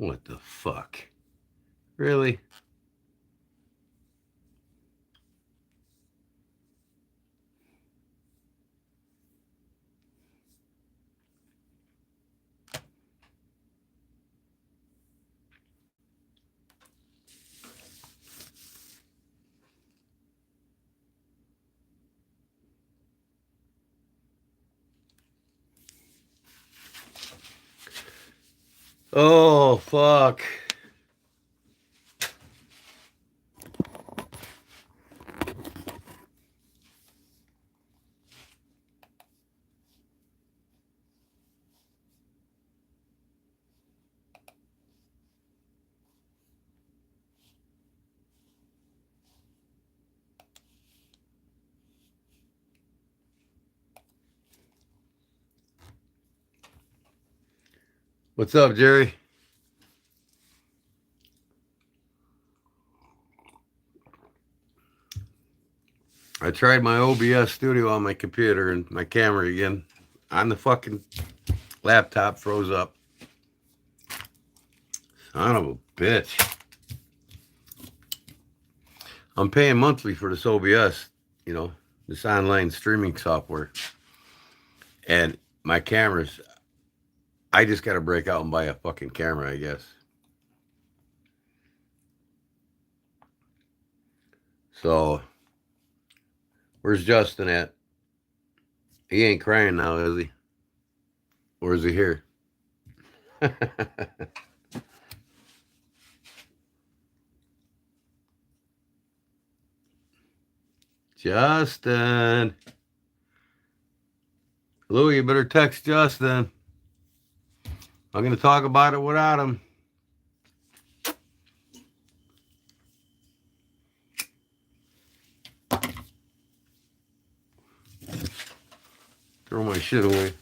What the fuck? Really? Oh, fuck. What's up, Jerry? I tried my OBS studio on my computer and my camera again. On the fucking laptop froze up. Son of a bitch. I'm paying monthly for this OBS, this online streaming software. And my cameras, I just got to break out and buy a fucking camera, I guess. So, where's Justin at? He ain't crying now, is he? Or is he here? Justin. Louie, you better text Justin. I'm going to talk about it without him. Throw my shit away.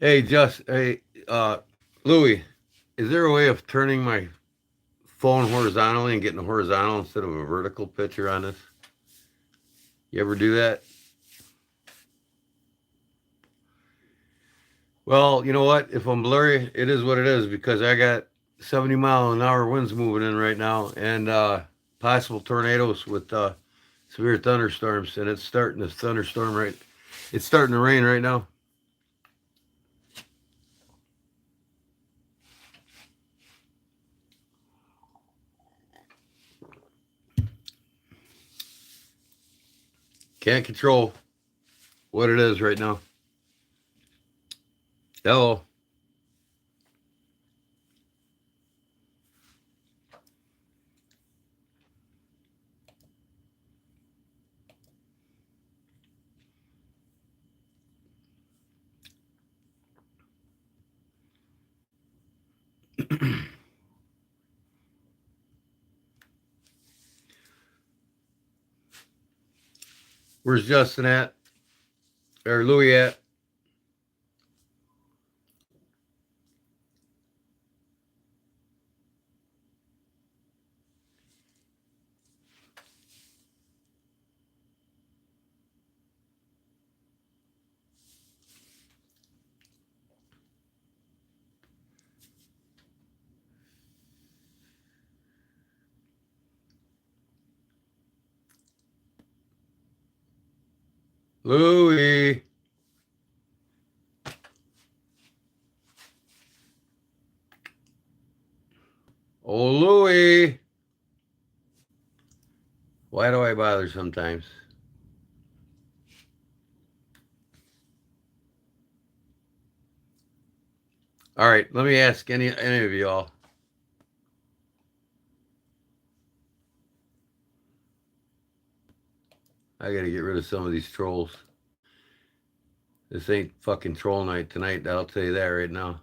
Hey, Louie, is there a way of turning my phone horizontally and getting a horizontal instead of a vertical picture on this? You ever do that? Well, you know what? If I'm blurry, it is what it is because I got 70-mile-an-hour winds moving in right now and possible tornadoes with severe thunderstorms, and it's starting to thunderstorm right. It's starting to rain right now. Can't control what it is right now. Hello. Where's Justin at? Or Louie at? Louie. Oh, Louie. Why do I bother sometimes? All right, let me ask any of y'all. I got to get rid of some of these trolls. This ain't fucking troll night tonight. I'll tell you that right now.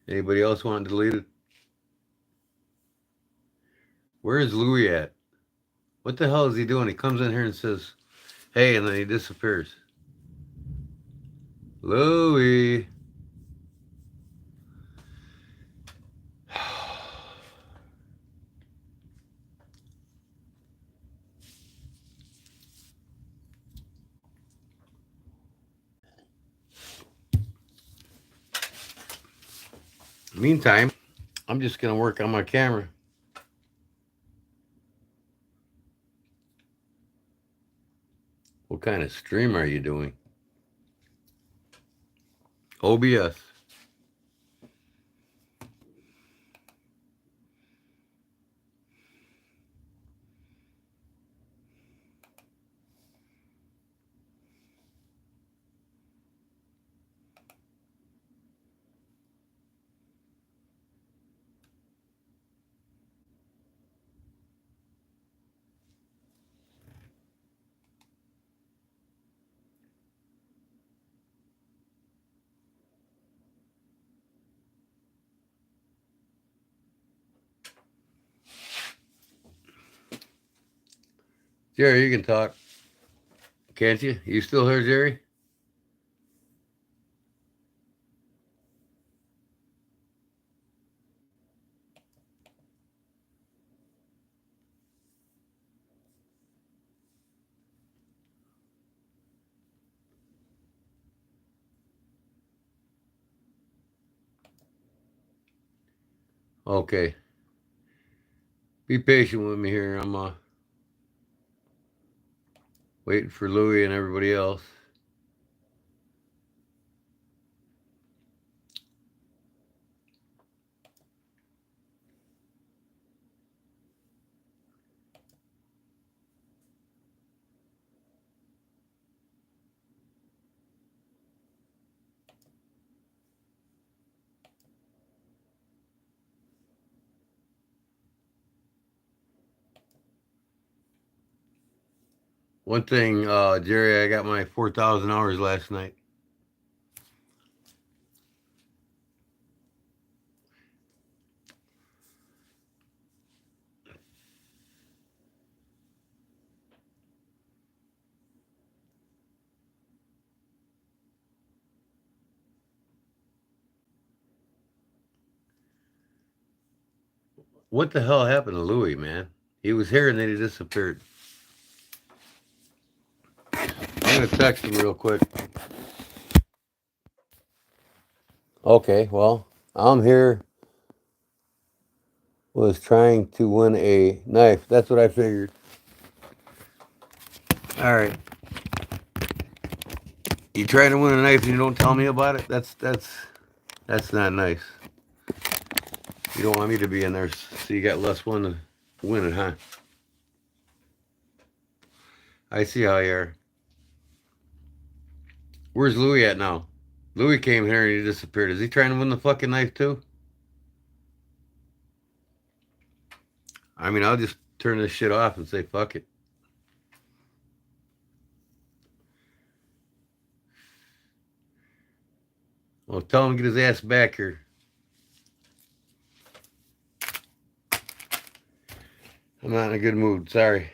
Anybody else want to delete it? Where is Louis at? What the hell is he doing? He comes in here and says, hey, and then he disappears. Louis. Meantime, I'm just going to work on my camera. What kind of stream are you doing? OBS. Jerry, you can talk. Can't you? You still here, Jerry? Okay. Be patient with me here. I'm waiting for Louis and everybody else. One thing, Jerry, I got my 4,000 hours last night. What the hell happened to Louis, man? He was here and then he disappeared. I'm going to text him real quick. Okay, well, I'm here. Was trying to win a knife. That's what I figured. All right. You try to win a knife and you don't tell me about it? That's not nice. You don't want me to be in there so you got less one to win it, huh? I see how you are. Where's Louis at now? Louis came here and he disappeared. Is he trying to win the fucking knife too? I mean, I'll just turn this shit off and say fuck it. Well, tell him to get his ass back here. I'm not in a good mood. Sorry.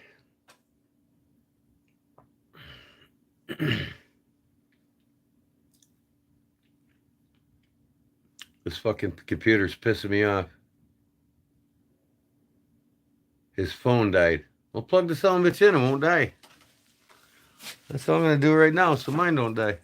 This fucking computer's pissing me off. His phone died. Well, plug the son of a bitch in, it won't die. That's all I'm going to do right now so mine don't die.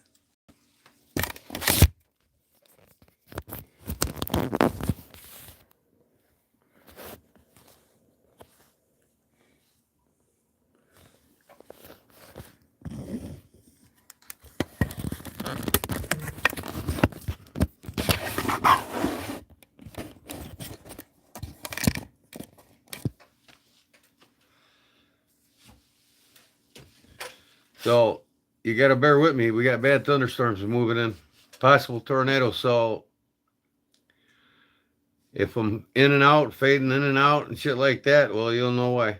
So you got to bear with me. We got bad thunderstorms moving in, possible tornadoes. So if I'm in and out, fading in and out and shit like that, well, you'll know why.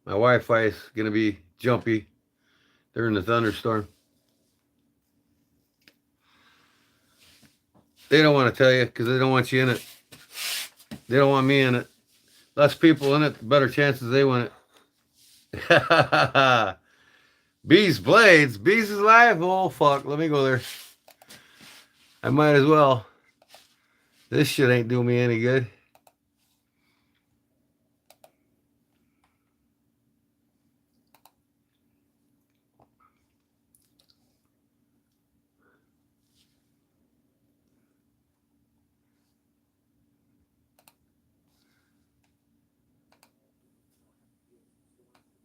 My Wi-Fi is going to be jumpy during the thunderstorm. They don't want to tell you because they don't want you in it. They don't want me in it. Less people in it, the better chances they win it. Bees Blades. Bees is live. Oh, fuck. Let me go there. I might as well. This shit ain't doing me any good.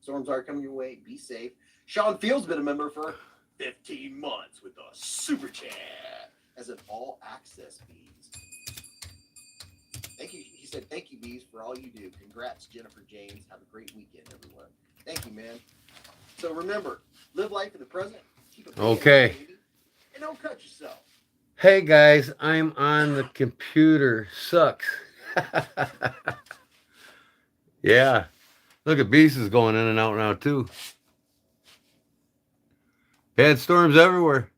Storms are coming your way. Be safe. Sean Field's been a member for 15 months with a super chat as an all access Bees. Thank you. He said, "Thank you, Bees, for all you do. Congrats, Jennifer James. Have a great weekend, everyone." Thank you, man. So remember, live life in the present. Keep it okay. Baby, and don't cut yourself. Hey guys, I'm on the computer. Sucks. Yeah. Look at Beast is going in and out now too. Bad storms everywhere.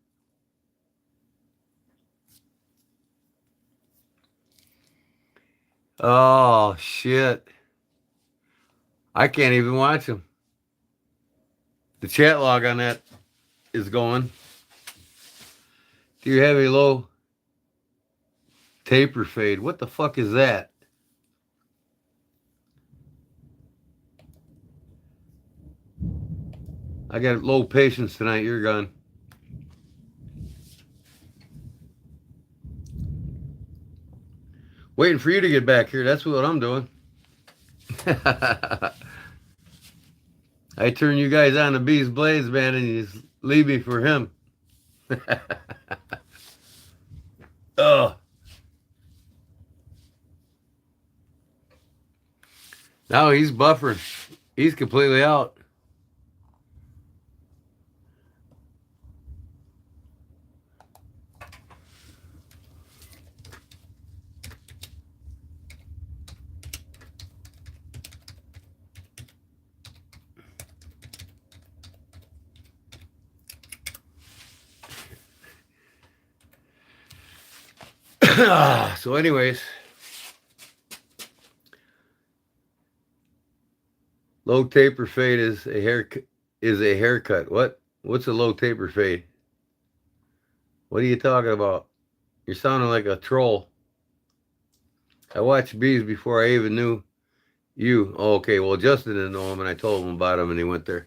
Oh shit. I can't even watch them. The chat log on that is going. Do you have a low taper fade? What the fuck is that? I got low patience tonight. You're gone. Waiting for you to get back here. That's what I'm doing. I turn you guys on to Beast Blades, man, and you just leave me for him. Oh. Now he's buffering. He's completely out. So anyways, low taper fade is a haircut. What's a low taper fade? What are you talking about? You're sounding like a troll. I watched Bees before I even knew you. Oh, okay, well Justin didn't know him and I told him about him and he went there.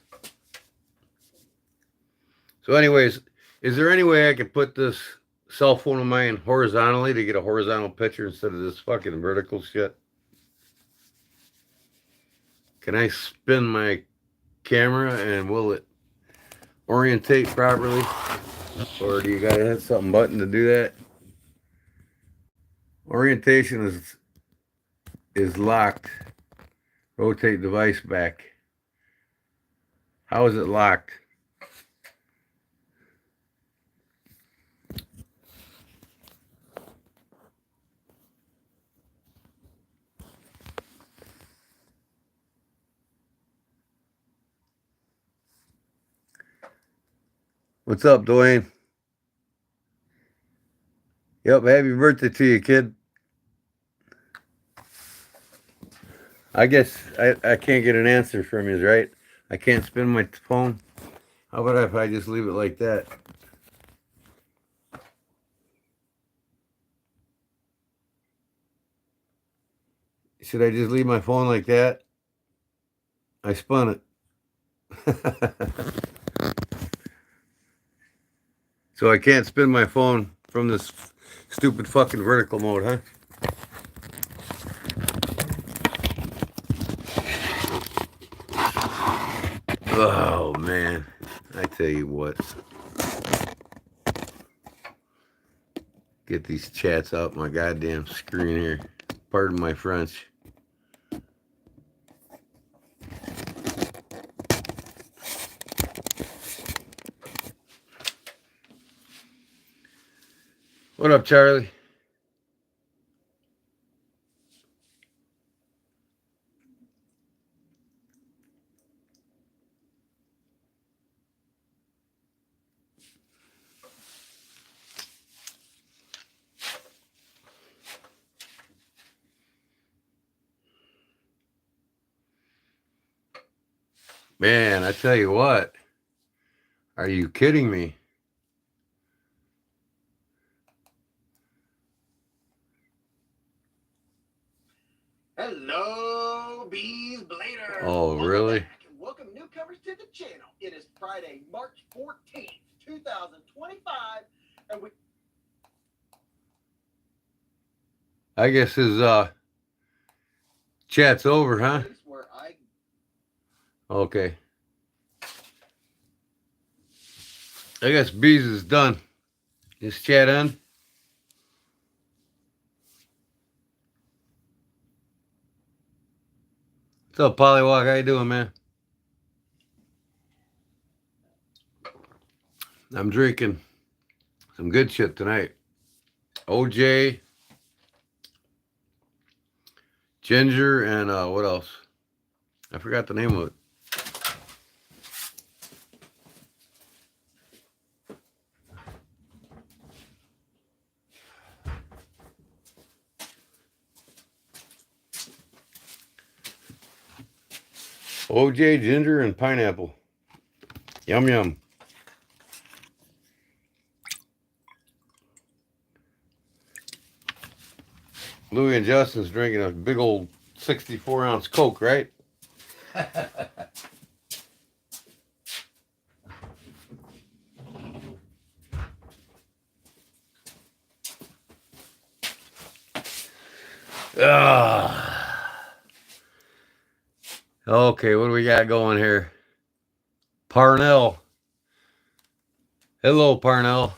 So anyways, is there any way I could put this cell phone of mine horizontally to get a horizontal picture instead of this fucking vertical shit? Can I spin my camera and will it orientate properly? Or do you gotta hit something button to do that? Orientation is locked. Rotate device back. How is it locked? What's up, Dwayne? Yep, happy birthday to you, kid. I guess I can't get an answer from you, right? I can't spin my phone. How about if I just leave it like that? Should I just leave my phone like that? I spun it. So I can't spin my phone from this stupid fucking vertical mode, huh? Oh, man. I tell you what. Get these chats out my goddamn screen here. Pardon my French. What up, Charlie? Man, I tell you what. Are you kidding me? Hello, Bees Bladers. Oh, really? Back and welcome newcomers to the channel. It is Friday, March 14th, 2025, and we. I guess his chat's over, huh? Where I. Okay. I guess Bees is done. Is chat on? What's up, Pollywog? How you doing, man? I'm drinking some good shit tonight. OJ, ginger, and what else? I forgot the name of it. OJ, ginger, and pineapple. Yum, yum. Louie and Justin's drinking a big old 64-ounce Coke, right? Okay, what do we got going here? Parnell. Hello, Parnell.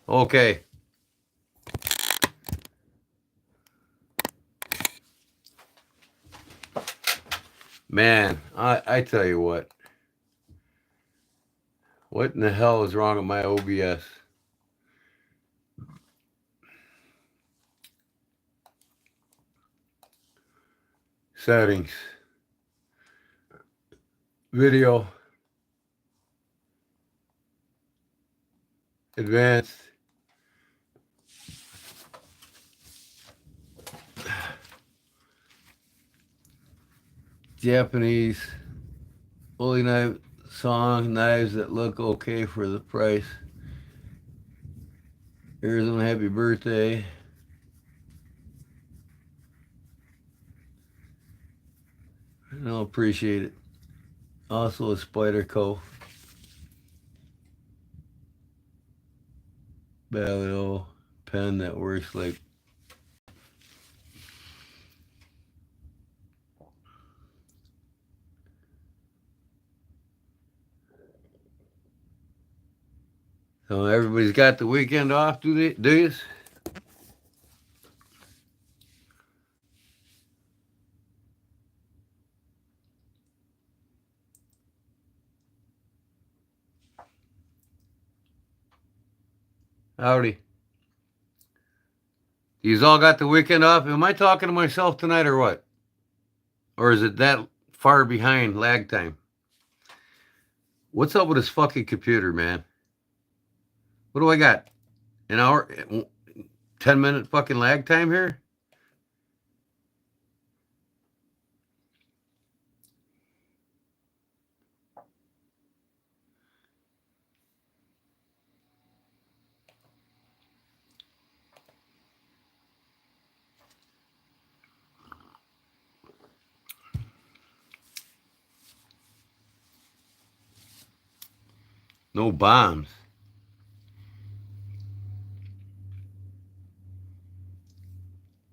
Okay. Man, I tell you what. What in the hell is wrong with my OBS? Settings. Video. Advanced. Japanese. Fully knife song knives that look okay for the price. Arizona happy birthday. I don't appreciate it. Also a Spyderco. Balio pen that works like so everybody's got the weekend off, do you? Howdy. You's all got the weekend off? Am I talking to myself tonight or what? Or is it that far behind lag time? What's up with this fucking computer, man? What do I got? An hour, 10-minute fucking lag time here? No bombs.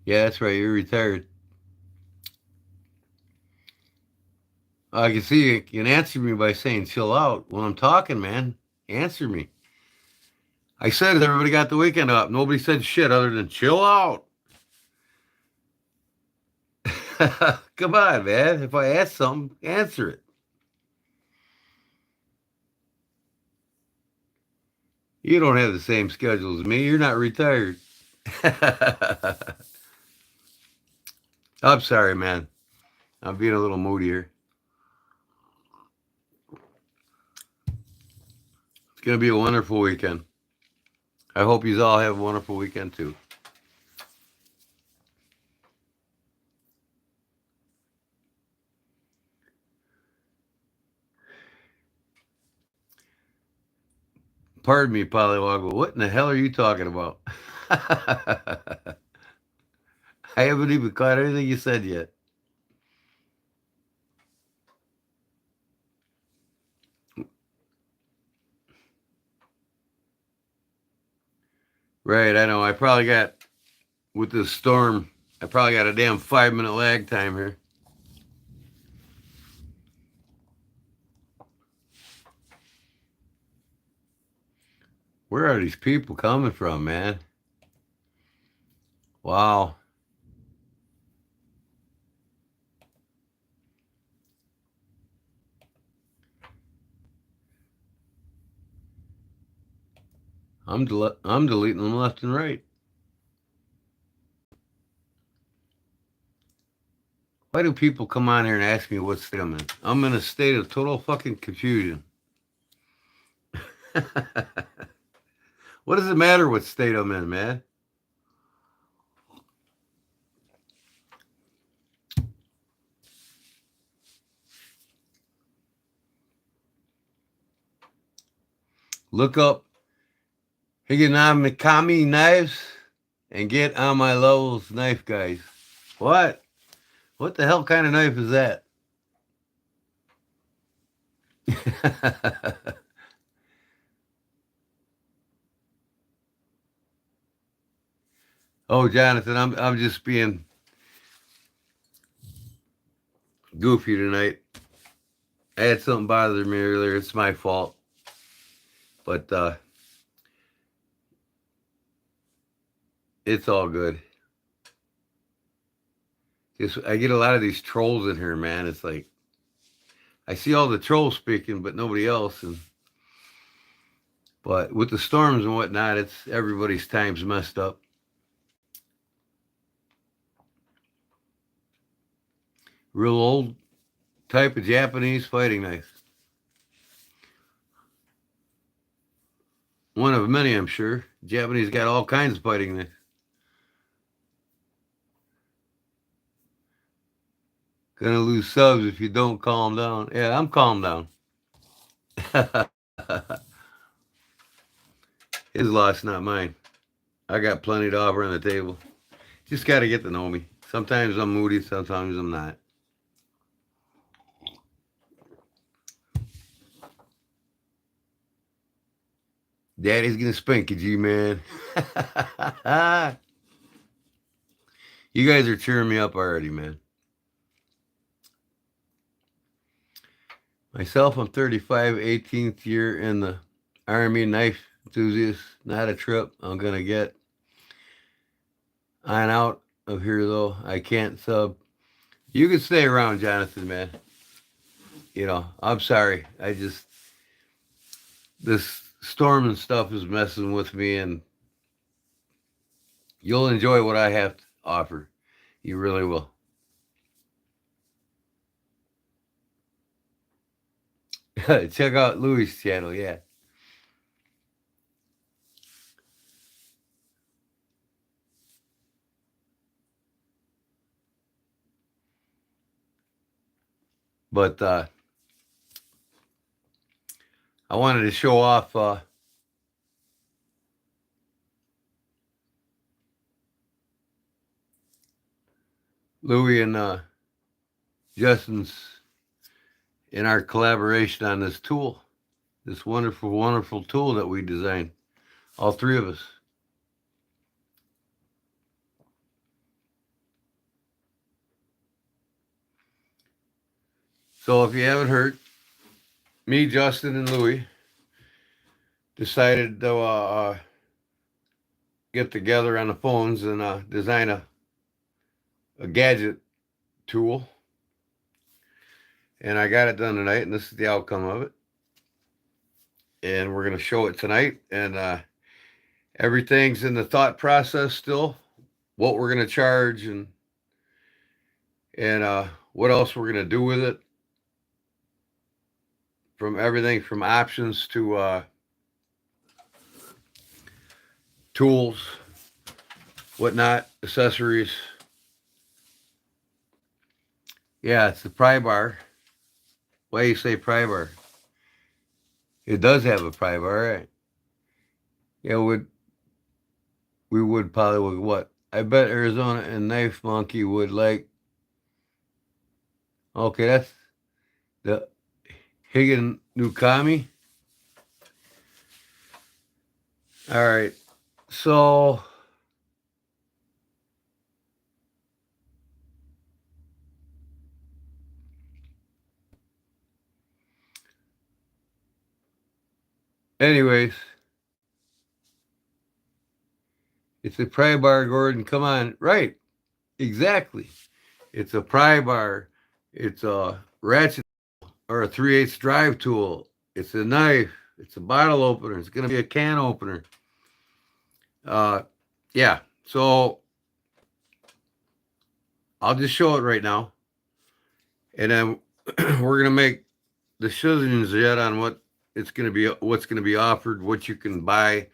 Yeah, that's right. You're retired. I can see you can answer me by saying chill out when I'm talking, man. Answer me. I said everybody got the weekend off. Nobody said shit other than chill out. Come on, man. If I ask something, answer it. You don't have the same schedule as me. You're not retired. I'm sorry, man. I'm being a little moody here. It's going to be a wonderful weekend. I hope you all have a wonderful weekend, too. Pardon me, Polywog, but what in the hell are you talking about? I haven't even caught anything you said yet. Right, I know. I probably got, with this storm, I probably got a damn 5-minute lag time here. Where are these people coming from, man? Wow. I'm deleting them left and right. Why do people come on here and ask me what state I'm in? I'm in a state of total fucking confusion. What does it matter what state I'm in, man? Look up Higanami knives and get on my levels knife, guys. What? What the hell kind of knife is that? Oh, Jonathan, I'm just being goofy tonight. I had something bother me earlier. It's my fault. But it's all good. I get a lot of these trolls in here, man. It's like I see all the trolls speaking, but nobody else. But with the storms and whatnot, it's everybody's time's messed up. Real old type of Japanese fighting knife. One of many, I'm sure. Japanese got all kinds of fighting knives. Gonna lose subs if you don't calm down. Yeah, I'm calm down. His loss, not mine. I got plenty to offer on the table. Just got to get to know me. Sometimes I'm moody, sometimes I'm not. Daddy's gonna spank you, G-man. You guys are cheering me up already, man. Myself, I'm 35, 18th year in the Army, knife enthusiast. Not a trip I'm gonna get on out of here, though. I can't sub. You can stay around, Jonathan, man. You know, I'm sorry. This storm and stuff is messing with me, and you'll enjoy what I have to offer. You really will. Check out Louis' channel, yeah. But I wanted to show off Louis and Justin's in our collaboration on this tool, this wonderful, wonderful tool that we designed, all three of us. So if you haven't heard, me, Justin, and Louis decided to get together on the phones and design a gadget tool. And I got it done tonight, and this is the outcome of it. And we're going to show it tonight. And everything's in the thought process still, what we're going to charge and what else we're going to do with it. From everything from options to tools, whatnot, accessories. Yeah, it's the pry bar. Why do you say pry bar? It does have a pry bar, right? Yeah, we would probably would what? I bet Arizona and Knife Monkey would like. Okay, that's the Higan Nukami. All right. So anyways, it's a pry bar, Gordon. Come on. Right. Exactly. It's a pry bar. It's a ratchet or a 3/8 drive tool. It's a knife. It's a bottle opener. It's going to be a can opener. Uh, yeah. So I'll just show it right now. And then we're going to make decisions yet on what's going to be offered, what you can buy,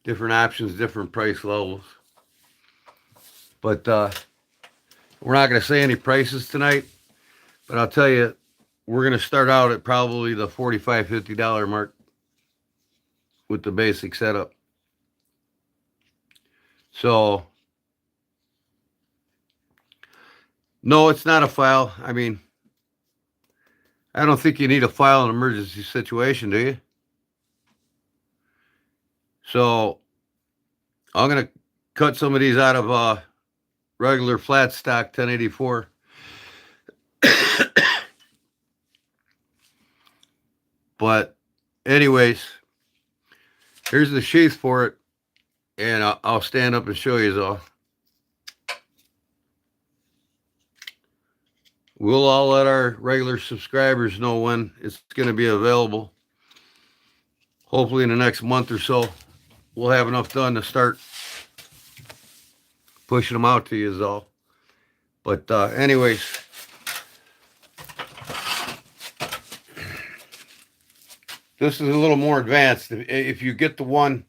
different options, different price levels. But we're not going to say any prices tonight. But I'll tell you, we're going to start out at probably the $45, $50 mark with the basic setup. So, no, it's not a file. I mean, I don't think you need a file in an emergency situation, do you? So, I'm going to cut some of these out of regular flat stock 1084. But, anyways, here's the sheath for it. And I'll stand up and show you all. We'll all let our regular subscribers know when it's going to be available. Hopefully in the next month or so, we'll have enough done to start pushing them out to you all. But anyways, this is a little more advanced. If you get the one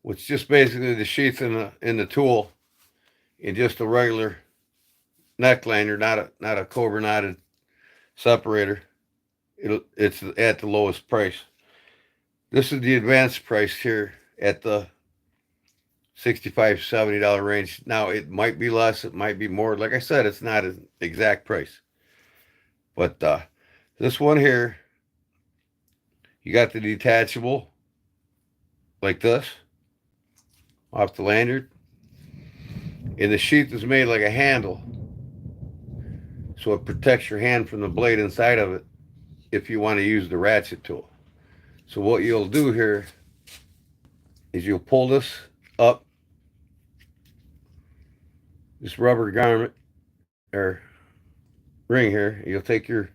with just basically the sheath in the tool and just a regular neck lanyard, not a cobra knotted separator, it's at the lowest price. This is the advanced price here at the $65, $70 range. Now it might be less, it might be more. Like I said, it's not an exact price. But this one here, you got the detachable like this off the lanyard, and the sheath is made like a handle, so it protects your hand from the blade inside of it if you want to use the ratchet tool. So what you'll do here is you'll pull this up, this rubber garment or ring here. You'll take your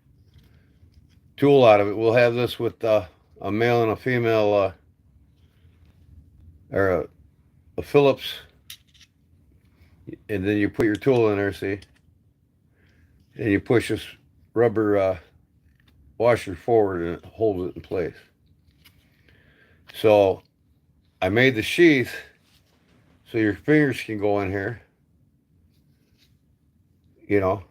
tool out of it. We'll have this with a male and a female or a Phillips, and then you put your tool in there, see, and you push this rubber washer forward and it holds it in place. So I made the sheath so your fingers can go in here, you know.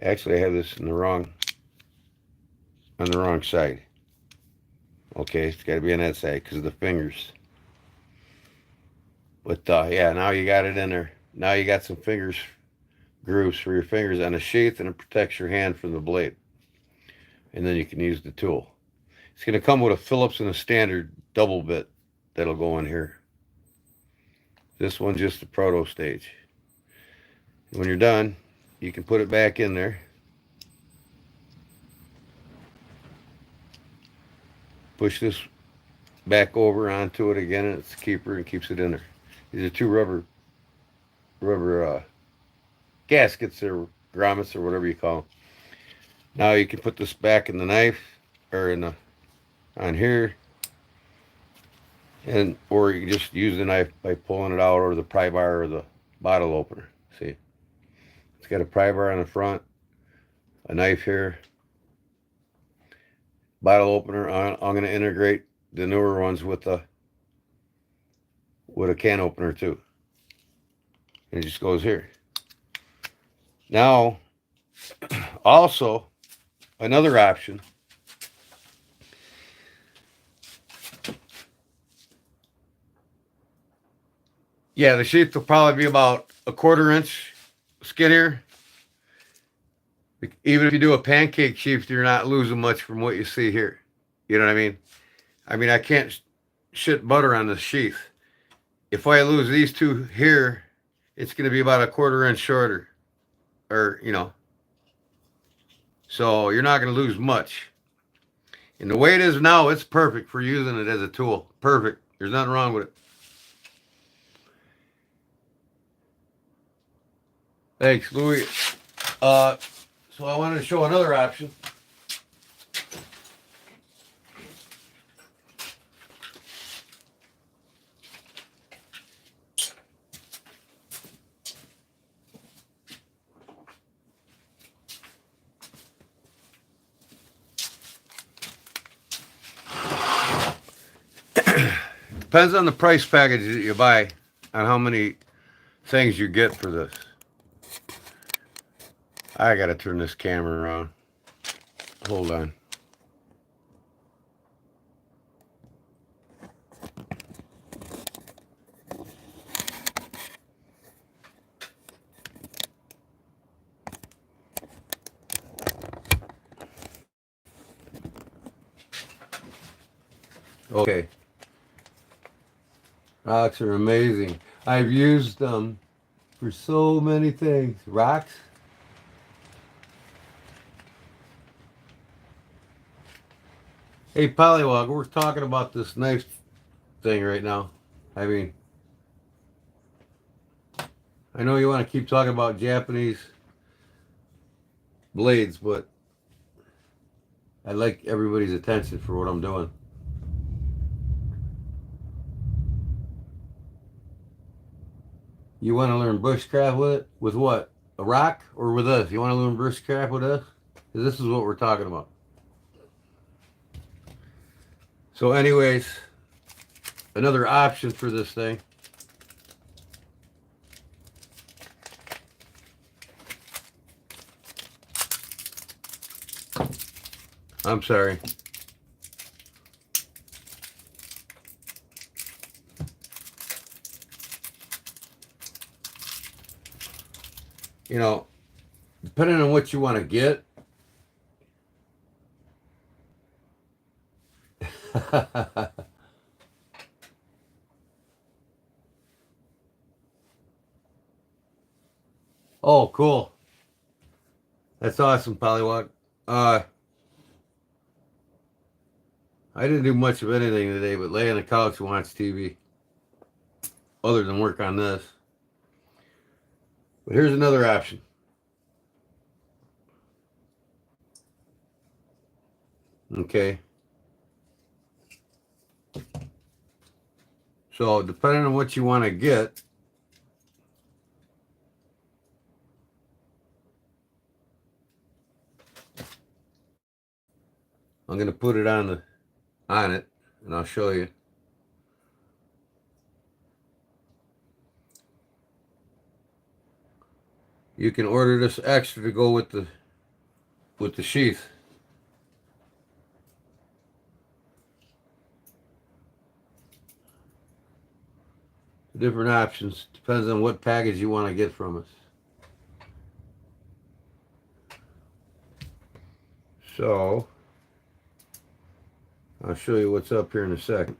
Actually, I have this on the wrong side. Okay, it's got to be on that side because of the fingers. But yeah, now you got it in there. Now you got some grooves for your fingers on the sheath, and it protects your hand from the blade. And then you can use the tool. It's going to come with a Phillips and a standard double bit that'll go in here. This one's just the proto stage. When you're done, you can put it back in there. Push this back over onto it again, and it's a keeper and keeps it in there. These are two rubber gaskets or grommets or whatever you call them. Now you can put this back in the knife or on here, or you can just use the knife by pulling it out, or the pry bar or the bottle opener. See, it's got a pry bar on the front, a knife here, bottle opener. I'm going to integrate the newer ones with a can opener too. And it just goes here. Now, also, another option Yeah, the sheath will probably be about a 1/4 inch skinnier. Even if you do a pancake sheath, you're not losing much from what you see here. You know what I mean? I can't shit butter on this sheath. If I lose these two here, it's going to be about a 1/4 inch shorter. Or, you know, so you're not going to lose much. And the way it is now, it's perfect for using it as a tool. Perfect. There's nothing wrong with it. Thanks, Louis. So I wanted to show another option. Depends on the price package that you buy, on how many things you get for this. I gotta turn this camera around. Hold on. Okay. Rocks are amazing. I've used them for so many things. Rocks. Hey, Pollywog, we're talking about this knife thing right now. I mean, I know you want to keep talking about Japanese blades, but I'd like everybody's attention for what I'm doing. You want to learn bushcraft with it? With what? A rock or with us? You want to learn bushcraft with us? Because this is what we're talking about. So anyways, another option for this thing. I'm sorry. You know, depending on what you want to get. Oh, cool. That's awesome, Pollywog. I didn't do much of anything today, but lay on the couch and watch TV. Other than work on this. But here's another option. Okay. So depending on what you want to get, I'm going to put it on it, and I'll show you. You can order this extra to go with the sheath. Different options. Depends on what package you want to get from us. So, I'll show you what's up here in a second.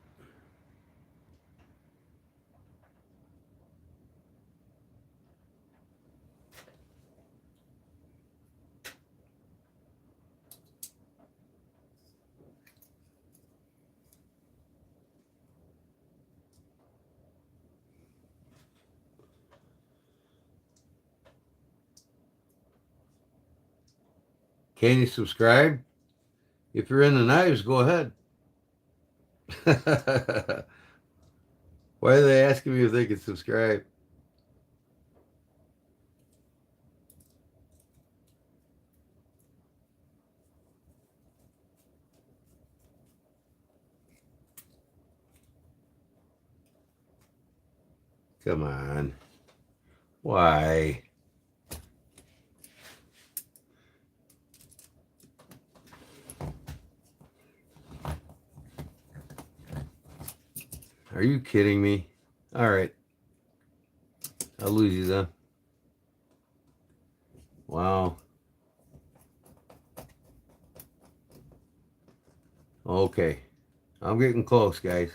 Can you subscribe? If you're in the knives, go ahead. Why are they asking me if they can subscribe? Come on. Why? Are you kidding me? All right. I'll lose you then. Wow. Okay. I'm getting close, guys.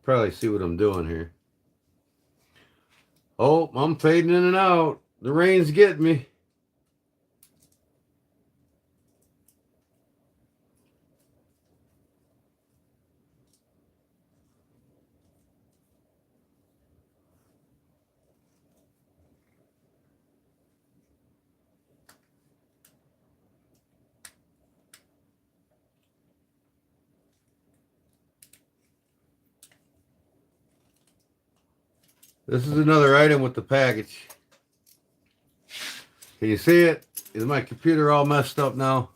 Probably see what I'm doing here. Oh, I'm fading in and out. The rain's getting me. This is another item with the package. Can you see it? Is my computer all messed up now?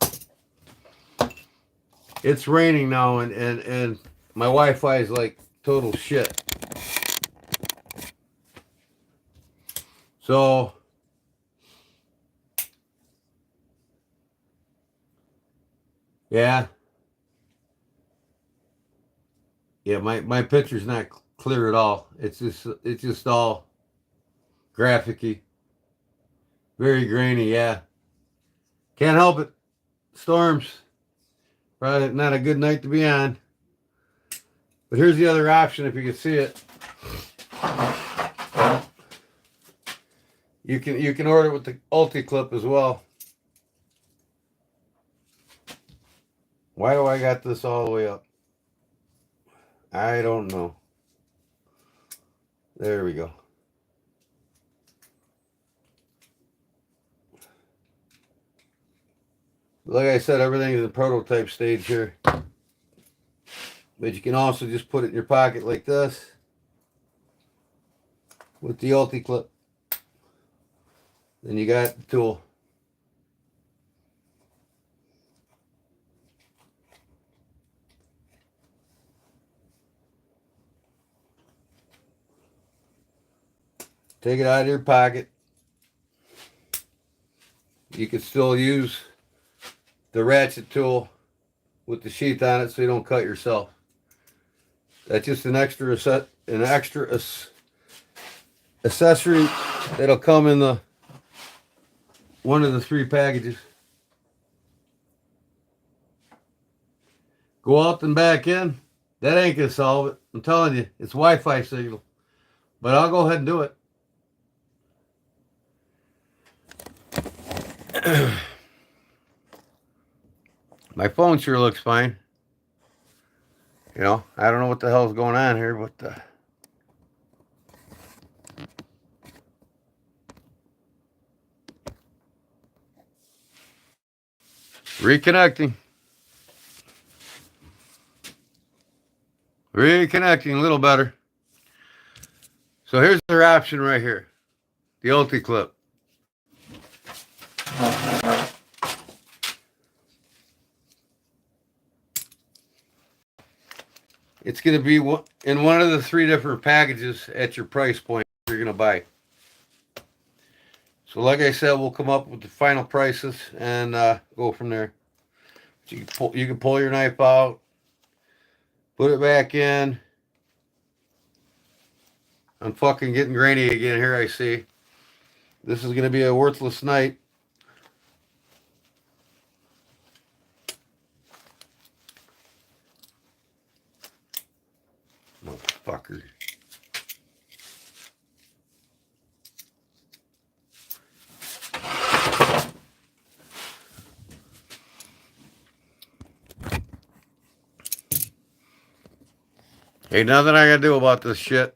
It's raining now, and my Wi-Fi is like total shit. So yeah, my picture's not clear at all. It's just all graphic-y, very grainy. Yeah, can't help it. Storms. Probably not a good night to be on. But here's the other option if you can see it. You can order with the Ulti-Clip as well. Why do I got this all the way up? I don't know. There we go. Like I said, everything is in prototype stage here. But you can also just put it in your pocket like this with the Ulti-Clip. Then you got the tool. Take it out of your pocket. You can still use the ratchet tool with the sheath on it so you don't cut yourself. That's just an extra accessory that'll come in the one of the 3 packages. Go out and back in. That ain't gonna solve it. I'm telling you, it's Wi-Fi signal. But I'll go ahead and do it. My phone sure looks fine. You know, I don't know what the hell's going on here, but reconnecting. Reconnecting a little better. So here's their option right here. The Ulti-Clip. It's going to be in one of the 3 different packages at your price point you're going to buy. So like I said, we'll come up with the final prices and go from there. You can pull your knife out, put it back in. I'm fucking getting grainy again here, I see. This is going to be a worthless night. Motherfucker. Ain't nothing I gotta do about this shit.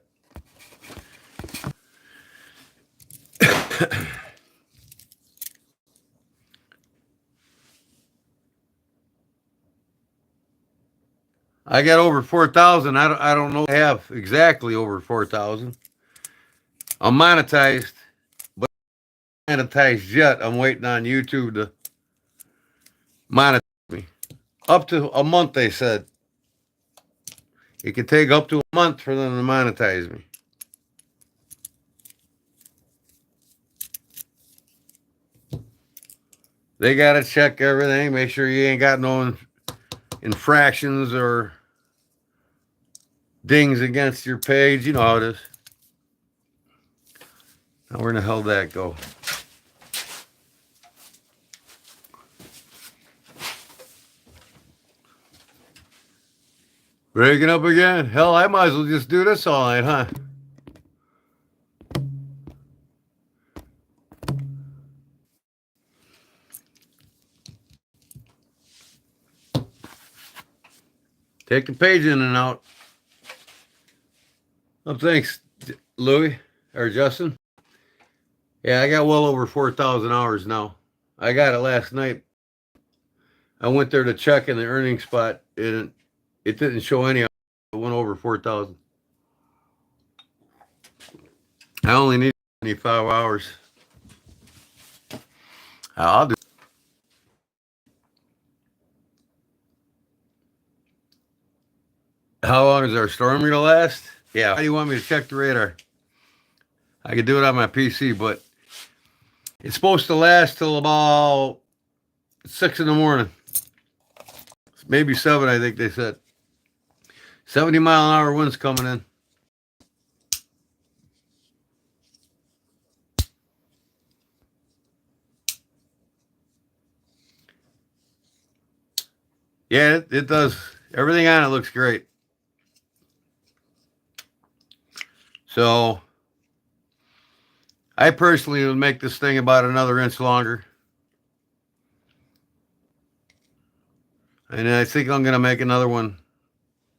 I got over 4,000. I don't know. I have exactly over 4,000. I'm monetized, but not monetized yet. I'm waiting on YouTube to monetize me. Up to a month, they said. It could take up to a month for them to monetize me. They got to check everything, make sure you ain't got no infractions or dings against your page. You know how it is. Now, where in the hell did that go? Breaking up again? Hell, I might as well just do this all night, huh? Take the page in and out. Oh, thanks, Louis or Justin. Yeah, I got well over 4,000 hours now. I got it last night. I went there to check in the earning spot, and it didn't show any. It went over 4,000. I only need 25 hours. I'll do. How long is our storm going to last? Yeah. How do you want me to check the radar? I could do it on my PC, but it's supposed to last till about 6 in the morning. Maybe 7, I think they said. 70-mile-an-hour winds coming in. Yeah, it does. Everything on it looks great. So, I personally would make this thing about another inch longer. And I think I'm going to make another one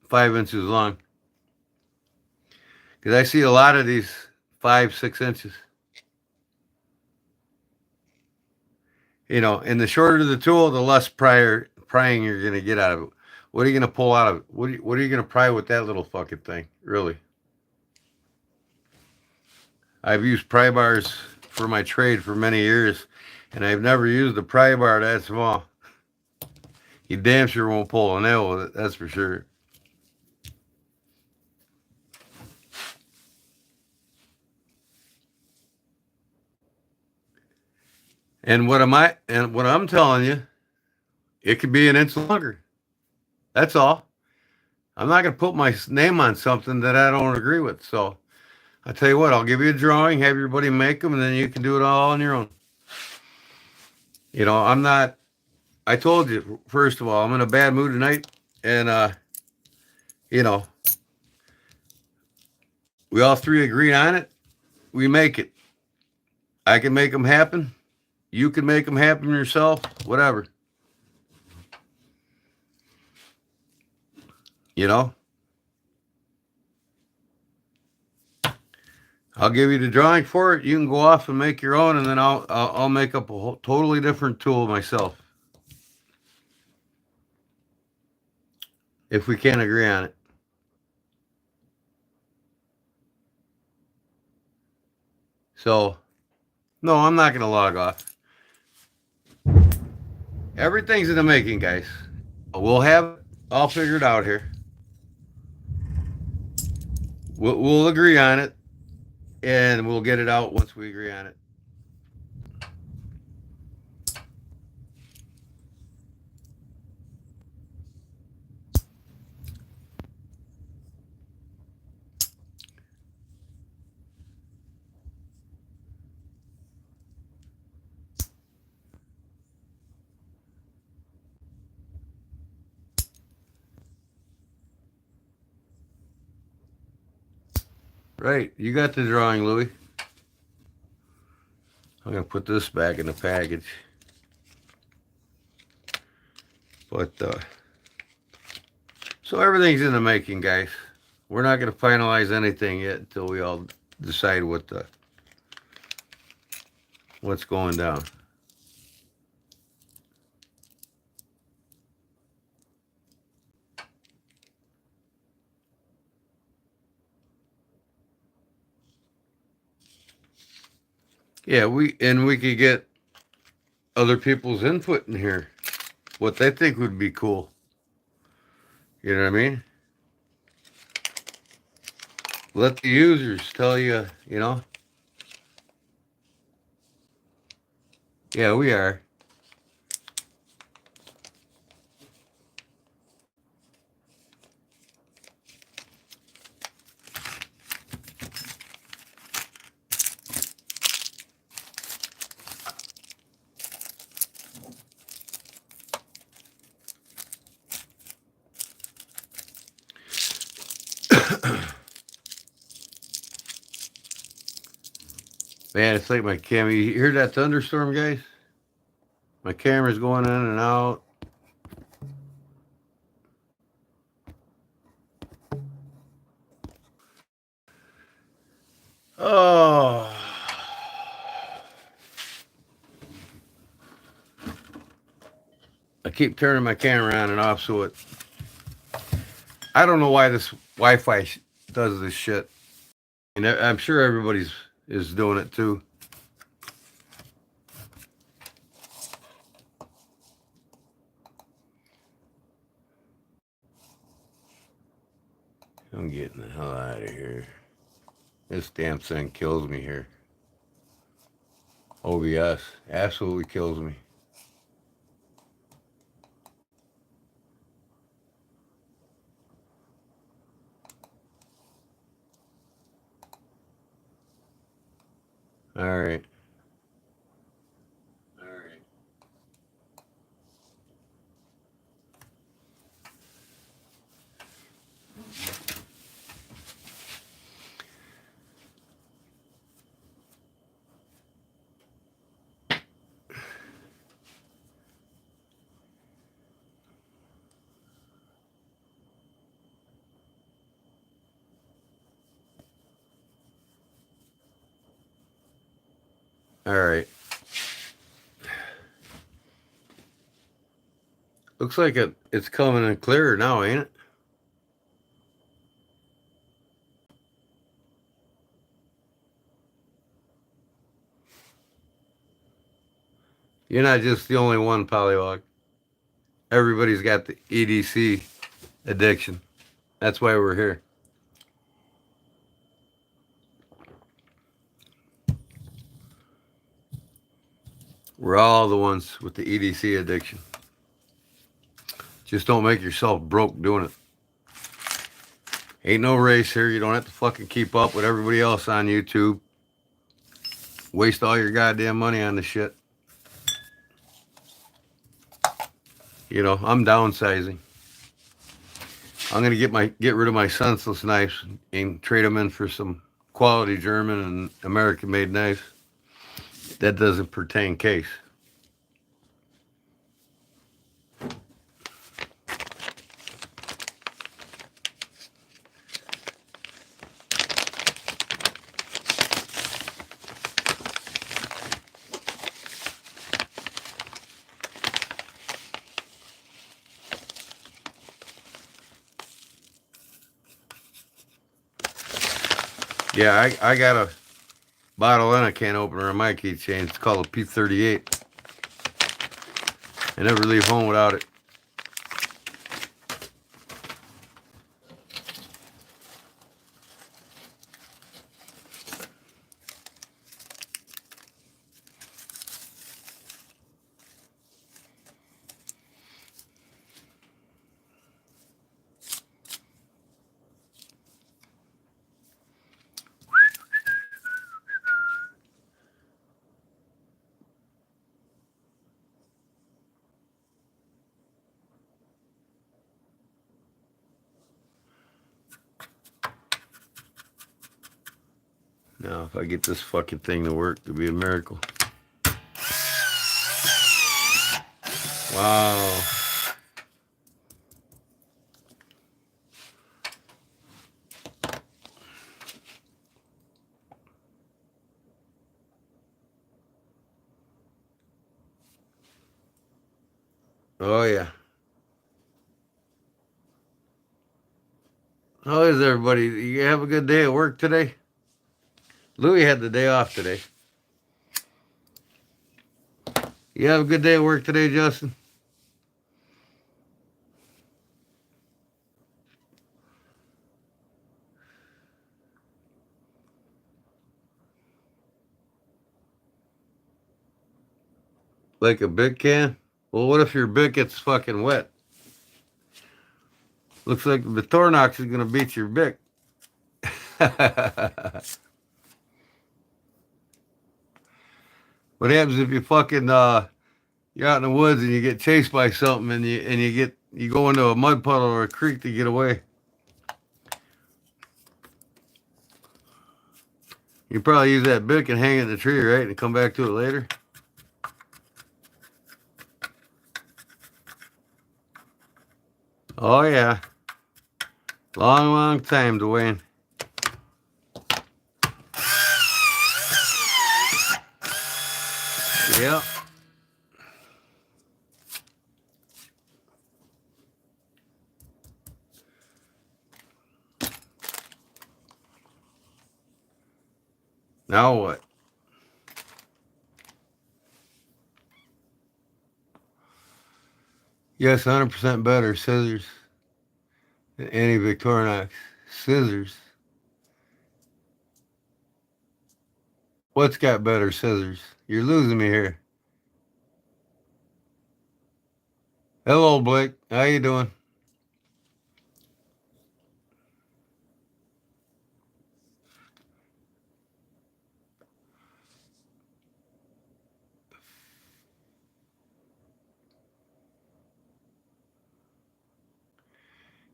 5 inches long. Because I see a lot of these 5-6 inches. You know, and the shorter the tool, the less prying you're going to get out of it. What are you going to pull out of it? What are you going to pry with that little fucking thing? Really? I've used pry bars for my trade for many years, and I've never used a pry bar that small. You damn sure won't pull a nail with it, that's for sure. And what I'm telling you, it could be an inch longer. That's all. I'm not going to put my name on something that I don't agree with. So I tell you what, I'll give you a drawing, have everybody make them, and then you can do it all on your own. You know, I told you, first of all, I'm in a bad mood tonight. And, you know, we all three agree on it. We make it. I can make them happen. You can make them happen yourself, whatever. You know? I'll give you the drawing for it. You can go off and make your own, and then I'll make up a totally different tool myself. If we can't agree on it. So, no, I'm not going to log off. Everything's in the making, guys. We'll have it all figured out here. We'll agree on it, and we'll get it out once we agree on it. Right, you got the drawing, Louis. I'm going to put this back in the package. But, so everything's in the making, guys. We're not going to finalize anything yet until we all decide what's going down. Yeah, we could get other people's input in here. What they think would be cool. You know what I mean? Let the users tell you, you know. Yeah, we are. Man, it's like my camera. You hear that thunderstorm, guys? My camera's going in and out. Oh. I keep turning my camera on and off so it. I don't know why this Wi-Fi does this shit. And I'm sure everybody's is doing it too. I'm getting the hell out of here. This damn thing kills me here. OBS absolutely kills me. All right. All right. All right. Looks like it's coming in clearer now, ain't it? You're not just the only one, Polywog. Everybody's got the EDC addiction. That's why we're here. We're all the ones with the EDC addiction. Just don't make yourself broke doing it. Ain't no race here. You don't have to fucking keep up with everybody else on YouTube. Waste all your goddamn money on this shit. You know, I'm downsizing. I'm gonna get rid of my senseless knives and trade them in for some quality German and American made knives. That doesn't pertain case. Yeah, I got a bottle and a can opener on my keychain. It's called a P38. I never leave home without it. Now, if I get this fucking thing to work, it'll be a miracle. Wow. Oh, yeah. How is everybody? You have a good day at work today? Louis had the day off today. You have a good day at work today, Justin? Like a Bic can? Well, what if your Bic gets fucking wet? Looks like the Victorinox is gonna beat your Bic. What happens if you fucking you're out in the woods and you get chased by something and you go into a mud puddle or a creek to get away? You probably use that Bic and hang it in the tree, right? And come back to it later. Oh yeah. Long, long time, Dwayne. Yep. Now what? Yes, 100% better scissors than any Victorinox. Scissors. What's got better scissors? You're losing me here. Hello, Blake. How you doing?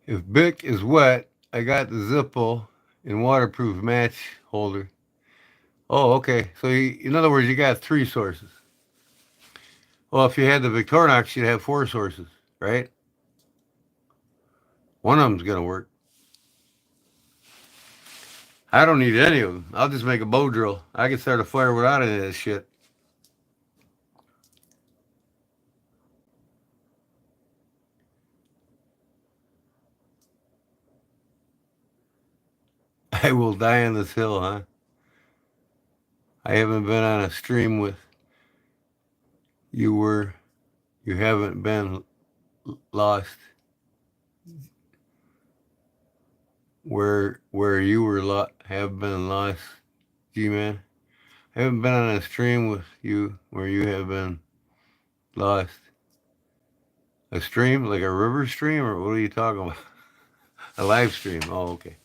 If Bic is wet, I got the Zippo and waterproof match holder. Oh, okay. So in other words, you got 3 sources. Well, if you had the Victorinox, you'd have 4 sources, right? One of them's gonna work. I don't need any of them. I'll just make a bow drill. I can start a fire without any of this shit. I will die on this hill, huh? I haven't been on a stream with you haven't been lost where you have been lost, G-Man. I haven't been on a stream with you where you have been lost. A stream? Like a river stream? Or what are you talking about? A live stream. Oh, okay.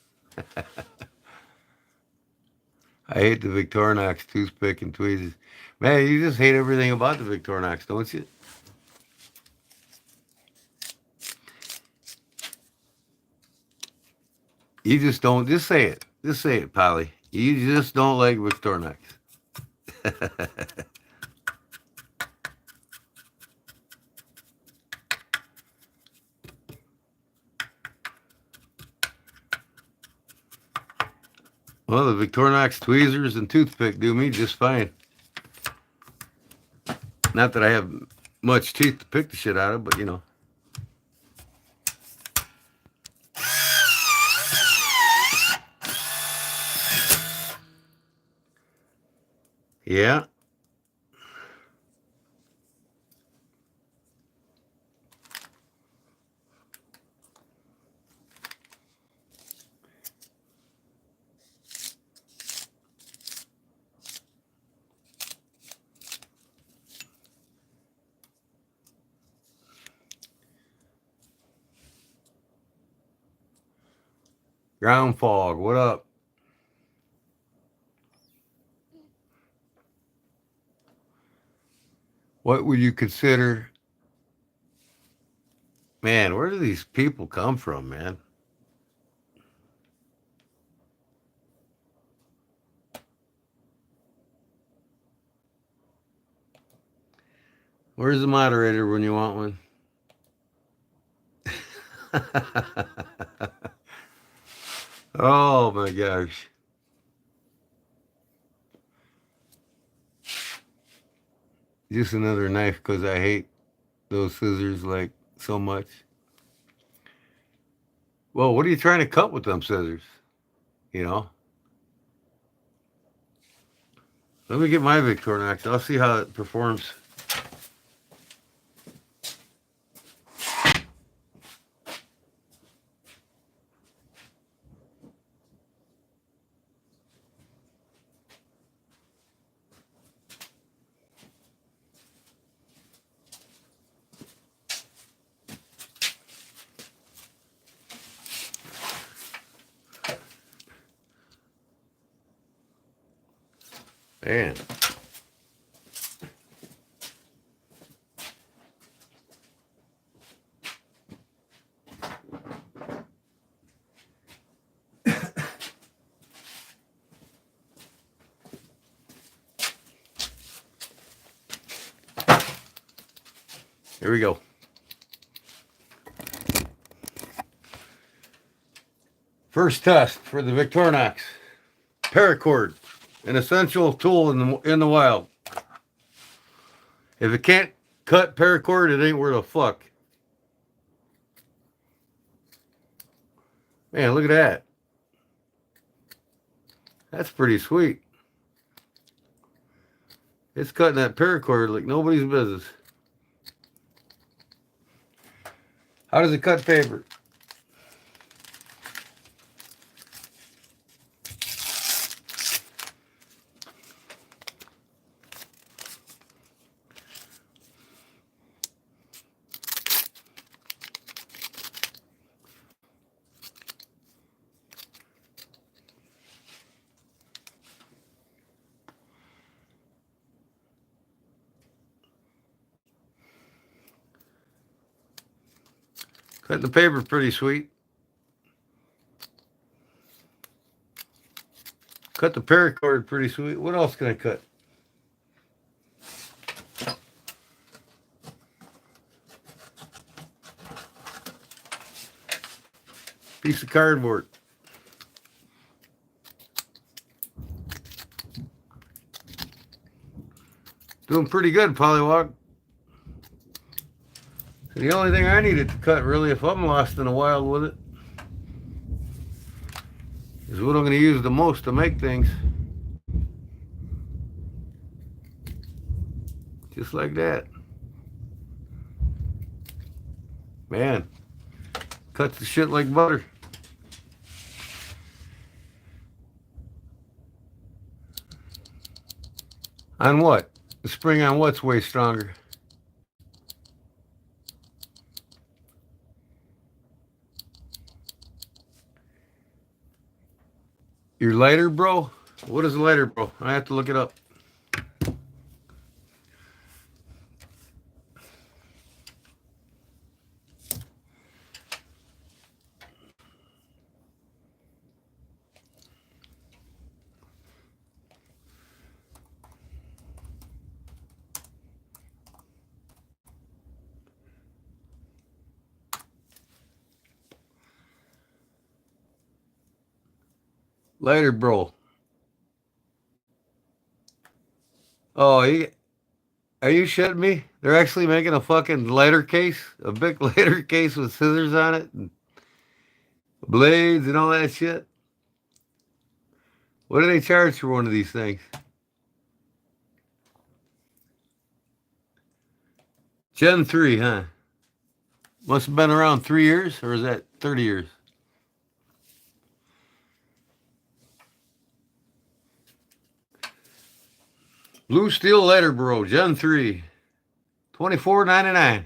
I hate the Victorinox toothpick and tweezers. Man, you just hate everything about the Victorinox, don't you? You just don't. Just say it. Just say it, Polly. You just don't like Victorinox. Well, the Victorinox tweezers and toothpick do me just fine. Not that I have much teeth to pick the shit out of, but you know. Yeah. Ground fog, what up? What would you consider? Man, where do these people come from, man? Where's the moderator when you want one? Oh my gosh. Just another knife because I hate those scissors like so much. Well, what are you trying to cut with them scissors? You know? Let me get my Victorinox. I'll see how it performs. Man. Here we go. First test for the Victorinox paracord, an essential tool in the wild. If it can't cut paracord, it ain't worth a fuck. Man, look at that. That's pretty sweet. It's cutting that paracord like nobody's business. How does it cut paper? Cut the paper pretty sweet. Cut the paracord pretty sweet. What else can I cut? Piece of cardboard. Doing pretty good, Pollywog. The only thing I needed to cut, really, if I'm lost in the wild with it, is what I'm going to use the most to make things. Just like that. Man, cuts the shit like butter. On what? The spring on what's way stronger? Your lighter, bro? What is a lighter, bro? I have to look it up. Lighter, bro. Oh, are you shitting me? They're actually making a fucking lighter case, a big lighter case with scissors on it and blades and all that shit. What do they charge for one of these things? Gen 3, huh? Must have been around 3 years, or is that 30 years? Blue Steel Lighter Bro, Gen 3, $24.99.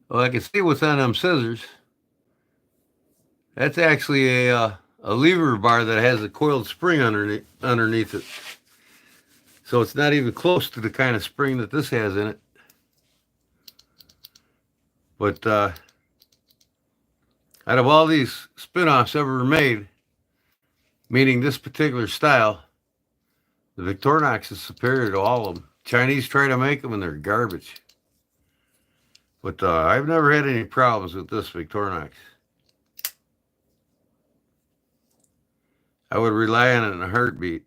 Well, I can see what's on them scissors. That's actually a lever bar that has a coiled spring underneath it. So it's not even close to the kind of spring that this has in it. But out of all these spin-offs ever made, meaning this particular style, the Victorinox is superior to all of them. Chinese try to make them and they're garbage. But I've never had any problems with this Victorinox. I would rely on it in a heartbeat.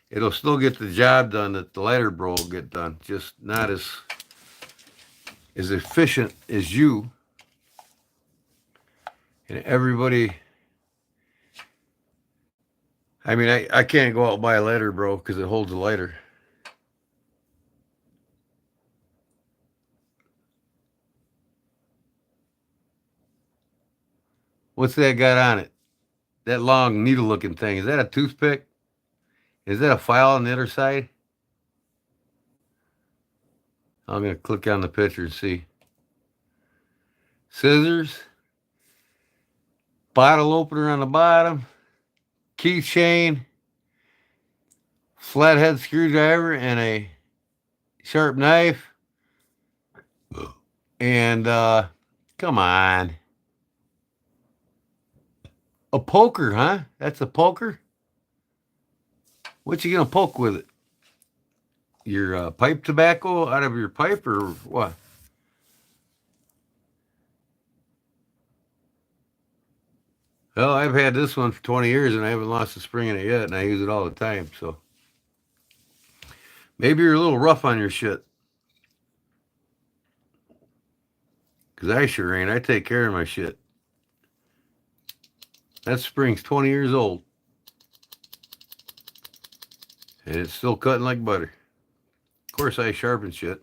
It'll still get the job done that the lighter bro will get done, just not as efficient as you. And everybody, I mean, I can't go out and buy a lighter bro because it holds a lighter. What's that got on it? That long needle-looking thing. Is that a toothpick? Is that a file on the other side? I'm going to click on the picture and see. Scissors, bottle opener on the bottom, keychain, flathead screwdriver, and a sharp knife. And come on. A poker, huh? That's a poker? What you gonna poke with it? Your pipe tobacco out of your pipe or what? Well, I've had this one for 20 years and I haven't lost a spring in it yet, and I use it all the time, so. Maybe you're a little rough on your shit. Because I sure ain't. I take care of my shit. That spring's 20 years old. And it's still cutting like butter. Of course, I sharpen shit.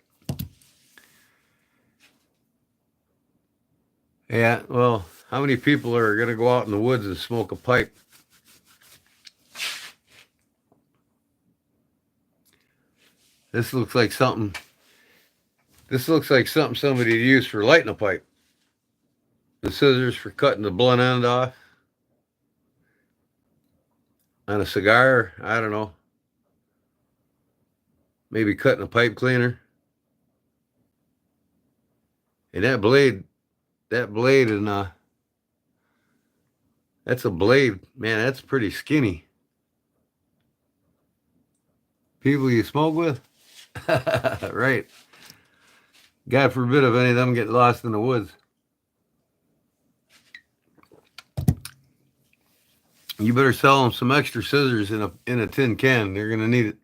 Yeah, well, how many people are going to go out in the woods and smoke a pipe? This looks like something. This looks like something somebody'd use for lighting a pipe. The scissors for cutting the blunt end off. On a cigar, I don't know. Maybe cutting a pipe cleaner. And that blade and that's a blade. Man, that's pretty skinny. People you smoke with? Right. God forbid if any of them get lost in the woods. You better sell them some extra scissors in a tin can. They're gonna need it.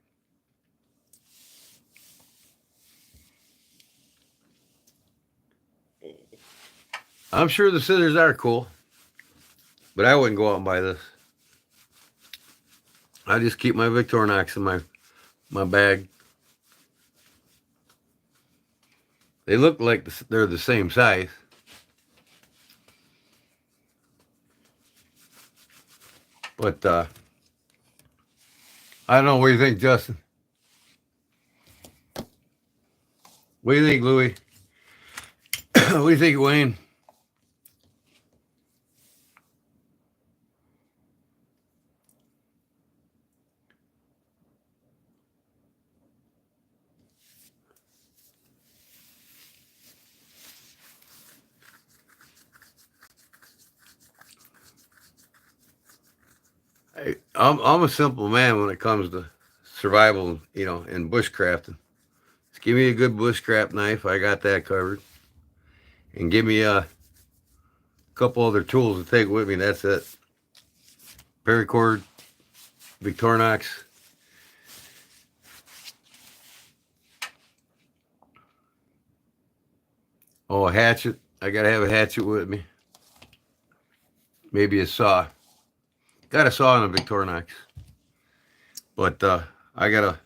I'm sure the scissors are cool, but I wouldn't go out and buy this. I just keep my Victorinox in my bag. They look like they're the same size. But I don't know. What do you think, Justin? What do you think, Louie? What do you think, Wayne? I'm a simple man when it comes to survival, and bushcrafting. Just give me a good bushcraft knife. I got that covered. And give me a couple other tools to take with me. That's it. Paracord, Victorinox. Oh, a hatchet. I got to have a hatchet with me. Maybe a saw. Got a saw and a Victorinox. But I got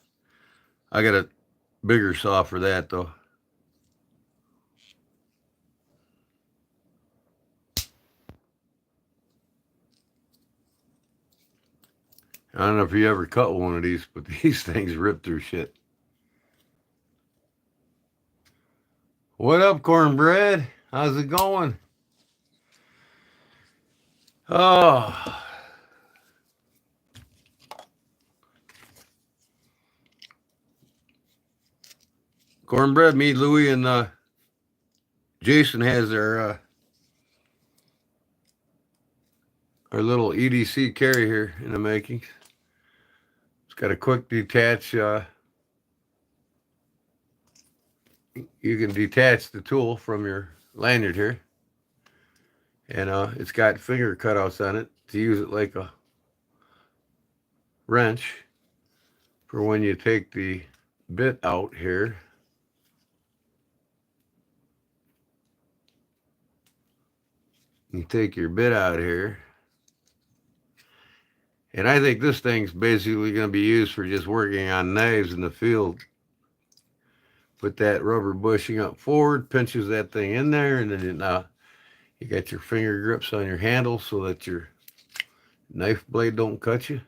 a bigger saw for that though. I don't know if you ever cut one of these, but these things rip through shit. What up, cornbread? How's it going? Oh. Cornbread, me, Louie, and Jason has our little EDC carry here in the making. It's got a quick detach. You can detach the tool from your lanyard here. And it's got finger cutouts on it to use it like a wrench for when you take the bit out here. You take your bit out here. And I think this thing's basically going to be used for just working on knives in the field. Put that rubber bushing up forward, pinches that thing in there, and then you got your finger grips on your handle so that your knife blade don't cut you.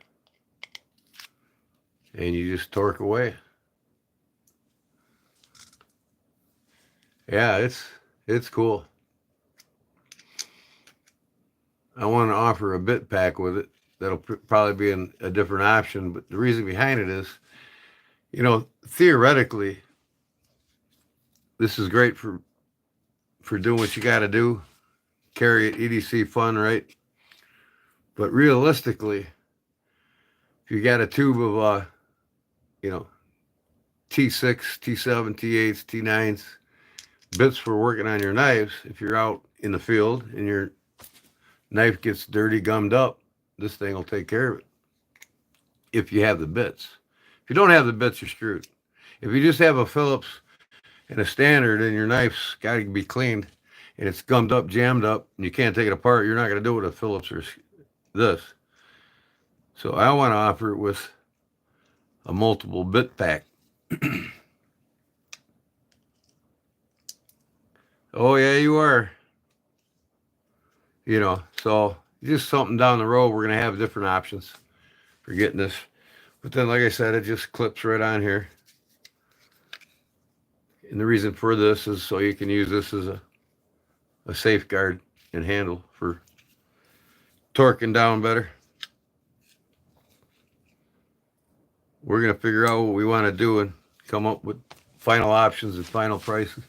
And you just torque away. Yeah, it's cool. I want to offer a bit pack with it. That'll probably be a different option. But the reason behind it is, theoretically, this is great for doing what you got to do, carry it, EDC fun, right? But realistically, if you got a tube of, you know, T6, T7, T8s, T9s, bits for working on your knives, if you're out in the field and your knife gets dirty, gummed up, this thing will take care of it. If you have the bits. If you don't have the bits, you're screwed. If you just have a Phillips and a standard and your knife's got to be cleaned and it's gummed up, jammed up, and you can't take it apart, you're not going to do it with a Phillips or this. So I want to offer it with a multiple bit pack. Oh, yeah, you are. So just something down the road, we're going to have different options for getting this. But then, like I said, it just clips right on here. And the reason for this is so you can use this as a safeguard and handle for torquing down better. We're going to figure out what we want to do and come up with final options and final prices.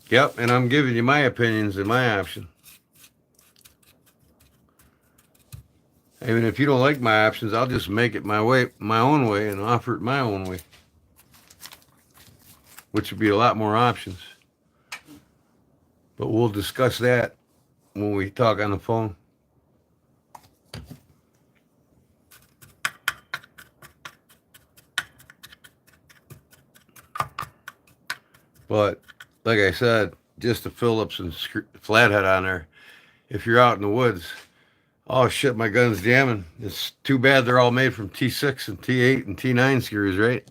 Yep, and I'm giving you my opinions and my option. I mean, if you don't like my options, I'll just make it my own way, and offer it my own way, which would be a lot more options. But we'll discuss that when we talk on the phone. But like I said, just the Phillips and flathead on there. If you're out in the woods, oh shit, my gun's jamming. It's too bad they're all made from T6 and T8 and T9 screws, right?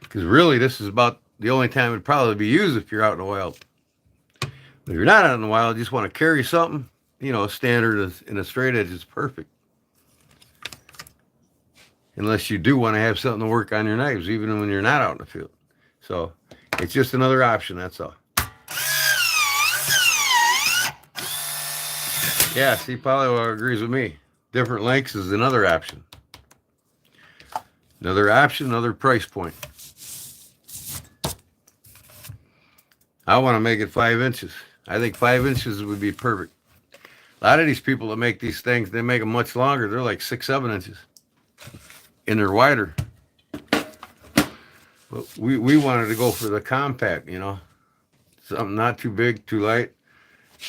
Because really, this is about the only time it'd probably be used if you're out in the wild. But if you're not out in the wild, you just want to carry something, standard in a straight edge is perfect. Unless you do want to have something to work on your knives, even when you're not out in the field. So it's just another option, that's all. Yeah, see, Polly agrees with me. Different lengths is another option. Another option, another price point. I want to make it 5 inches. I think 5 inches would be perfect. A lot of these people that make these things, they make them much longer. They're like 6, 7 inches. And they're wider. But we wanted to go for the compact, something not too big, too light.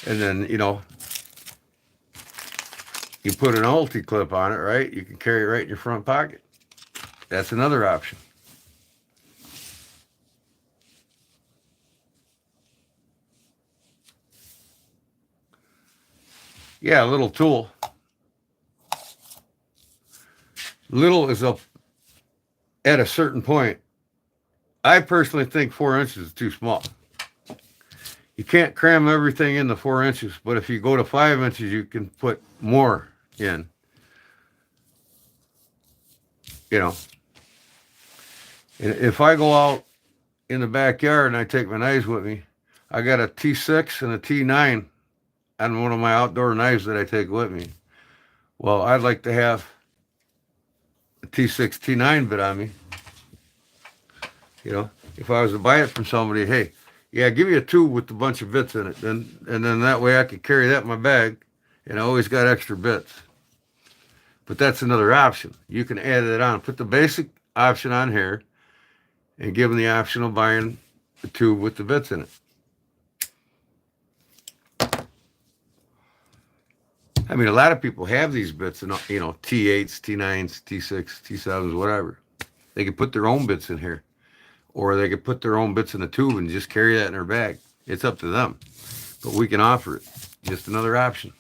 And then, you put an ulti clip on it, right? You can carry it right in your front pocket. That's another option. Yeah, a little tool. Little is up at a certain point. I personally think 4 inches is too small. You can't cram everything in the 4 inches, but if you go to 5 inches, you can put more in. And if I go out in the backyard and I take my knives with me, I got a T6 and a T9 on one of my outdoor knives that I take with me. Well, I'd like to have a T6, T9 bit on me. If I was to buy it from somebody, hey, yeah, give me a tube with a bunch of bits in it. And then that way I could carry that in my bag, and I always got extra bits. But that's another option. You can add it on. Put the basic option on here and give them the option of buying the tube with the bits in it. I mean, a lot of people have these bits in, T8s, T9s, T6, T7s, whatever. They can put their own bits in here. Or they could put their own bits in the tube and just carry that in their bag. It's up to them. But we can offer it. Just another option.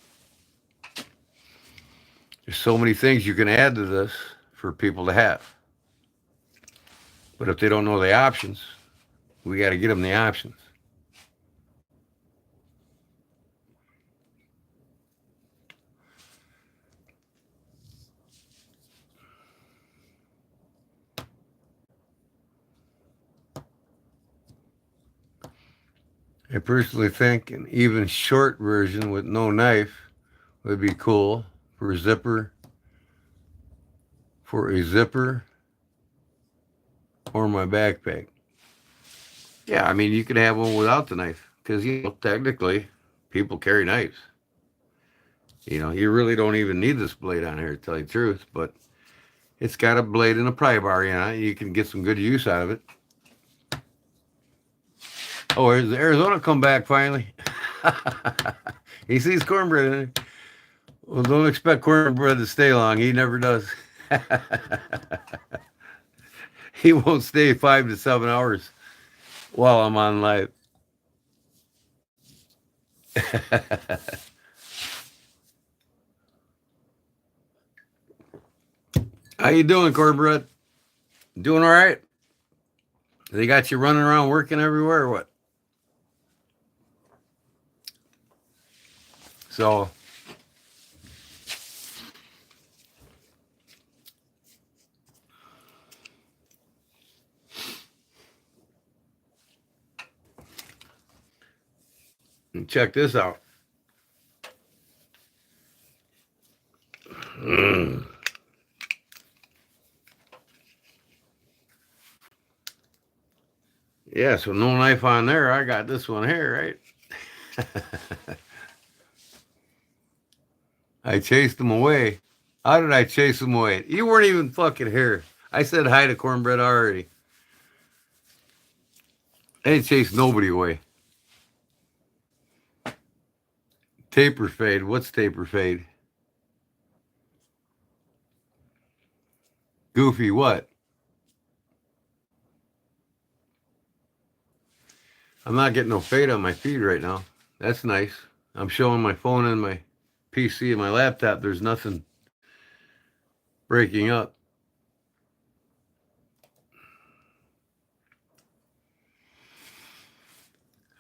There's so many things you can add to this for people to have. But if they don't know the options, we got to get them the options. I personally think an even short version with no knife would be cool for a zipper, or my backpack. Yeah, I mean, you could have one without the knife because, technically, people carry knives. You really don't even need this blade on here, to tell you the truth, but it's got a blade and a pry bar in it. You can get some good use out of it. Oh, is Arizona come back finally? He sees cornbread in it. Well, don't expect cornbread to stay long. He never does. He won't stay 5 to 7 hours while I'm on live. How you doing, cornbread? Doing all right? They got you running around working everywhere or what? So, check this out. Mm. Yeah, so no knife on there. I got this one here, right? I chased them away. How did I chase them away? You weren't even fucking here. I said hi to cornbread already. I didn't chase nobody away. Taper fade. What's taper fade? Goofy what? I'm not getting no fade on my feed right now. That's nice. I'm showing my phone and my PC and my laptop. There's nothing breaking up.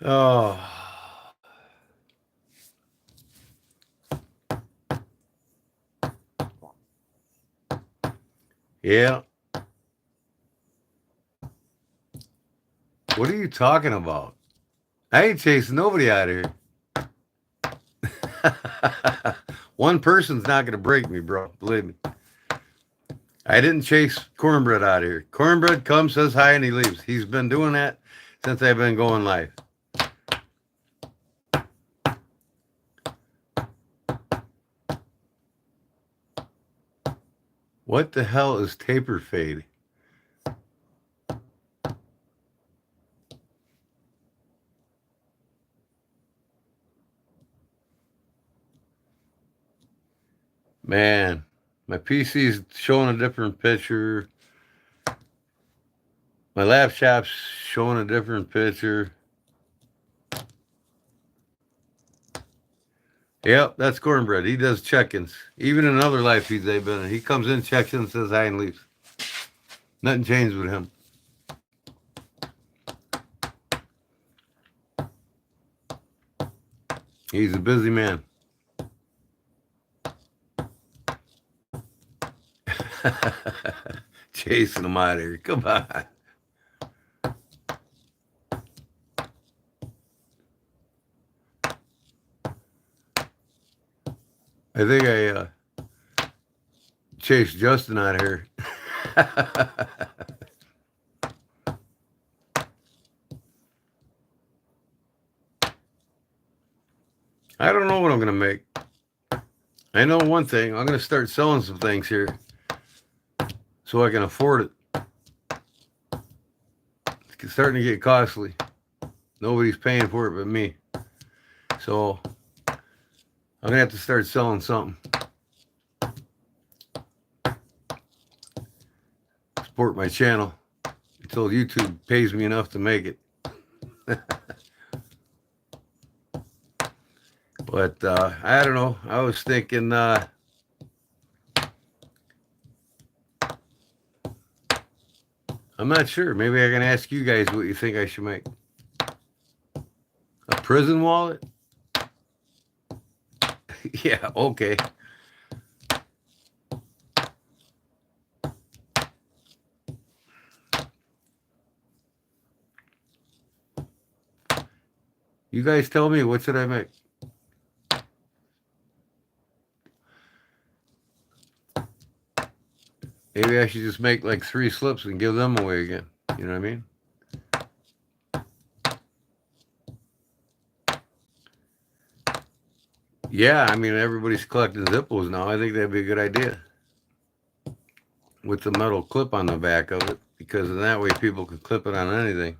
Oh. Yeah. What are you talking about? I ain't chasing nobody out of here. One person's not going to break me, bro. Believe me. I didn't chase cornbread out of here. Cornbread comes, says hi, and he leaves. He's been doing that since I've been going live. What the hell is taper fade? Man, my PC's showing a different picture. My laptop's showing a different picture. Yep, that's cornbread. He does check-ins. Even in other live feeds they've been in. He comes in, checks in, says hi, and leaves. Nothing changed with him. He's a busy man. Chasing him out of here. Come on. I think I chased Justin out of here. I don't know what I'm going to make. I know one thing. I'm going to start selling some things here so I can afford it. It's starting to get costly. Nobody's paying for it but me. So I'm going to have to start selling something. Support my channel until YouTube pays me enough to make it. But I don't know. I was thinking I'm not sure. Maybe I can ask you guys what you think I should make. A prison wallet? Yeah, okay. You guys tell me, what should I make? Maybe I should just make like 3 slips and give them away again. You know what I mean? Yeah, I mean, everybody's collecting Zippos now. I think that'd be a good idea. With the metal clip on the back of it. Because in that way people can clip it on anything.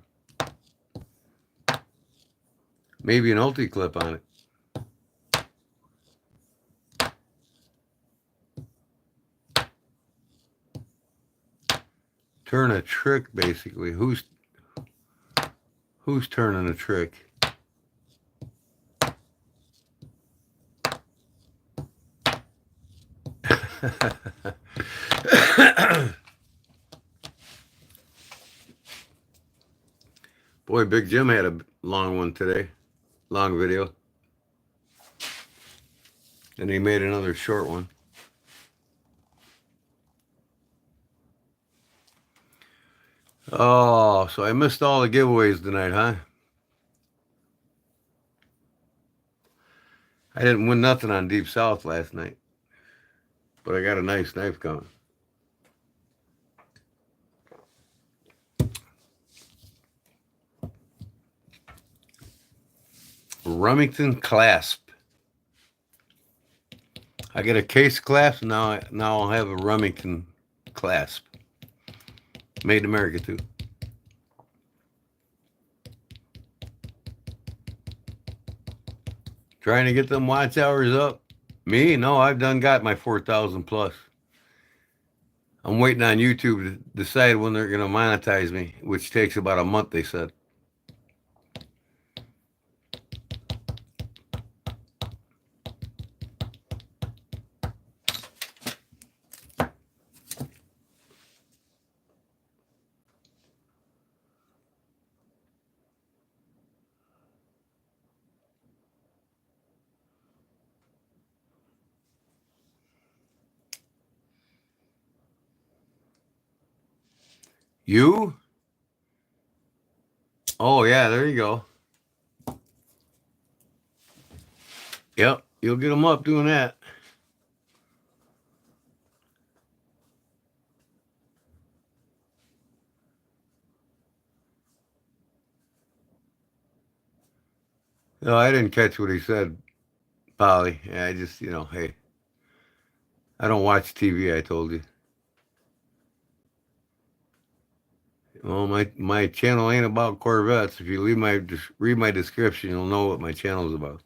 Maybe an ulti clip on it. Turn a trick, basically. Who's turning a trick? Boy, Big Jim had a long one today. Long video. And he made another short one. Oh, so I missed all the giveaways tonight, huh? I didn't win nothing on Deep South last night. But I got a nice knife coming. Remington clasp. I get a case clasp, now I'll have a Remington clasp. Made in America, too. Trying to get them watch hours up. Me? No, I've done got my 4,000 plus. I'm waiting on YouTube to decide when they're going to monetize me, which takes about a month, they said. You? Oh, yeah, there you go. Yep, you'll get them up doing that. No, I didn't catch what he said, Polly. I just, hey, I don't watch TV, I told you. Well, my channel ain't about Corvettes. If you read my description, you'll know what my channel is about.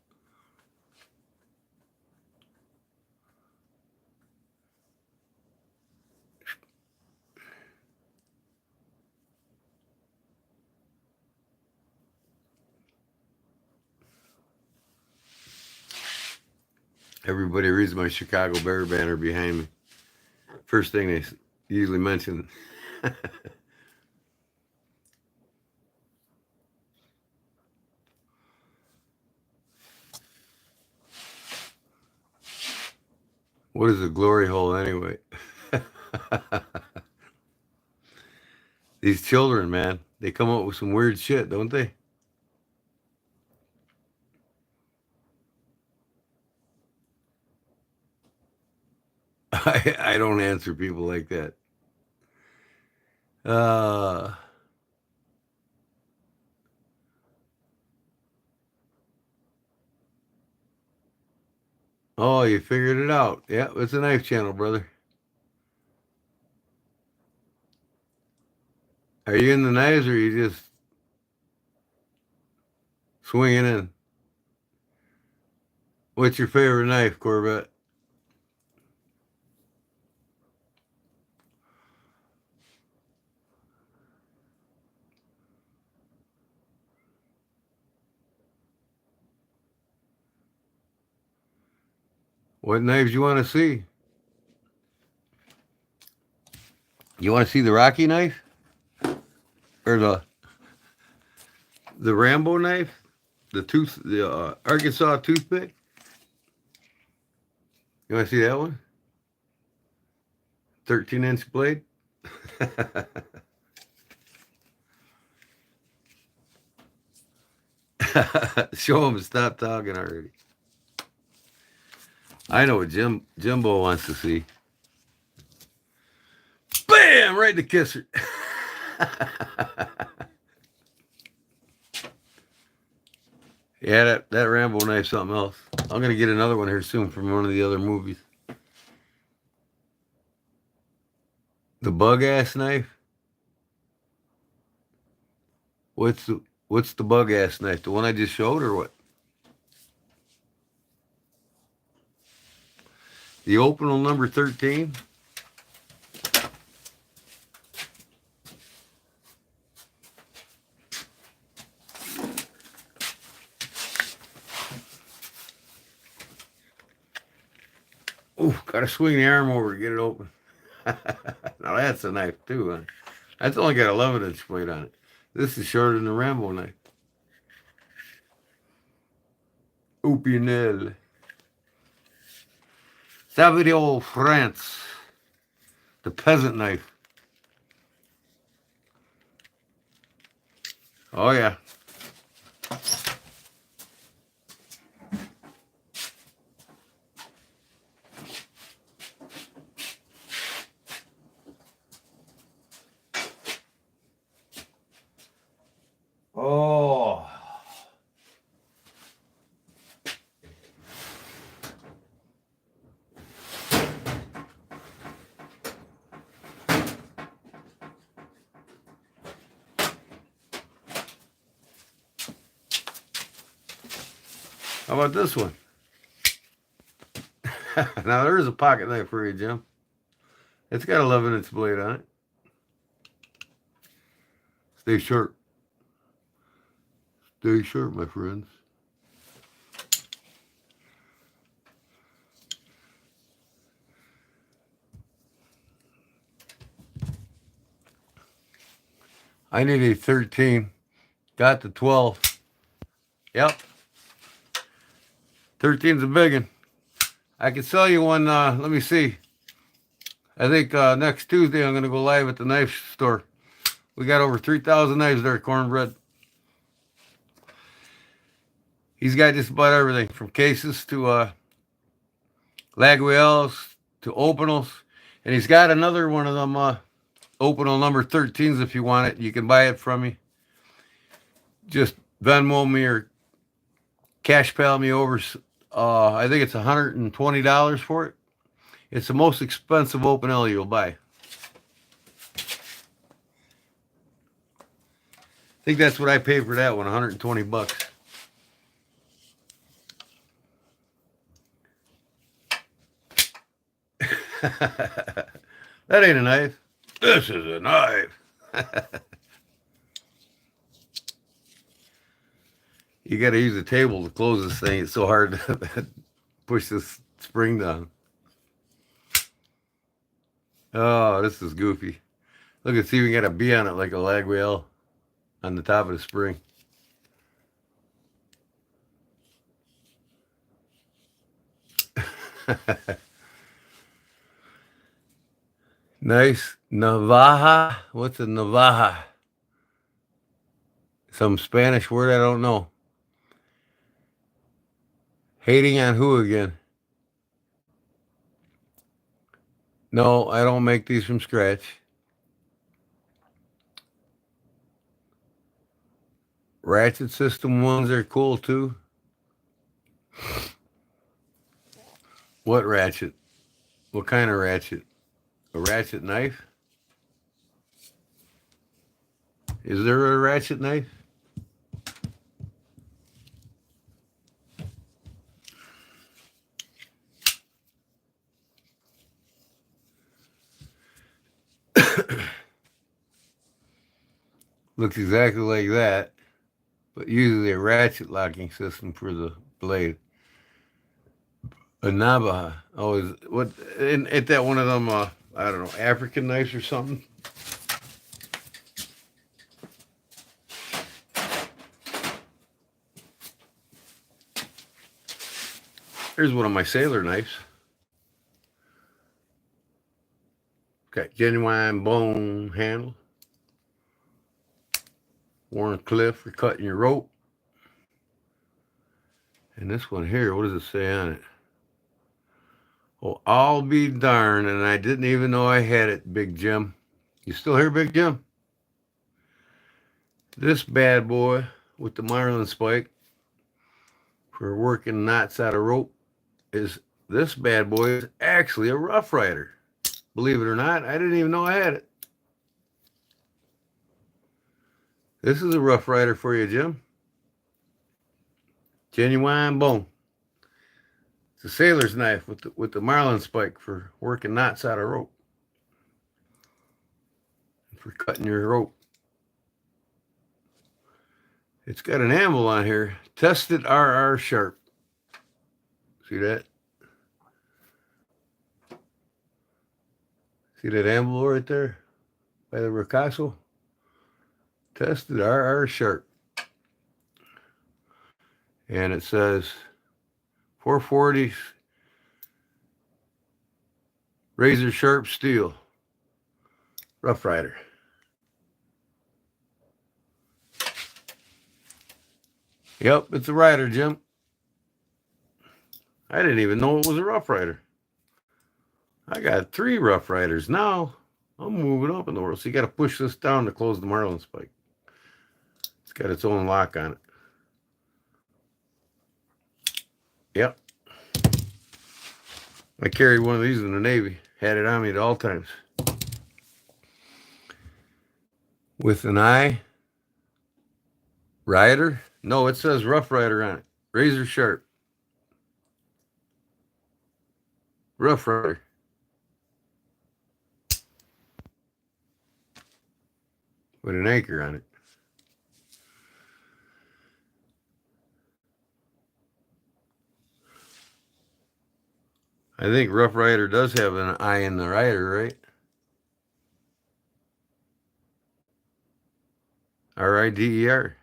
Everybody reads my Chicago Bear banner behind me. First thing they usually mention. What is a glory hole anyway? These children, man, they come up with some weird shit, don't they? I don't answer people like that. Oh, you figured it out. Yeah, it's a knife channel, brother. Are you in the knives or are you just swinging in? What's your favorite knife, Corvette? What knives you want to see? You want to see the Rocky knife? Or the Rambo knife? The Arkansas toothpick? You want to see that one? 13-inch blade? Show him to stop talking already. I know what Jimbo wants to see. Bam! Right in the kisser. Yeah, that Rambo knife's something else. I'm gonna get another one here soon from one of the other movies. The bug ass knife. What's the bug ass knife? The one I just showed or what? The Opinel number 13. Ooh, gotta swing the arm over to get it open. Now that's a knife too, huh? That's only got 11-inch blade on it. This is shorter than the Rambo knife. Opinel. Savio France. The peasant knife. Oh yeah. Oh. How about this one? Now there is a pocket knife for you, Jim. It's got 11-inch blade on it. Stay sharp. Stay sharp, my friends. I need a 13. Got the 12. Yep. 13's a big one. I can sell you one, let me see. I think next Tuesday I'm going to go live at the knife store. We got over 3,000 knives there, Cornbread. He's got just about everything from cases to Laguiels to Opinels. And he's got another one of them Opinel number 13s if you want it. You can buy it from me. Just Venmo me or cash pal me over. I think it's $120 for it. It's the most expensive Opinel you'll buy. I think that's what I paid for that one, 120 bucks. That ain't a knife. This is a knife. You got to use a table to close this thing. It's so hard to push this spring down. Oh, this is goofy. Look, it's even got a B on it like a Laguiel on the top of the spring. Nice. Navaja. What's a Navaja? Some Spanish word I don't know. Hating on who again? No, I don't make these from scratch. Ratchet system ones are cool too. What ratchet? What kind of ratchet? A ratchet knife? Is there a ratchet knife? Looks exactly like that, but uses a ratchet locking system for the blade. A Navaja. Oh, is what? Ain't that one of them? I don't know, African knives or something? Here's one of my sailor knives. Got genuine bone handle. Warren Cliff for cutting your rope. And this one here, what does it say on it? Oh, I'll be darned, and I didn't even know I had it, Big Jim. You still here, Big Jim? This bad boy with the marlin spike for working knots out of rope this bad boy is actually a Rough Rider. Believe it or not, I didn't even know I had it. This is a Rough Rider for you, Jim. Genuine bone. It's a sailor's knife with the marlin spike for working knots out of rope. For cutting your rope. It's got an anvil on here. Tested RR sharp. See that? See that anvil right there? By the Ricasso? Tested RR sharp. And it says 440 razor sharp steel. Rough Rider. Yep, it's a rider, Jim. I didn't even know it was a Rough Rider. I got 3 Rough Riders now. I'm moving up in the world. So you got to push this down to close the marlin spike. It's got its own lock on it. Yep. I carried one of these in the Navy. Had it on me at all times. With an eye. Rider? No, it says Rough Rider on it. Razor sharp. Rough Rider. With an anchor on it. I think Rough Rider does have an eye in the rider, right? R-I-D-E-R.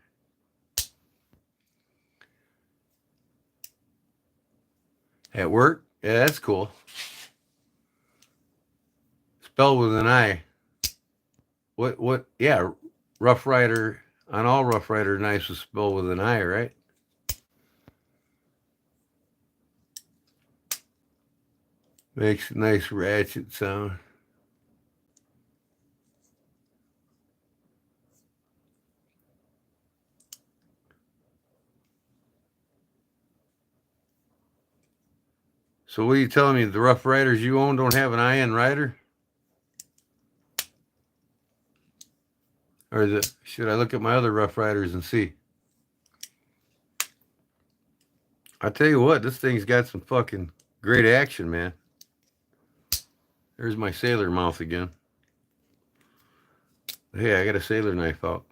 At work? Yeah, that's cool. Spelled with an I. What? Yeah, Rough Rider, on all Rough Rider knives is spelled with an I, right? Makes a nice ratchet sound. So what are you telling me? The Rough Riders you own don't have an I in rider? Or should I look at my other Rough Riders and see? I tell you what, this thing's got some fucking great action, man. There's my sailor mouth again. Hey, I got a sailor knife out.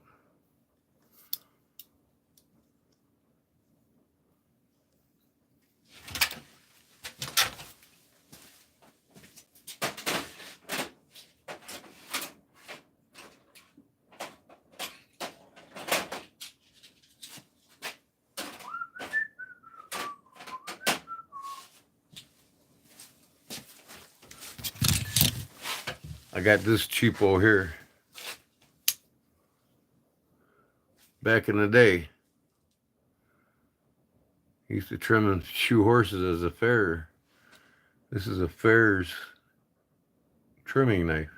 I got this cheapo here. Back in the day, he used to trim and shoe horses as a farrier. This is a farrier's trimming knife.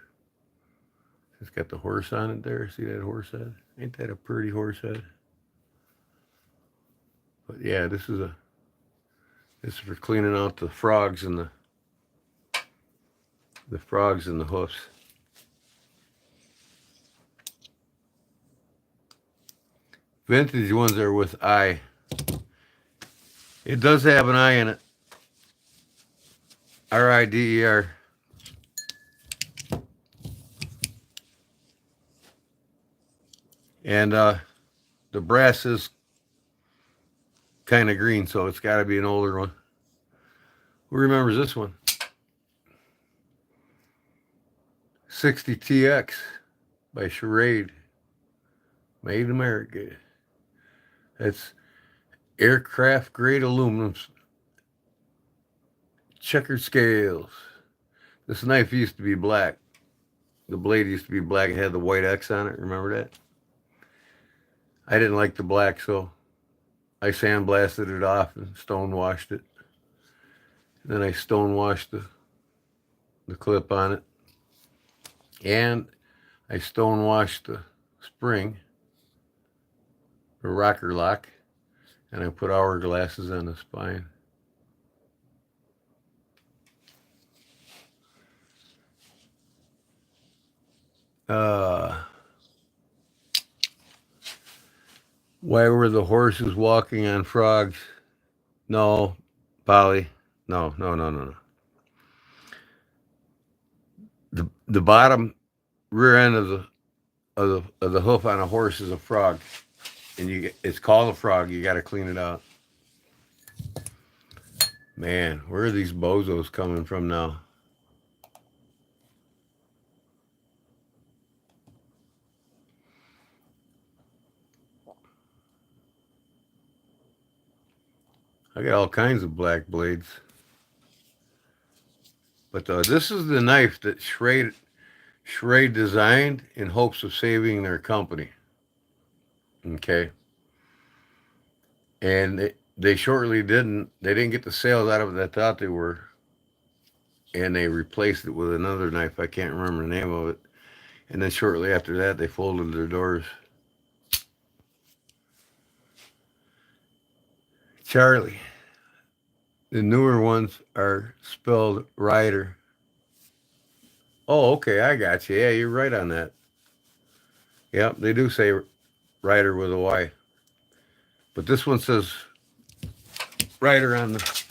It's got the horse on it there. See that horse head? Ain't that a pretty horse head? But yeah, this is for cleaning out the frogs and the frogs and the hoofs. Vintage ones are with I. It does have an I in it. R-I-D-E-R. And the brass is kind of green, so it's got to be an older one. Who remembers this one? 60 TX by Charade. Made in America. That's aircraft grade aluminum. Checkered scales. This knife used to be black. The blade used to be black. It had the white X on it. Remember that? I didn't like the black, so I sandblasted it off and stone washed it. And then I stone washed the clip on it. And I stone washed the spring, the rocker lock, and I put hourglasses on the spine. Why were the horses walking on frogs? No, Polly. No. The bottom rear end of the hoof on a horse is a frog, and it's called a frog. You got to clean it out. Man, where are these bozos coming from now? I got all kinds of black blades. But this is the knife that Schrade designed in hopes of saving their company. Okay. And they shortly didn't. They didn't get the sales out of it they thought they were. And they replaced it with another knife. I can't remember the name of it. And then shortly after that, they folded their doors. Charlie. The newer ones are spelled Rider. Oh, okay, I got you. Yeah, you're right on that. Yep, they do say Rider with a Y. But this one says Rider on the...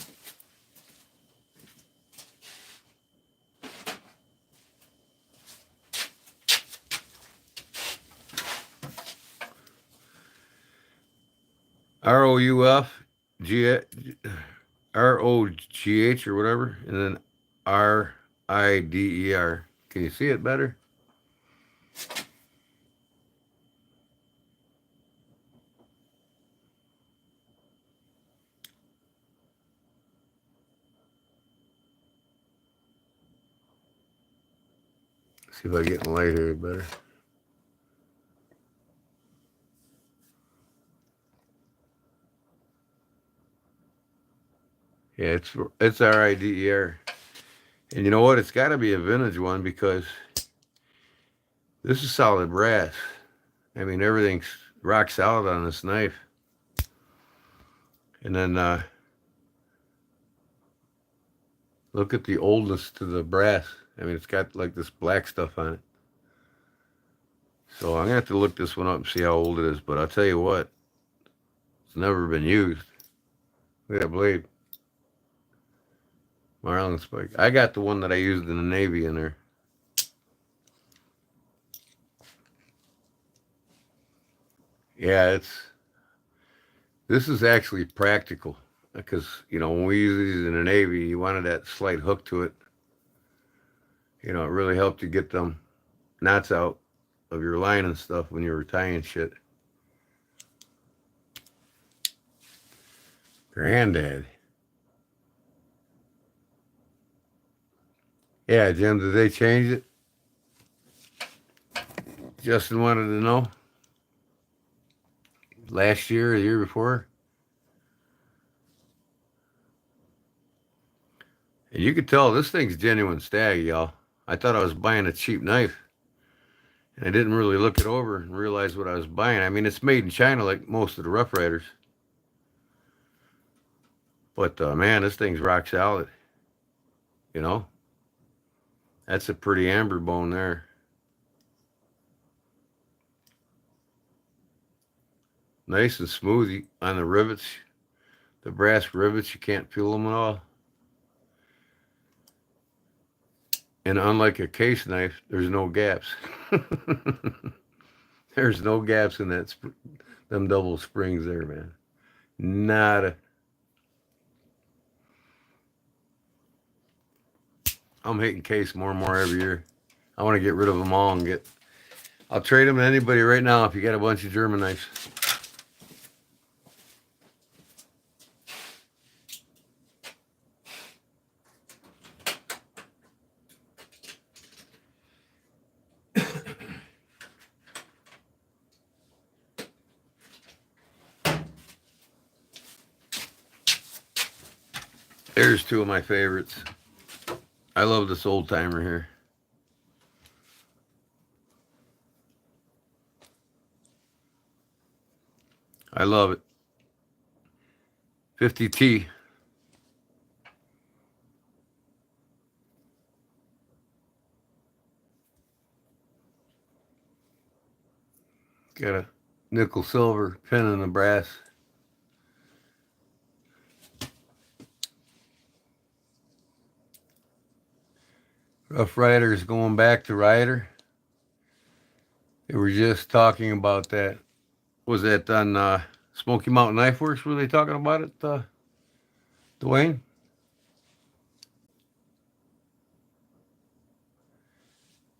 ROUGH or whatever, and then RIDER. Can you see it better? See if I get the light here better. Yeah, it's RIDER. And you know what? It's got to be a vintage one because this is solid brass. I mean, everything's rock solid on this knife. And then look at the oldness to the brass. I mean, it's got like this black stuff on it. So I'm going to have to look this one up and see how old it is. But I'll tell you what, it's never been used. Look at that blade. Marlin spike. I got the one that I used in the Navy in there. Yeah, this is actually practical because, you know, when we use these in the Navy, you wanted that slight hook to it. You know, it really helped you get them knots out of your line and stuff when you were tying shit. Granddad. Yeah, Jim, did they change it? Justin wanted to know. Last year or the year before? And you could tell this thing's genuine stag, y'all. I thought I was buying a cheap knife. And I didn't really look it over and realize what I was buying. I mean, it's made in China like most of the Rough Riders. But, man, this thing's rock solid. You know? That's a pretty amber bone there. Nice and smooth on the rivets. The brass rivets, you can't feel them at all. And unlike a case knife, there's no gaps. There's no gaps in them double springs there, man. Nada. I'm hating case more and more every year. I want to get rid of them all and I'll trade them to anybody right now if you got a bunch of German knives. There's two of my favorites. I love this old timer here. I love it. 50T. Got a nickel silver pin in the brass. Rough Riders going back to Rider. They were just talking about that. Was that on Smoky Mountain Knife Works? Were they talking about it, Dwayne?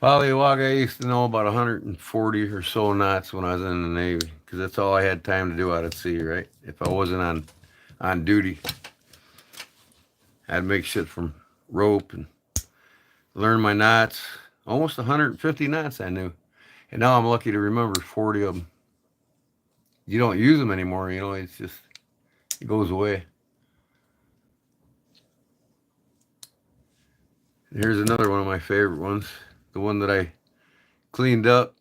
Pollywoga, I used to know about 140 or so knots when I was in the Navy, because that's all I had time to do out at sea, right? If I wasn't on duty, I'd make shit from rope and learn my knots. Almost 150 knots I knew. And now I'm lucky to remember 40 of them. You don't use them anymore, you know, it's just, it goes away. And here's another one of my favorite ones. The one that I cleaned up,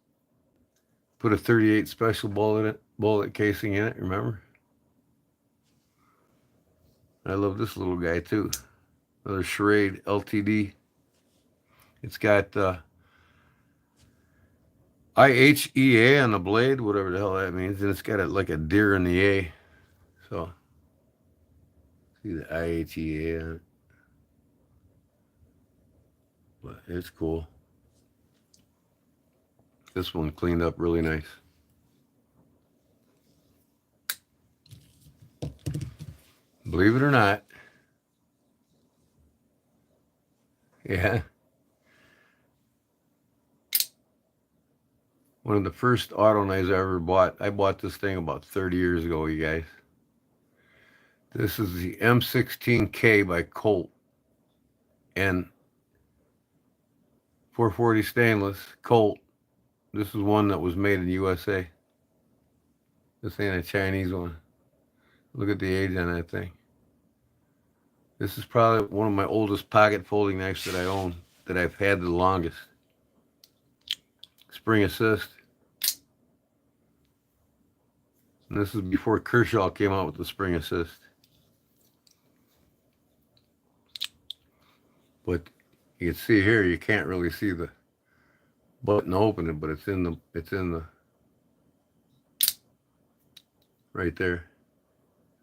put a 38 special bullet casing in it, remember? I love this little guy too. Another Charade LTD. It's got IHEA on the blade, whatever the hell that means, and it's got like a deer in the A. So, see the IHEA on it. But it's cool. This one cleaned up really nice. Believe it or not. Yeah. One of the first auto knives I ever bought. I bought this thing about 30 years ago, you guys. This is the M16K by Colt. And 440 stainless, Colt. This is one that was made in USA. This ain't a Chinese one. Look at the age on that thing. This is probably one of my oldest pocket folding knives that I own, that I've had the longest. Spring assist. And this is before Kershaw came out with the spring assist. But you can see here, you can't really see the button to open it, but it's in the right there.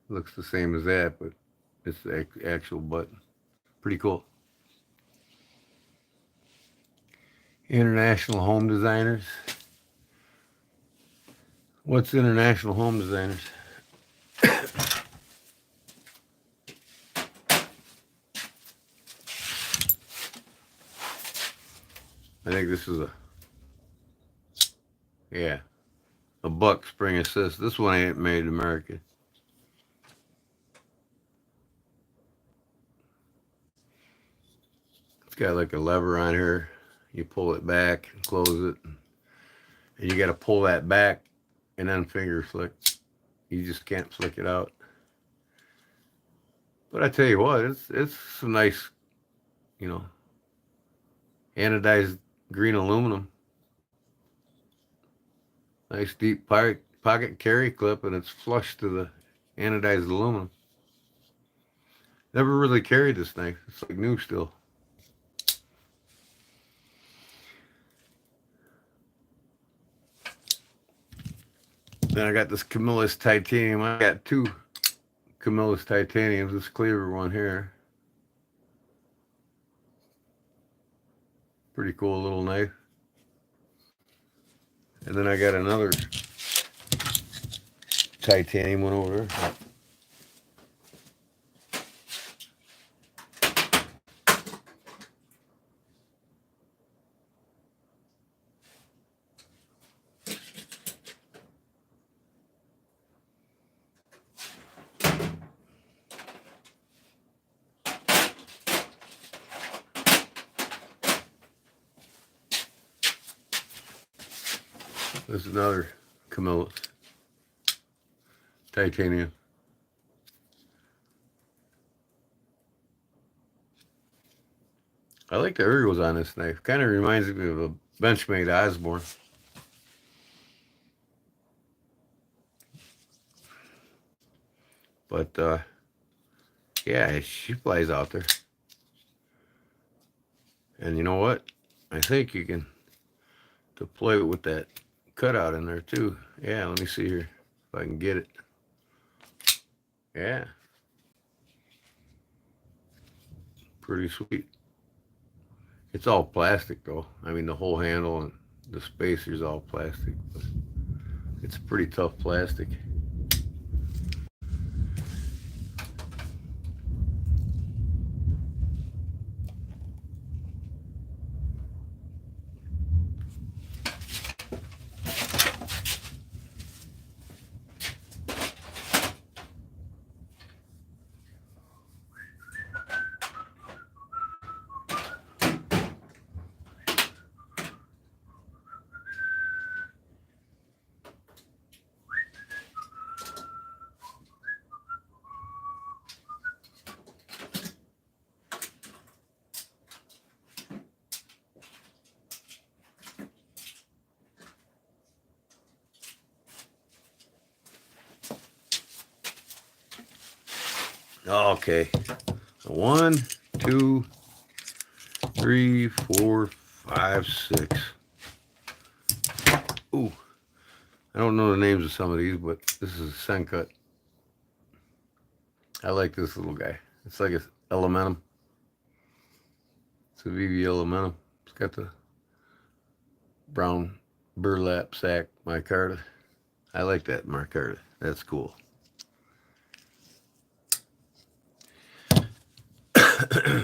Looks the same as that, but it's the actual button. Pretty cool. International Home Designers. What's International Home Designers? I think this is a buck spring assist. This one ain't made in America. It's got like a lever on here. You pull it back and close it. And you got to pull that back and then finger flick. You just can't flick it out. But I tell you what, it's some nice, you know, anodized green aluminum. Nice deep pocket carry clip, and it's flush to the anodized aluminum. Never really carried this thing. It's like new still. Then I got this Camillus titanium. I got two Camillus titaniums. This cleaver one here. Pretty cool little knife. And then I got another titanium one over there. This is another Camillus titanium. I like the ergos on this knife. Kind of reminds me of a Benchmade Osborne. But, yeah, she flies out there. And you know what? I think you can deploy it with that cutout in there, too. Yeah, let me see here if I can get it. Yeah. Pretty sweet. It's all plastic, though. I mean, the whole handle and the spacer's all plastic. But it's pretty tough plastic. Okay. 1, 2, 3, 4, 5, 6. Ooh. I don't know the names of some of these, but this is a Sencut. I like this little guy. It's like an Elementum. It's a VV Elementum. It's got the brown burlap sack micarta. I like that micarta. That's cool.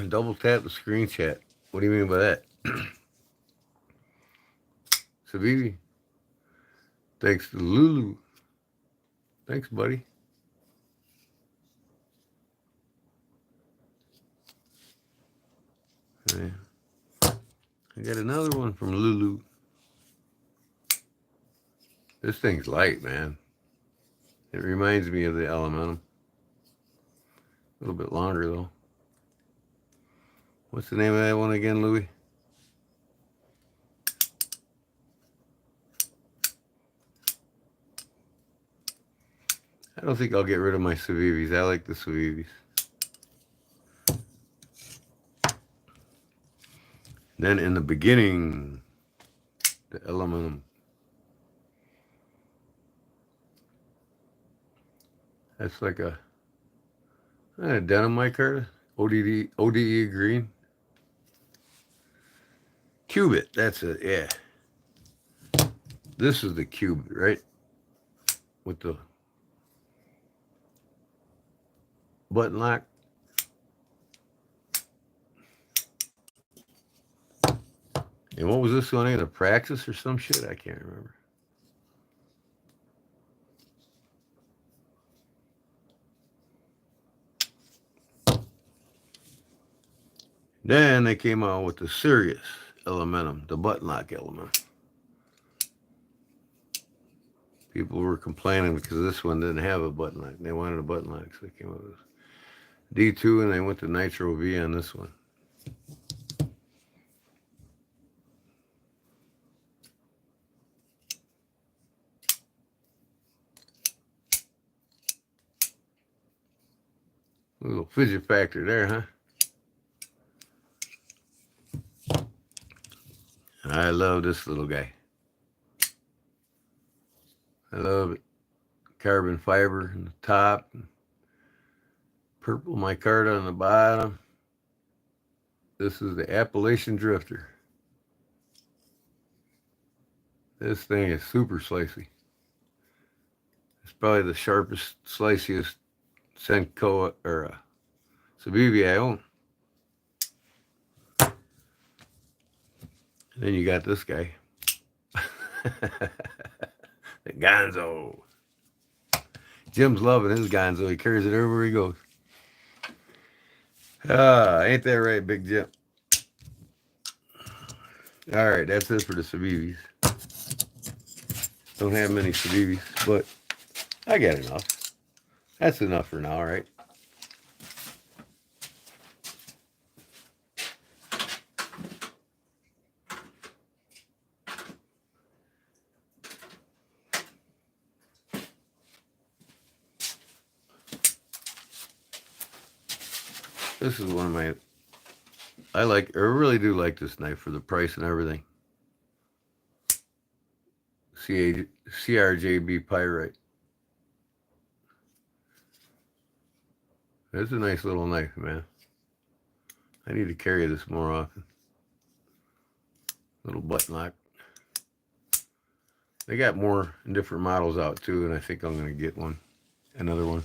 Double tap the screen chat. What do you mean by that? Savivi. Thanks to Lulu. Thanks, buddy. Yeah. I got another one from Lulu. This thing's light, man. It reminds me of the Elementum. A little bit longer, though. What's the name of that one again, Louie? I don't think I'll get rid of my Savivis. I like the Savivis. Then in the beginning, the Elementum. That's like a denim micarta. ODE green. Cubit, that's it, yeah. This is the cubit, right? With the button lock. And what was this one in? A Praxis or some shit? I can't remember. Then they came out with the Sirius Elementum, the button lock element. People were complaining because this one didn't have a button lock. They wanted a button lock, so they came up with D2, and they went to Nitro V on this one. A little fidget factor there, huh? I love this little guy. I love it. Carbon fiber on the top, purple micarta on the bottom. This is the Appalachian Drifter. This thing is super slicey. It's probably the sharpest, sliciest Senko or Savivi I own. And then you got this guy. The Gonzo. Jim's loving his Gonzo. He carries it everywhere he goes. Ain't that right, Big Jim? All right, that's it for the Savivis. Don't have many Savivis, but I got enough. That's enough for now, right? This is one of my. I really do like this knife for the price and everything. CRJB Pyrite. It's a nice little knife, man. I need to carry this more often. Little button lock. They got more different models out too, and I think I'm going to get one. Another one.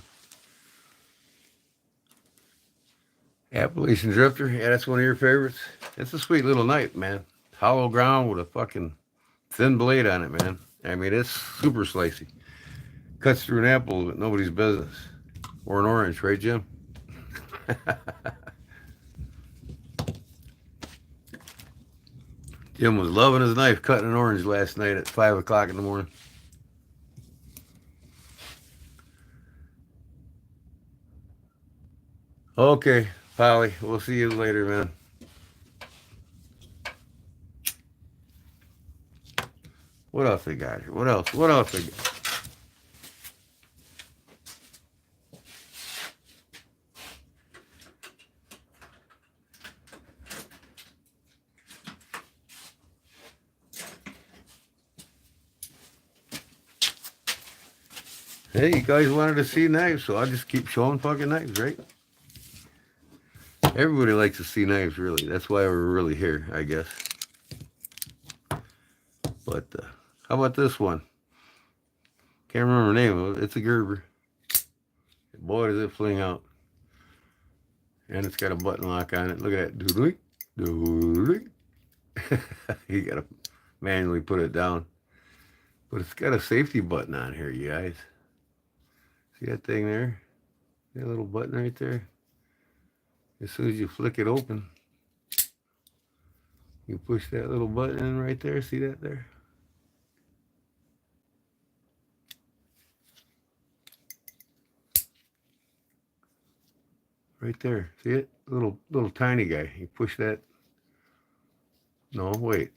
Appalachian Drifter. Yeah, that's one of your favorites. It's a sweet little knife, man. Hollow ground with a fucking thin blade on it, man. I mean, it's super slicey. Cuts through an apple, but nobody's business. Or an orange, right, Jim? Jim was loving his knife cutting an orange last night at 5 o'clock in the morning. Okay, Polly, we'll see you later, man. What else they got here? What else? What else they got? Hey, you guys wanted to see knives, so I'll just keep showing fucking knives, right? Everybody likes to see knives, really. That's why we're really here, I guess. But how about this one? Can't remember the name of it. It's a Gerber. Boy, does it fling out. And it's got a button lock on it. Look at that. Doodly. Doodly. You got to manually put it down. But it's got a safety button on here, you guys. See that thing there? That little button right there? As soon as you flick it open, you push that little button in right there. See that there? Right there. See it? Little tiny guy. You push that. No, wait.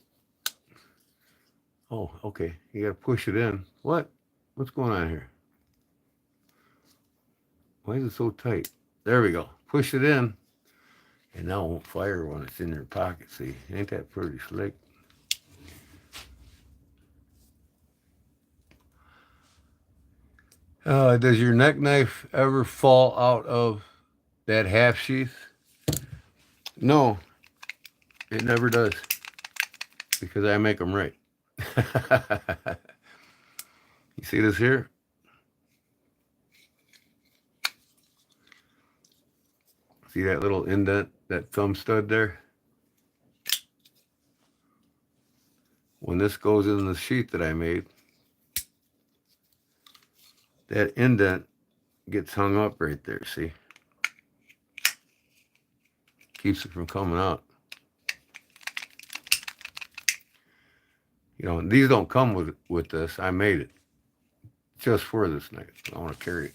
Oh, okay. You got to push it in. What? What's going on here? Why is it so tight? There we go. Push it in. And now it won't fire when it's in your pocket. See? Ain't that pretty slick? Does your neck knife ever fall out of that half sheath? No, it never does. Because I make them right. You see this here? See that little indent, that thumb stud there? When this goes in the sheath that I made, that indent gets hung up right there, see? Keeps it from coming out. You know, these don't come with this. I made it just for this knife. I want to carry it.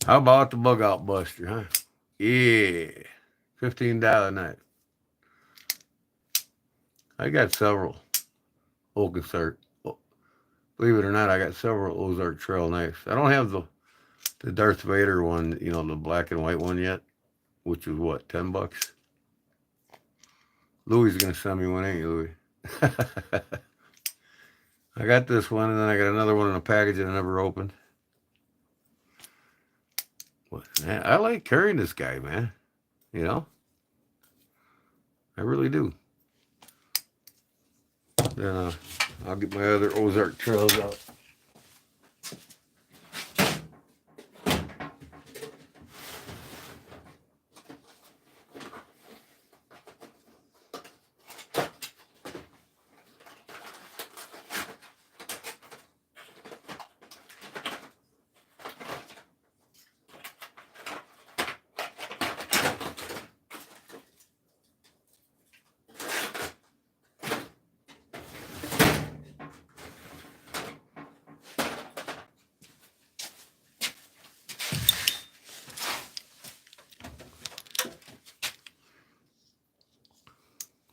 How about the bug out buster, huh? Yeah. $15 knife. I got several Ozark. Believe it or not, I got several Ozark Trail knives. I don't have the Darth Vader one, you know, the black and white one yet, which is what, $10? Louis is going to send me one, ain't you, Louis? I got this one, and then I got another one in a package that I never opened. Man, I like carrying this guy, man. You know? I really do. Then I'll get my other Ozark Trails out.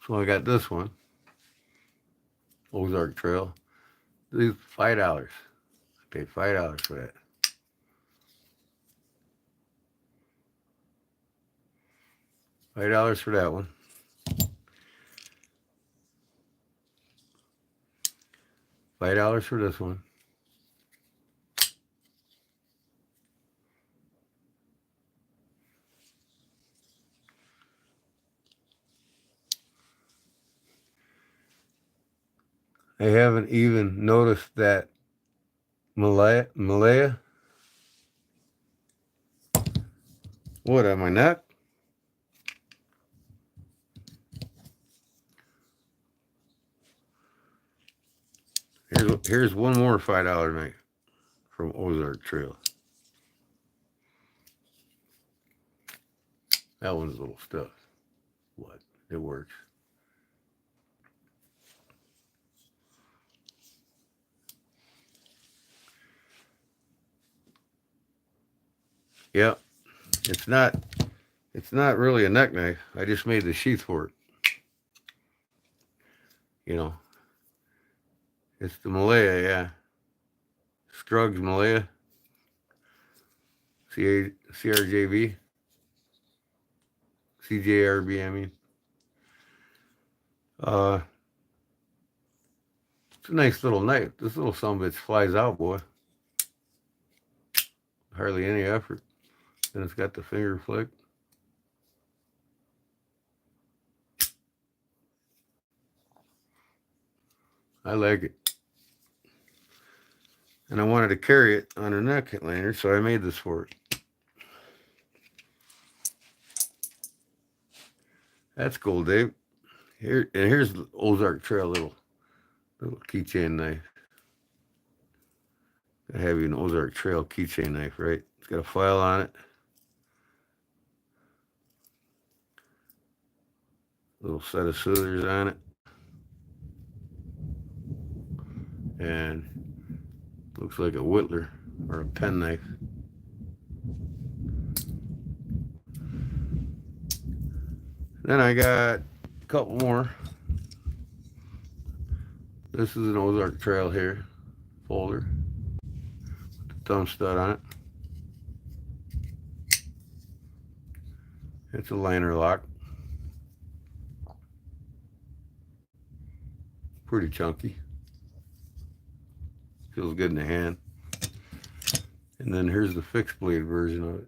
So I got this one, Ozark Trail. These $5. Paid $5 for that. $5 for that one. $5 for this one. I haven't even noticed that Malaya. What, on my neck? Here's one more $5 knife from Ozark Trail. That one's a little stuff. What? It works. Yep. It's not really a neck knife. I just made the sheath for it. You know. It's the Malaya, yeah. Scruggs Malaya. CRJB. CJRB, I mean. It's a nice little knife. This little sumbitch flies out, boy. Hardly any effort. And it's got the finger flick. I like it. And I wanted to carry it on a neck lanyard, so I made this for it. That's cool, Dave. Here's the Ozark Trail little keychain knife. I have you an Ozark Trail keychain knife, right? It's got a file on it. Little set of scissors on it. And looks like a whittler or a pen knife. Then I got a couple more. This is an Ozark Trail here folder. With the thumb stud on it. It's a liner lock. Pretty chunky. Feels good in the hand. And then here's the fixed blade version of it.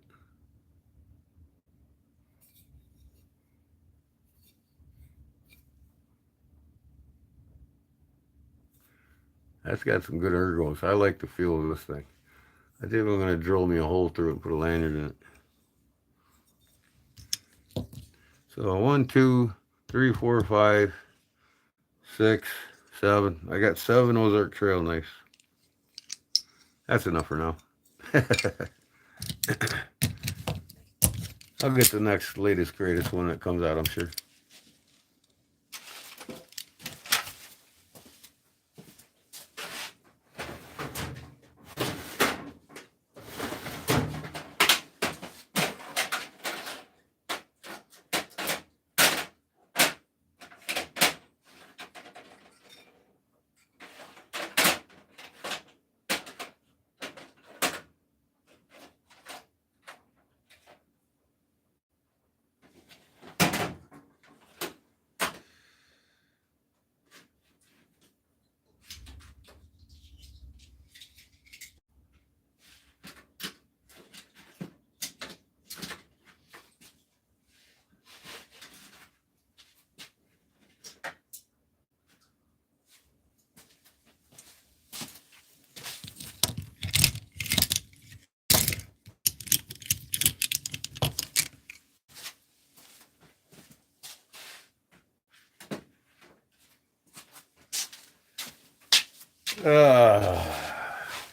That's got some good ergos. I like the feel of this thing. I think I'm going to drill me a hole through it and put a lanyard in it. So 1, 2, 3, 4, 5, 6, 7. I got 7 Ozark Trail knives. That's enough for now. I'll get the next latest, greatest one that comes out, I'm sure.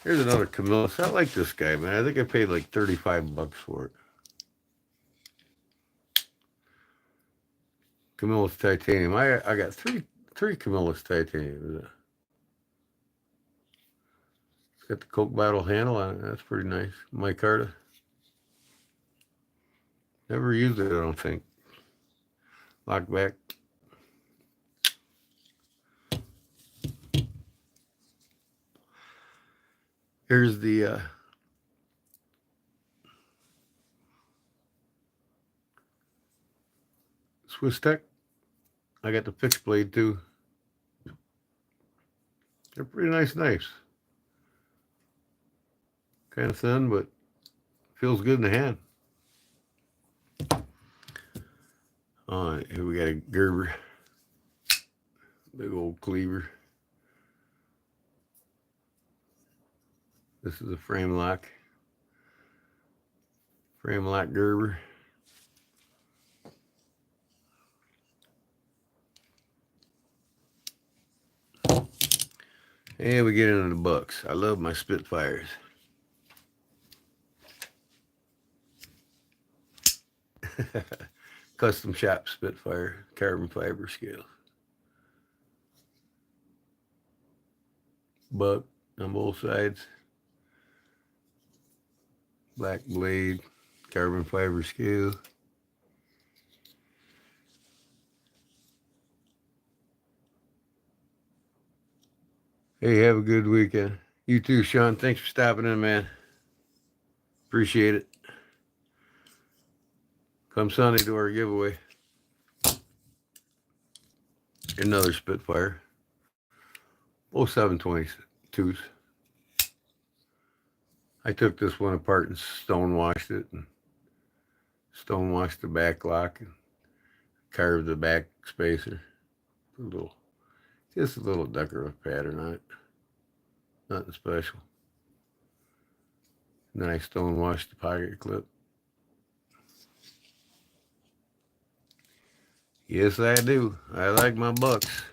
Here's another Camillus. I like this guy, man. I think I paid like $35 for it. Camillus titanium. I got three Camillus titanium. It's got the Coke bottle handle on it. That's pretty nice. Micarta. Never used it, I don't think. Lock back. Here's the Swiss Tech. I got the fixed blade too. They're pretty nice knives. Kind of thin, but feels good in the hand. All right, here we got a Gerber. Big old cleaver. This is a frame lock. Frame lock Gerber. And we get into the bucks. I love my Spitfires. Custom shop Spitfire carbon fiber scale. Buck on both sides. Black blade, carbon fiber scale. Hey, have a good weekend. You too, Sean. Thanks for stopping in, man. Appreciate it. Come Sunday to our giveaway. Another Spitfire. Both 722s. I took this one apart and stone-washed it, and stone-washed the back lock, and carved the back spacer. Just a little decorative pattern on it. Nothing special. And then I stone-washed the pocket clip. Yes, I do. I like my bucks.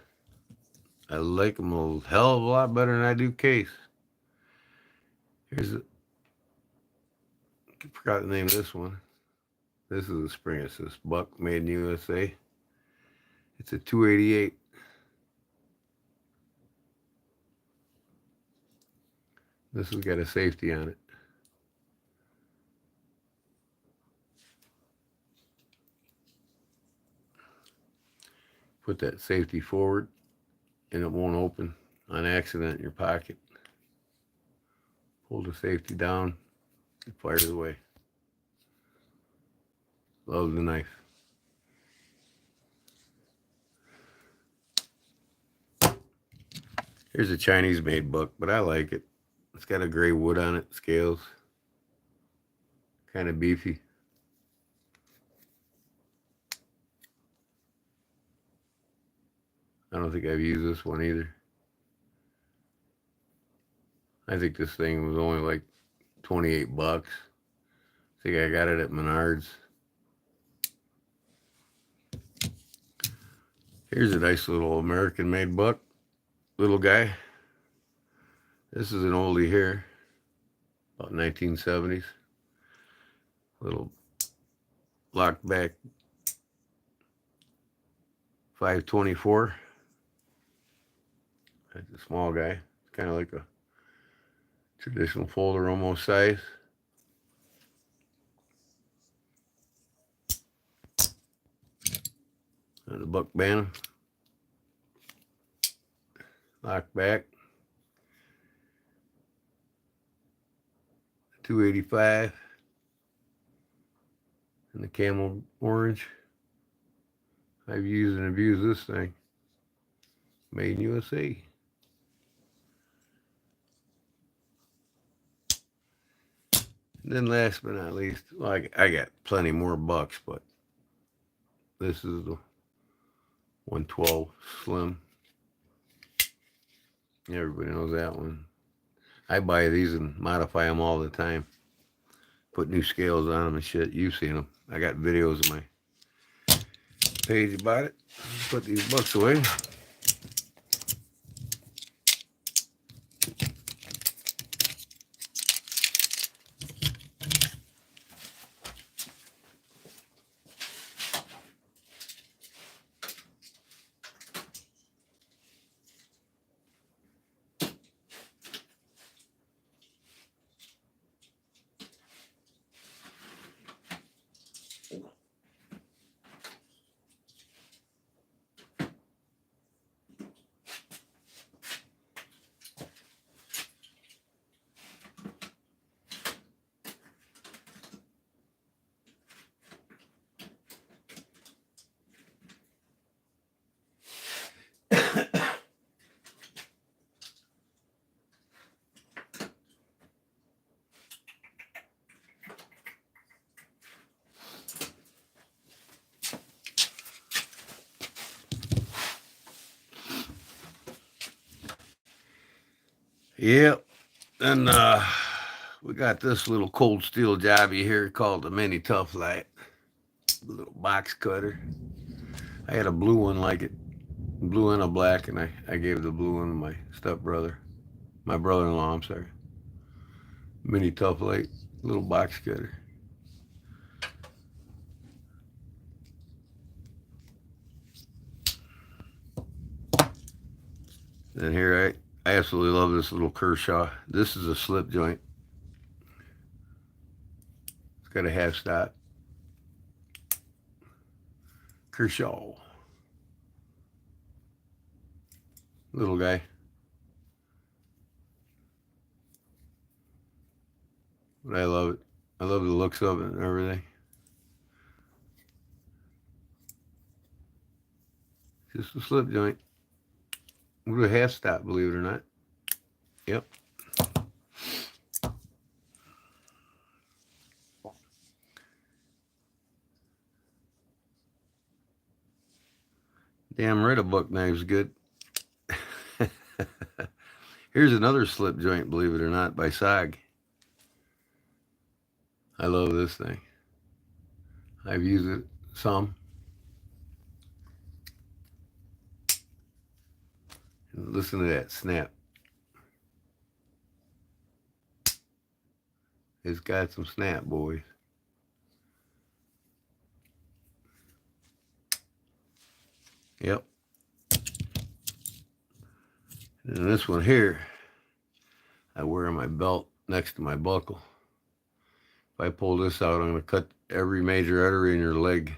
I like them a hell of a lot better than I do case. Here's a... I forgot the name of this one. This is a spring assist buck made in USA. It's a 288. This has got a safety on it. Put that safety forward and it won't open on accident in your pocket. Pull the safety down, it fires away. Love the knife. Here's a Chinese made buck, but I like it. It's got a gray wood on it, scales. Kind of beefy. I don't think I've used this one either. I think this thing was only like 28 bucks. I think I got it at Menards. Here's a nice little American made buck. Little guy. This is an oldie here. About 1970s. Little locked back 524. That's a small guy. It's kind of like a traditional folder almost size. And the buck bantam. Lock back. 285. And the camel orange. I've used and abused this thing. Made in USA. And then last but not least, well, I got plenty more bucks, but this is the 112 Slim. Everybody knows that one. I buy these and modify them all the time. Put new scales on them and shit. You've seen them. I got videos on my page about it. Put these bucks away. Yep. And we got this little cold steel jobby here called the Mini Tough Light. Little box cutter. I had a blue one like it, blue and a black, and I gave the blue one to my stepbrother, my brother-in-law. I'm sorry. Mini Tough Light, little box cutter. And here I absolutely love this little Kershaw. This is a slip joint. It's got a half stop. Kershaw. Little guy. But I love it. I love the looks of it and everything. Just a slip joint. With a half stop, believe it or not. Yep. Damn right a buck knife's good. Here's another slip joint, believe it or not, by SAG. I love this thing. I've used it some. And listen to that snap. It's got some snap, boys. Yep. And this one here, I wear on my belt next to my buckle. If I pull this out, I'm going to cut every major artery in your leg.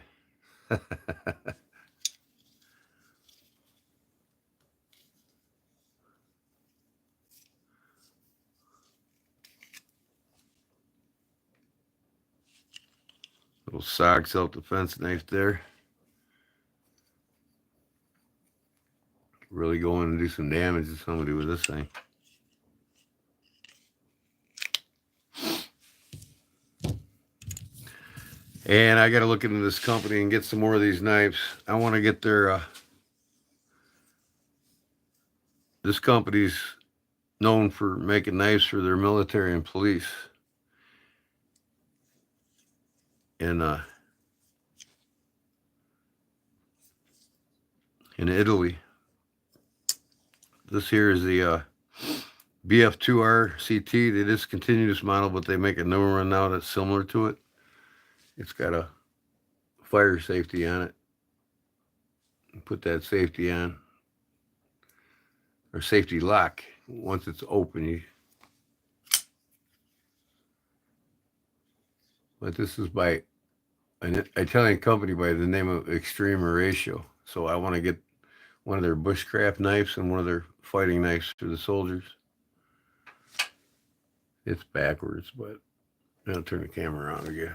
Little SOG self-defense knife there. Really go in and do some damage to somebody with this thing. And I got to look into this company and get some more of these knives. I want to get their... this company's known for making knives for their military and police. In Italy. This here is the BF2R CT. They discontinued this model, but they make a newer one now that's similar to it. It's got a fire safety on it. Put that safety on, or safety lock. Once it's open, but this is by an Italian company by the name of Extreme Ratio. So I want to get one of their bushcraft knives and one of their fighting knives for the soldiers. It's backwards, but I'll turn the camera around again.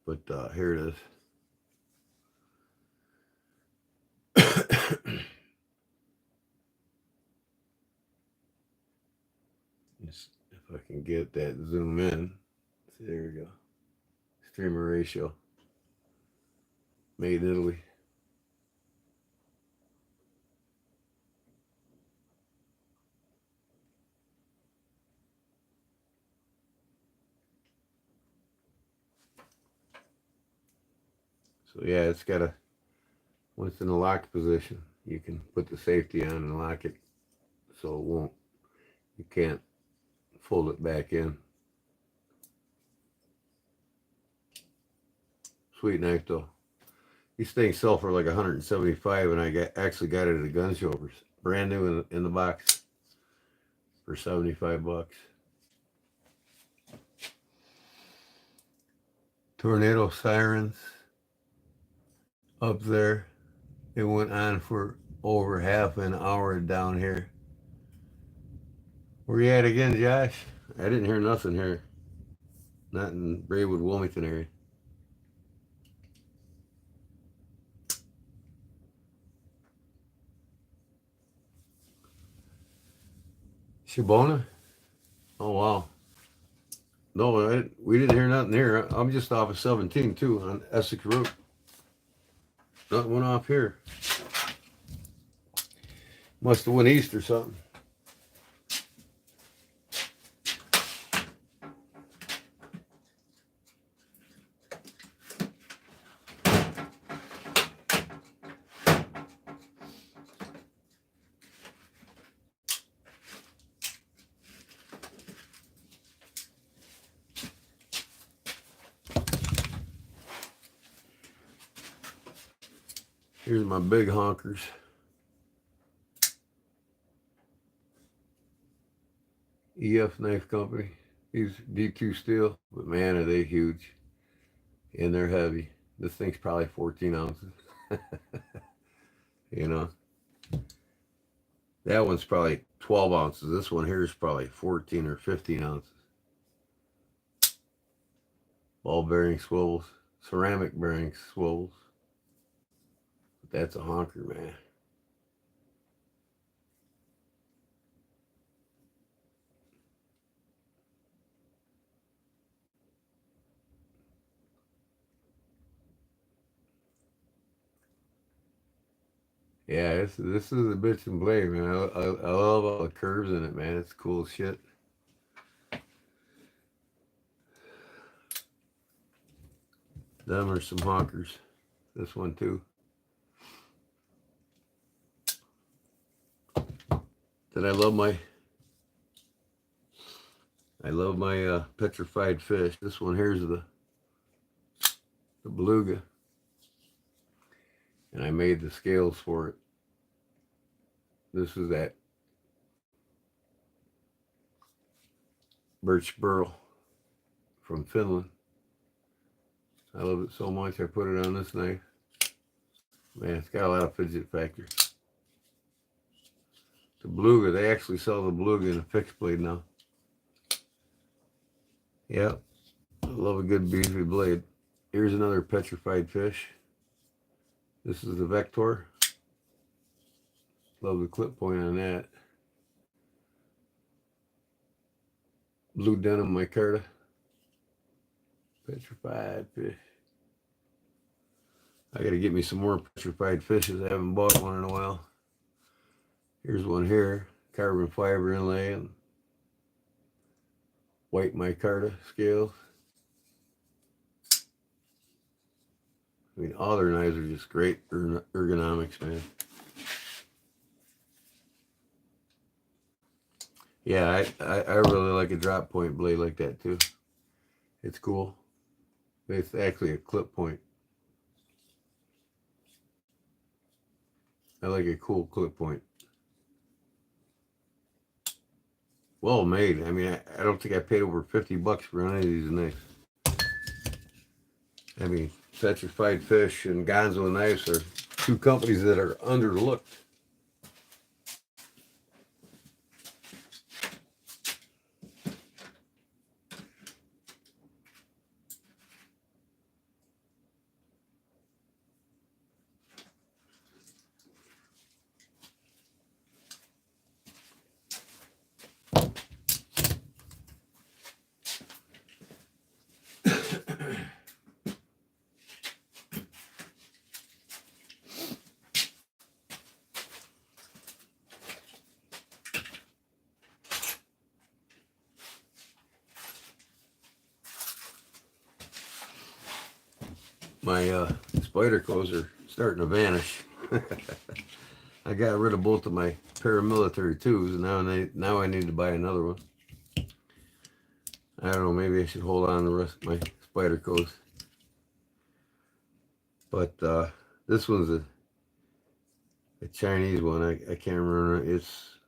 But here it is. If I can get that zoom in. See, there we go. Streamer ratio. Made in Italy. So yeah, it's got a, when it's in the lock position, you can put the safety on and lock it so it won't, you can't fold it back in. Sweet knife though. These things sell for like 175, and I actually got it at a gun show, brand new in the box for 75 bucks. Tornado sirens up there. It went on for over half an hour down here. Where you at again, Josh? I didn't hear nothing here. Not in Braywood, Wilmington area. Shibona? Oh, wow. No, we didn't hear nothing here. I'm just off of 17 too on Essex Road. Nothing went off here. Must have went east or something. Here's my big honkers. EF Knife Company. These DQ steel, but man, are they huge. And they're heavy. This thing's probably 14 ounces. You know, that one's probably 12 ounces. This one here is probably 14 or 15 ounces. Ball bearing swivels, ceramic bearing swivels. That's a honker, man. Yeah, this is a bitch and blade, man. I love all the curves in it, man. It's cool as shit. Them are some honkers. This one too. Then I love my petrified fish. This one here's the beluga. And I made the scales for it. This is that birch burl from Finland. I love it so much I put it on this knife. Man, it's got a lot of fidget factor. The beluga, they actually sell the beluga in a fixed blade now. Yep, I love a good beefy blade. Here's another petrified fish. This is the Vector. Love the clip point on that. Blue denim micarta. Petrified fish. I gotta get me some more petrified fishes. I haven't bought one in a while. Here's one here. Carbon fiber inlay and white micarta scales. I mean, all their knives are just great ergonomics, man. Yeah, I really like a drop point blade like that too. It's cool. It's actually a clip point. I like a cool clip point. Well made. I mean, I don't think I paid over $50 for any of these knives. I mean, Petrified Fish and Gonzo Knives are two companies that are underlooked. My Spydercos are starting to vanish. I got rid of both of my paramilitary twos, and now I need to buy another one. I don't know, maybe I should hold on to the rest of my Spydercos. But this one's a Chinese one. I can't remember. It's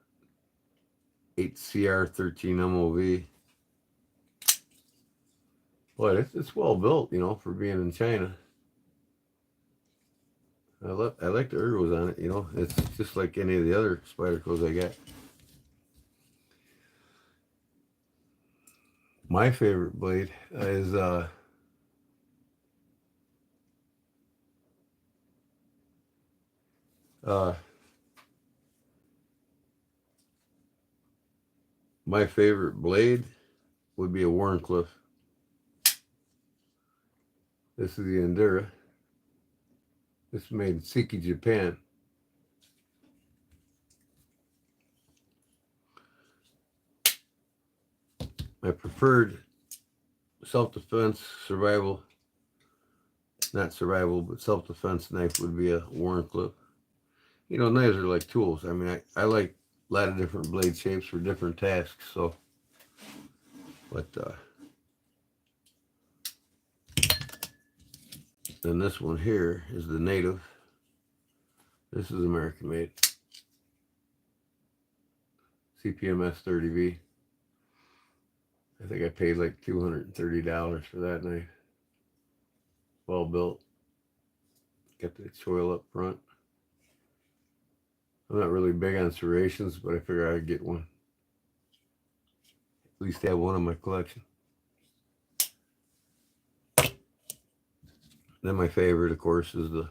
8CR13MOV. But it's well built, you know, for being in China. I like the ergos on it, you know. It's just like any of the other Spydercos I got. My favorite blade is my favorite blade would be a Warncliffe. This is the Endura. This is made in Siki, Japan. My preferred self-defense, survival, not survival, but self-defense knife would be a Warncliffe. You know, knives are like tools. I mean, I like a lot of different blade shapes for different tasks, so, but, then this one here is the native. This is American made. CPMS 30V. I think I paid like $230 for that knife. Well built. Got the choil up front. I'm not really big on serrations, but I figure I'd get one. At least have one in my collection. Then my favorite, of course, is the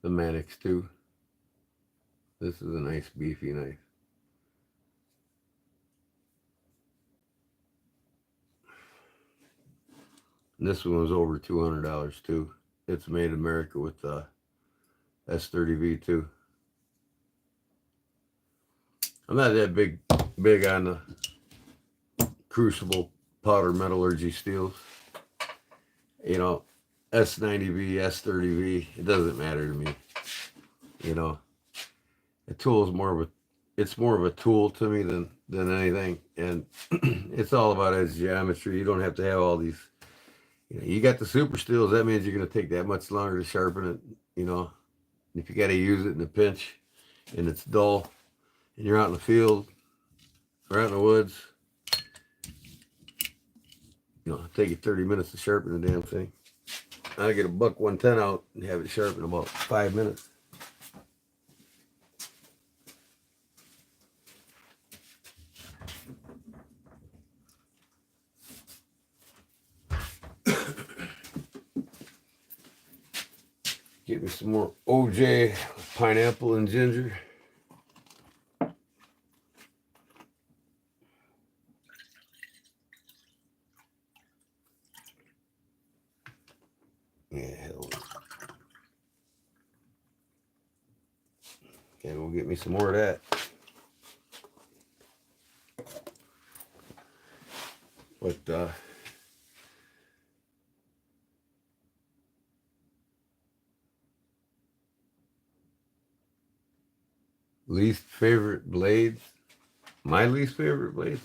the Mannix 2. This is a nice beefy knife. And this one was over $200 too. It's made in America with S30V too. I'm not that big on the crucible powder metallurgy steels. You know, S90V, S30V, it doesn't matter to me. You know, a tool is more of a tool to me than anything. And it's all about edge geometry. You don't have to have all these, you know, you got the super steels, that means you're going to take that much longer to sharpen it, you know. If you got to use it in a pinch and it's dull and you're out in the field or out in the woods, you know, take you 30 minutes to sharpen the damn thing. I get a buck 110 out and have it sharpen in about 5 minutes. Get me some more OJ pineapple and ginger. Yeah, hell. Okay, we'll get me some more of that. But least favorite blades. My least favorite blades.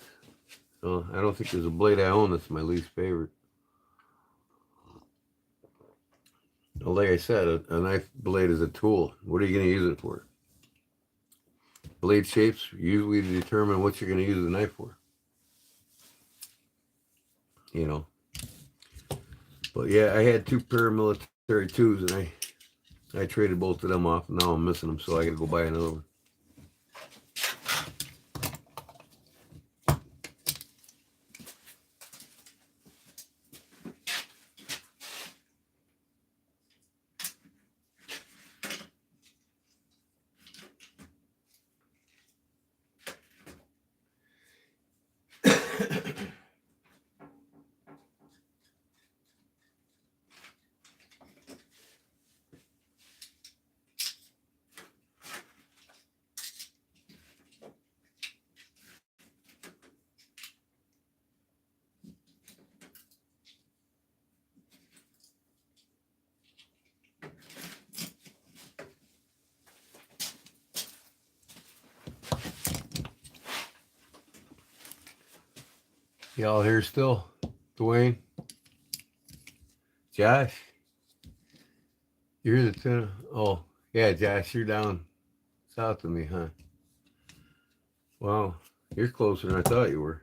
No, I don't think there's a blade I own that's my least favorite. Well, like I said, a knife blade is a tool. What are you going to use it for? Blade shapes usually determine what you're going to use the knife for. You know. But yeah, I had 2 paramilitary 2s and I traded both of them off. Now I'm missing them, so I got to go buy another one. Y'all here still? Dwayne? Josh? You're the 10. Oh, yeah, Josh, you're down south of me, huh? Wow, you're closer than I thought you were.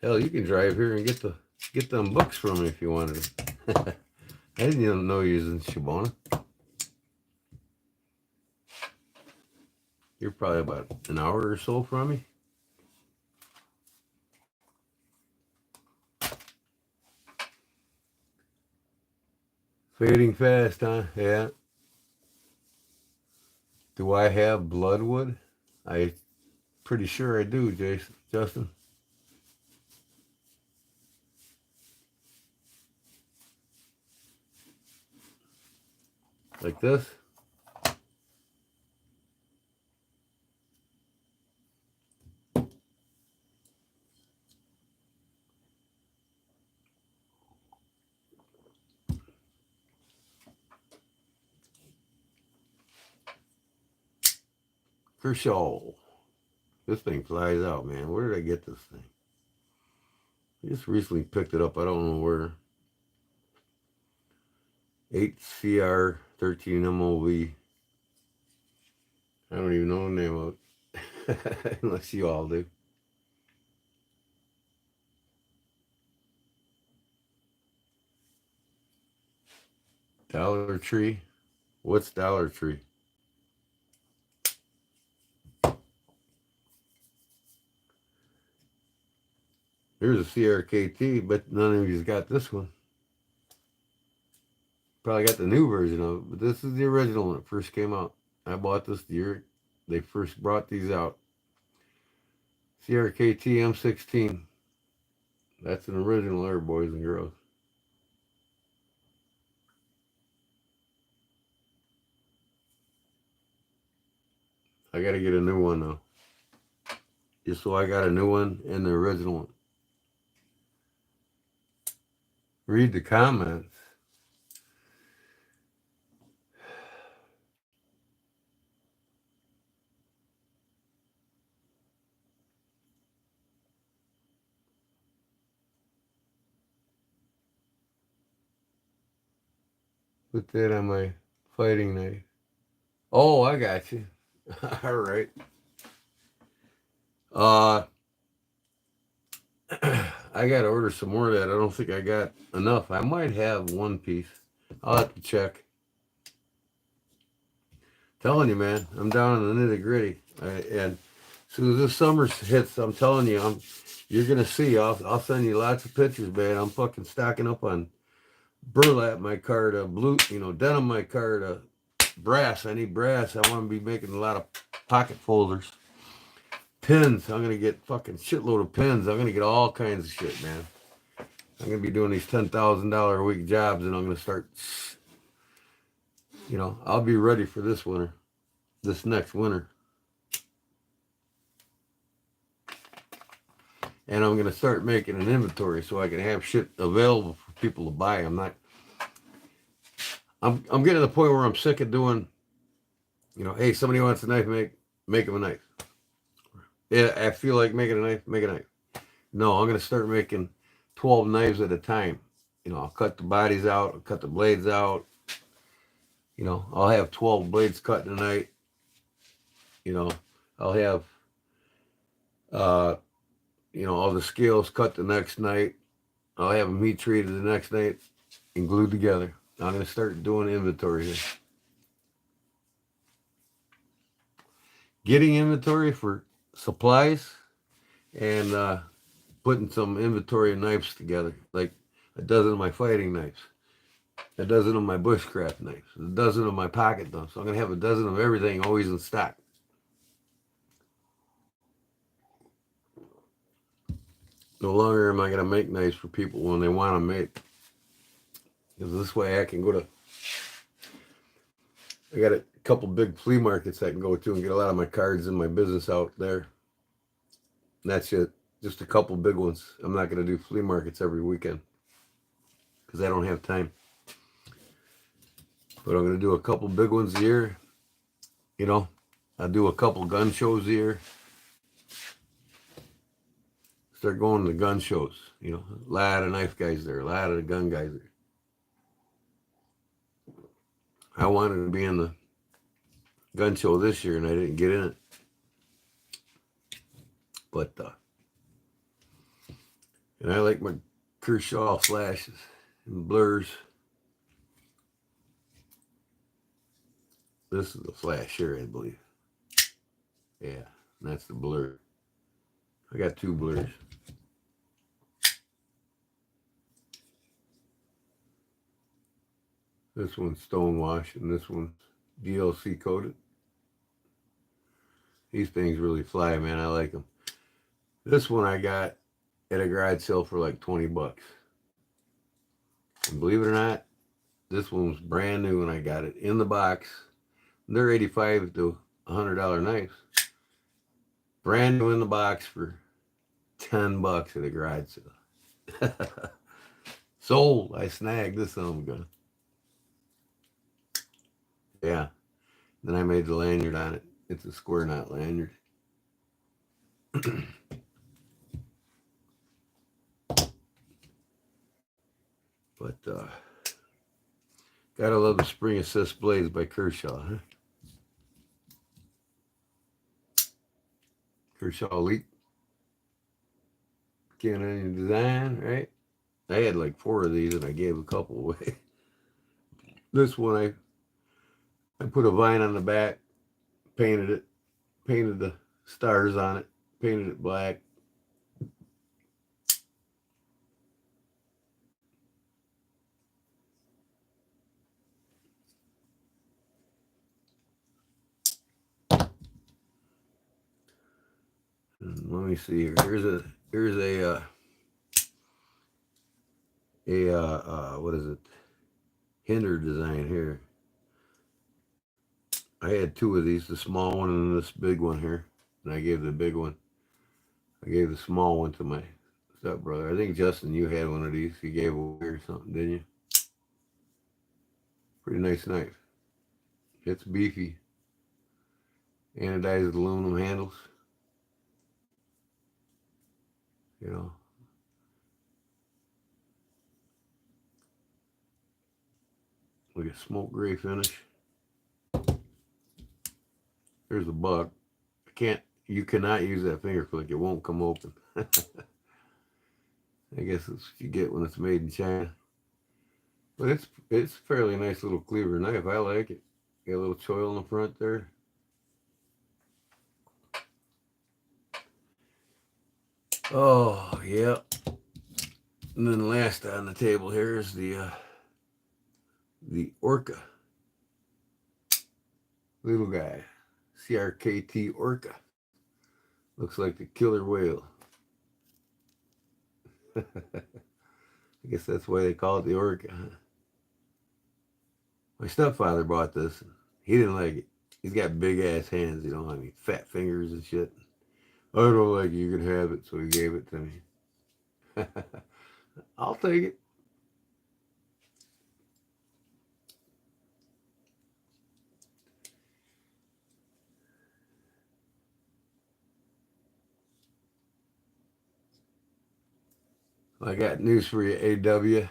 Hell, you can drive here and get them books from me if you wanted. I didn't even know you was in Shibona. You're probably about an hour or so from me. Fading fast, huh? Yeah. Do I have bloodwood? I pretty sure I do, Justin. Like this. Kershaw. This thing flies out, man. Where did I get this thing? I just recently picked it up. I don't know where. 8CR 13 MOV. I don't even know the name of it. Unless you all do. Dollar Tree. What's Dollar Tree? Here's a CRKT, but none of you's got this one. Probably got the new version of it, but this is the original when it first came out. I bought this the year they first brought these out. CRKT M16. That's an original there, boys and girls. I gotta get a new one though. Just so I got a new one and the original one. Read the comments. Put that on my fighting knife. Oh, I got you. All right. I gotta order some more of that. I don't think I got enough. I might have one piece. I'll have to check. Telling you, man, I'm down in the nitty gritty. And as soon as this summer hits, I'm telling you, you're gonna see. I'll send you lots of pictures, man. I'm fucking stocking up on burlap my car to blue, denim my car to brass. I need brass. I want to be making a lot of pocket folders. Pins. I'm gonna get fucking shitload of pins. I'm gonna get all kinds of shit, man. I'm gonna be doing these $10,000 a week jobs, and I'm gonna start. I'll be ready for this winter, this next winter, and I'm gonna start making an inventory so I can have shit available for people to buy. I'm getting to the point where I'm sick of doing. Hey, somebody wants a knife, make them a knife. Yeah, I feel like making a knife, make a knife. No, I'm gonna start making 12 knives at a time. I'll cut the bodies out, I'll cut the blades out. I'll have 12 blades cut in a night. I'll have, all the scales cut the next night. I'll have them heat treated the next night and glued together. I'm going to start doing inventory here. Getting inventory for supplies and putting some inventory of knives together, like a dozen of my fighting knives, a dozen of my bushcraft knives, a dozen of my pocket knives. So I'm going to have a dozen of everything always in stock. No longer am I going to make knives for people when they want them made. Because this way I can I got a couple big flea markets I can go to and get a lot of my cards and my business out there. And that's it. Just a couple big ones. I'm not going to do flea markets every weekend because I don't have time. But I'm going to do a couple big ones a year. I'll do a couple gun shows a year. Start going to the gun shows. A lot of knife guys there, a lot of the gun guys there. I wanted to be in the gun show this year and I didn't get in it. But, and I like my Kershaw flashes and blurs. This is the flash here, I believe. Yeah, and that's the blur. I got two blurs. This one's stone wash, and this one's DLC coated. These things really fly, man. I like them. This one I got at a garage sale for like 20 bucks. And believe it or not, this one was brand new when I got it in the box. They're $85 to $100 knives. Brand new in the box for 10 bucks at a garage sale. Sold. I snagged this son of a gun. Yeah. Then I made the lanyard on it. It's a square knot lanyard. But gotta love the spring assist blades by Kershaw, huh? Kershaw Elite. Cannon design, right? I had like 4 of these and I gave a couple away. This one I put a vine on the back, painted it, painted the stars on it, painted it black. And let me see here. Here's a what is it? Hinder design here. I had 2 of these, the small one and this big one here. And I gave the big one. I gave the small one to my stepbrother. I think, Justin, you had one of these. You gave away or something, didn't you? Pretty nice knife. It's beefy. Anodized aluminum handles. You know. Look at smoke gray finish. There's a bug. You cannot use that finger click. It won't come open. I guess it's what you get when it's made in China. But it's a fairly nice little cleaver knife. I like it. Got a little choil in the front there. Oh, yeah. And then last on the table here is the Orca. Little guy. CRKT Orca. Looks like the killer whale. I guess that's why they call it the Orca. My stepfather bought this. He didn't like it. He's got big ass hands, you know, I mean, fat fingers and shit. I don't like it. You can have it, so he gave it to me. I'll take it. I got news for you, AW.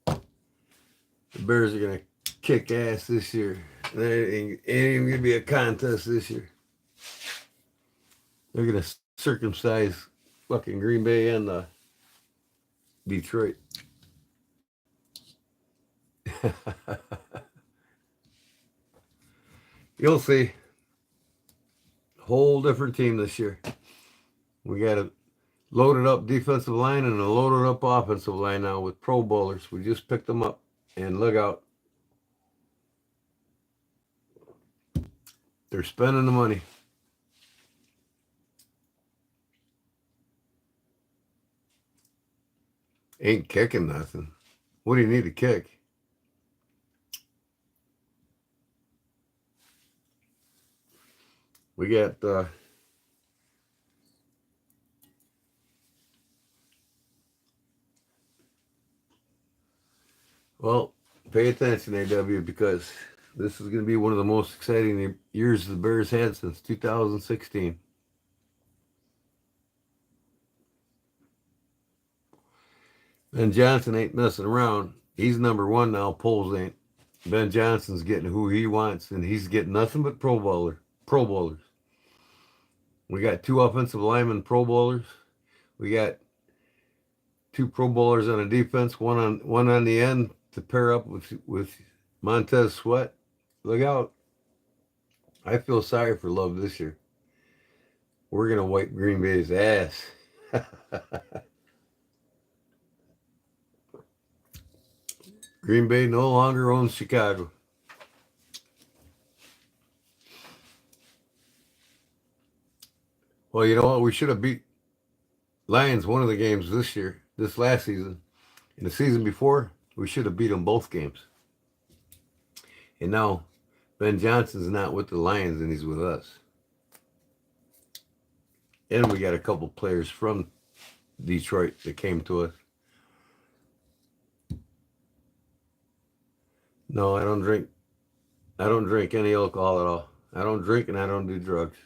The Bears are going to kick ass this year. There ain't even going to be a contest this year. They're going to circumcise fucking Green Bay and Detroit. You'll see. Whole different team this year. We got a loaded up defensive line and a loaded up offensive line now with Pro Bowlers. We just picked them up. And look out. They're spending the money. Ain't kicking nothing. What do you need to kick? We got well, pay attention, AW, because this is going to be one of the most exciting years the Bears had since 2016. Ben Johnson ain't messing around. He's number 1 now. Polls ain't. Ben Johnson's getting who he wants, and he's getting nothing but Pro Bowlers. We got 2 offensive linemen Pro Bowlers. We got 2 Pro Bowlers on a defense, one on the end to pair up with Montez Sweat. Look out. I feel sorry for Love this year. We're going to wipe Green Bay's ass. Green Bay no longer owns Chicago. Well, you know what? We should have beat Lions one of the games this last season. In the season before, we should have beat them both games. And now, Ben Johnson's not with the Lions and he's with us. And we got a couple players from Detroit that came to us. No, I don't drink. I don't drink any alcohol at all. I don't drink and I don't do drugs.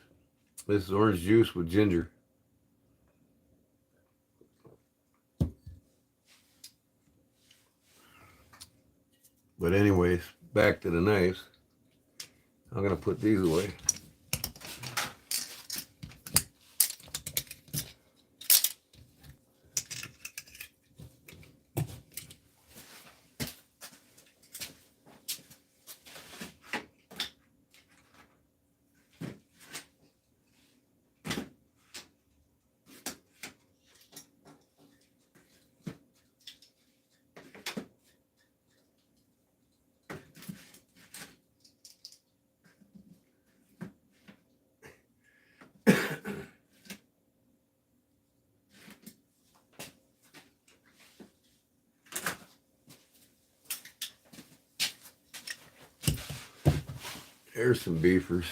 This is orange juice with ginger. But anyways, back to the knives. I'm going to put these away. There's some beefers.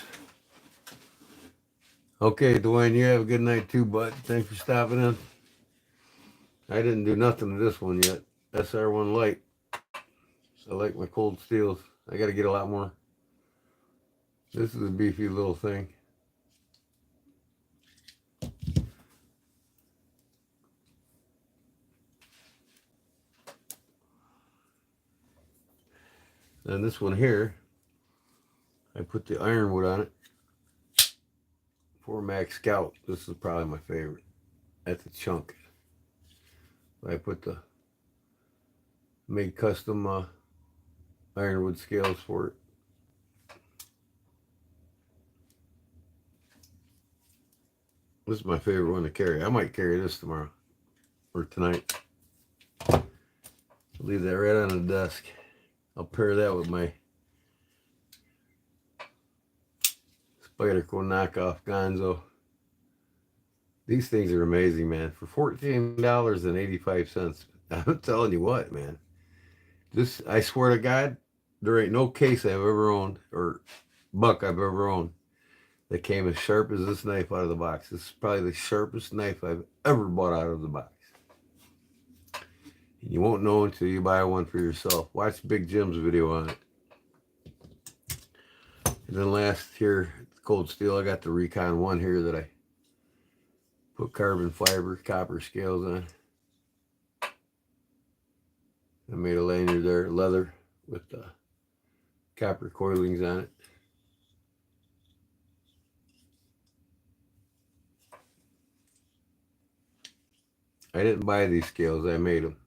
Okay, Dwayne, you have a good night too, bud. Thanks for stopping in. I didn't do nothing to this one yet. SR1 Light. I like my cold steels. I got to get a lot more. This is a beefy little thing. And this one here, I put the ironwood on it. 4 Max Scout. This is probably my favorite. That's a chunk. I put the made custom ironwood scales for it. This is my favorite one to carry. I might carry this tomorrow or tonight. Leave that right on the desk. I'll pair that with my Spyderco knockoff Gonzo. These things are amazing, man. For $14.85. I'm telling you what, man. This, I swear to God, there ain't no case I've ever owned or buck I've ever owned that came as sharp as this knife out of the box. This is probably the sharpest knife I've ever bought out of the box. And you won't know until you buy one for yourself. Watch Big Jim's video on it. And then last here, cold steel, I got the Recon 1 here that I put carbon fiber, copper scales on. I made a lanyard there, leather, with copper coilings on it. I didn't buy these scales, I made them.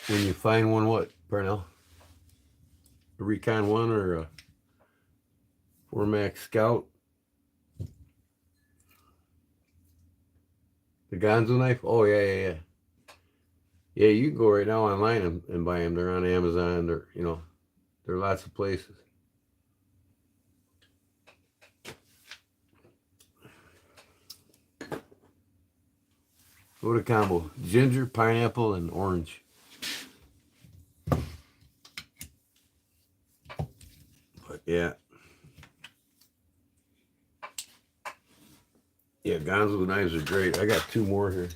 When you find one, what, Parnell? A Recon 1 or a 4 Max Scout? The Gonzo knife? Oh, yeah. Yeah, you can go right now online and buy them. They're on Amazon. They're, you know, there are lots of places. What a combo. Ginger, pineapple, and orange. But yeah. Yeah, Gonzo knives are great. I got 2 more here.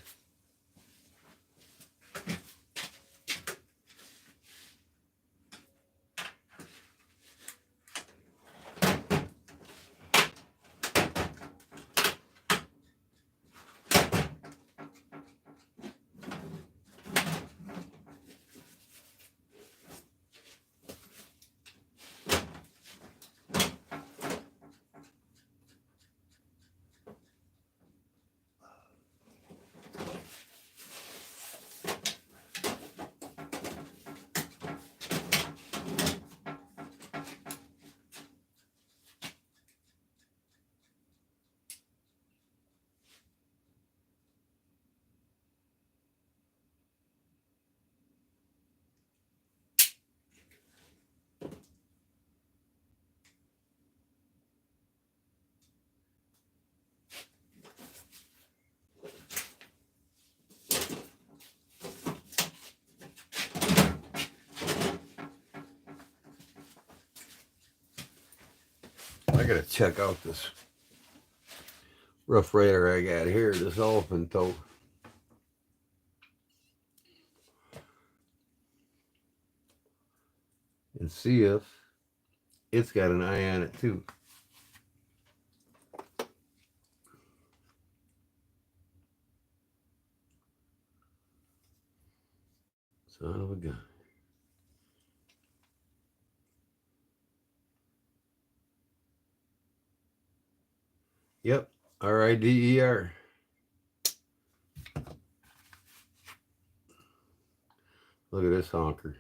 gotta check out this Rough Rider I got here, this elephant toe. And see if it's got an eye on it too. Son of a gun. Yep, R-I-D-E-R. Look at this honker.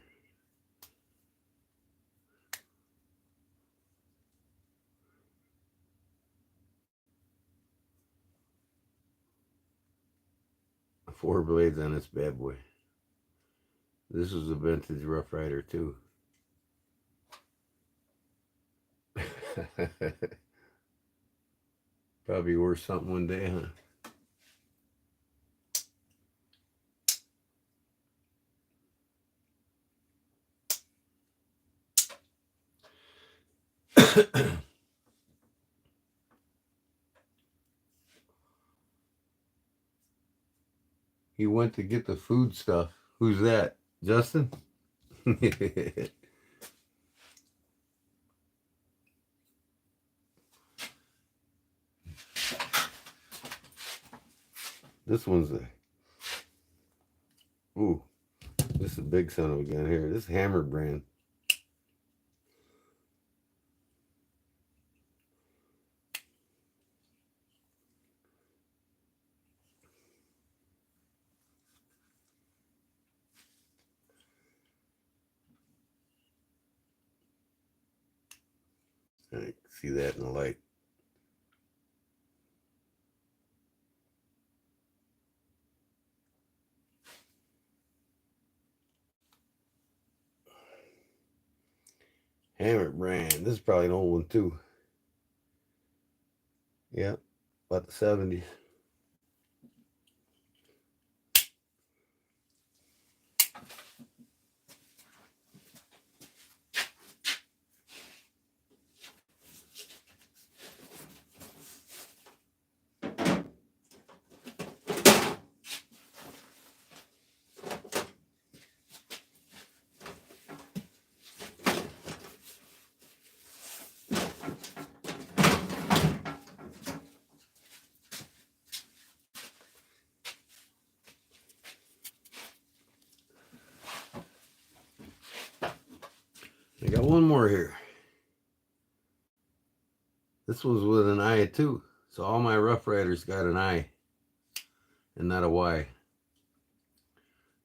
Four blades on this bad boy. This is a vintage Rough Rider too. Probably worth something one day, huh? He went to get the food stuff. Who's that? Justin? This one's a... Ooh. This is a big son of a gun here. This is Hammer brand. I can see that in the light. Hammer brand. This is probably an old one too. Yeah, about the 70s. I got one more here. This one's with an I too. So all my Rough Riders got an I and not a Y.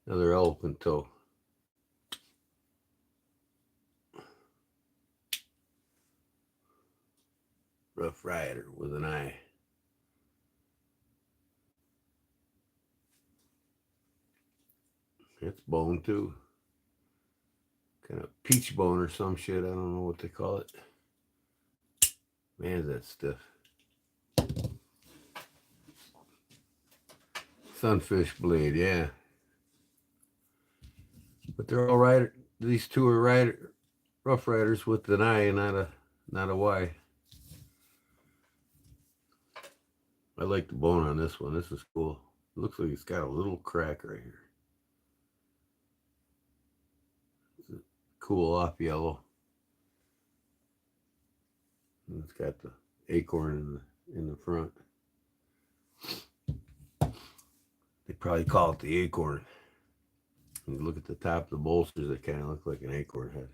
Another elephant toe. Rough Rider with an I. It's bone too. Kind of peach bone or some shit. I don't know what they call it. Man, is that stiff. Sunfish blade, yeah. But they're all rider. These two are Rough Riders with an I and not a Y. I like the bone on this one. This is cool. It looks like it's got a little crack right here. It's a cool off yellow. And it's got the acorn in the front. They probably call it the acorn. And you look at the top of the bolsters, they kind of look like an acorn head.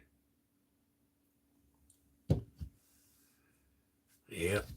Yep.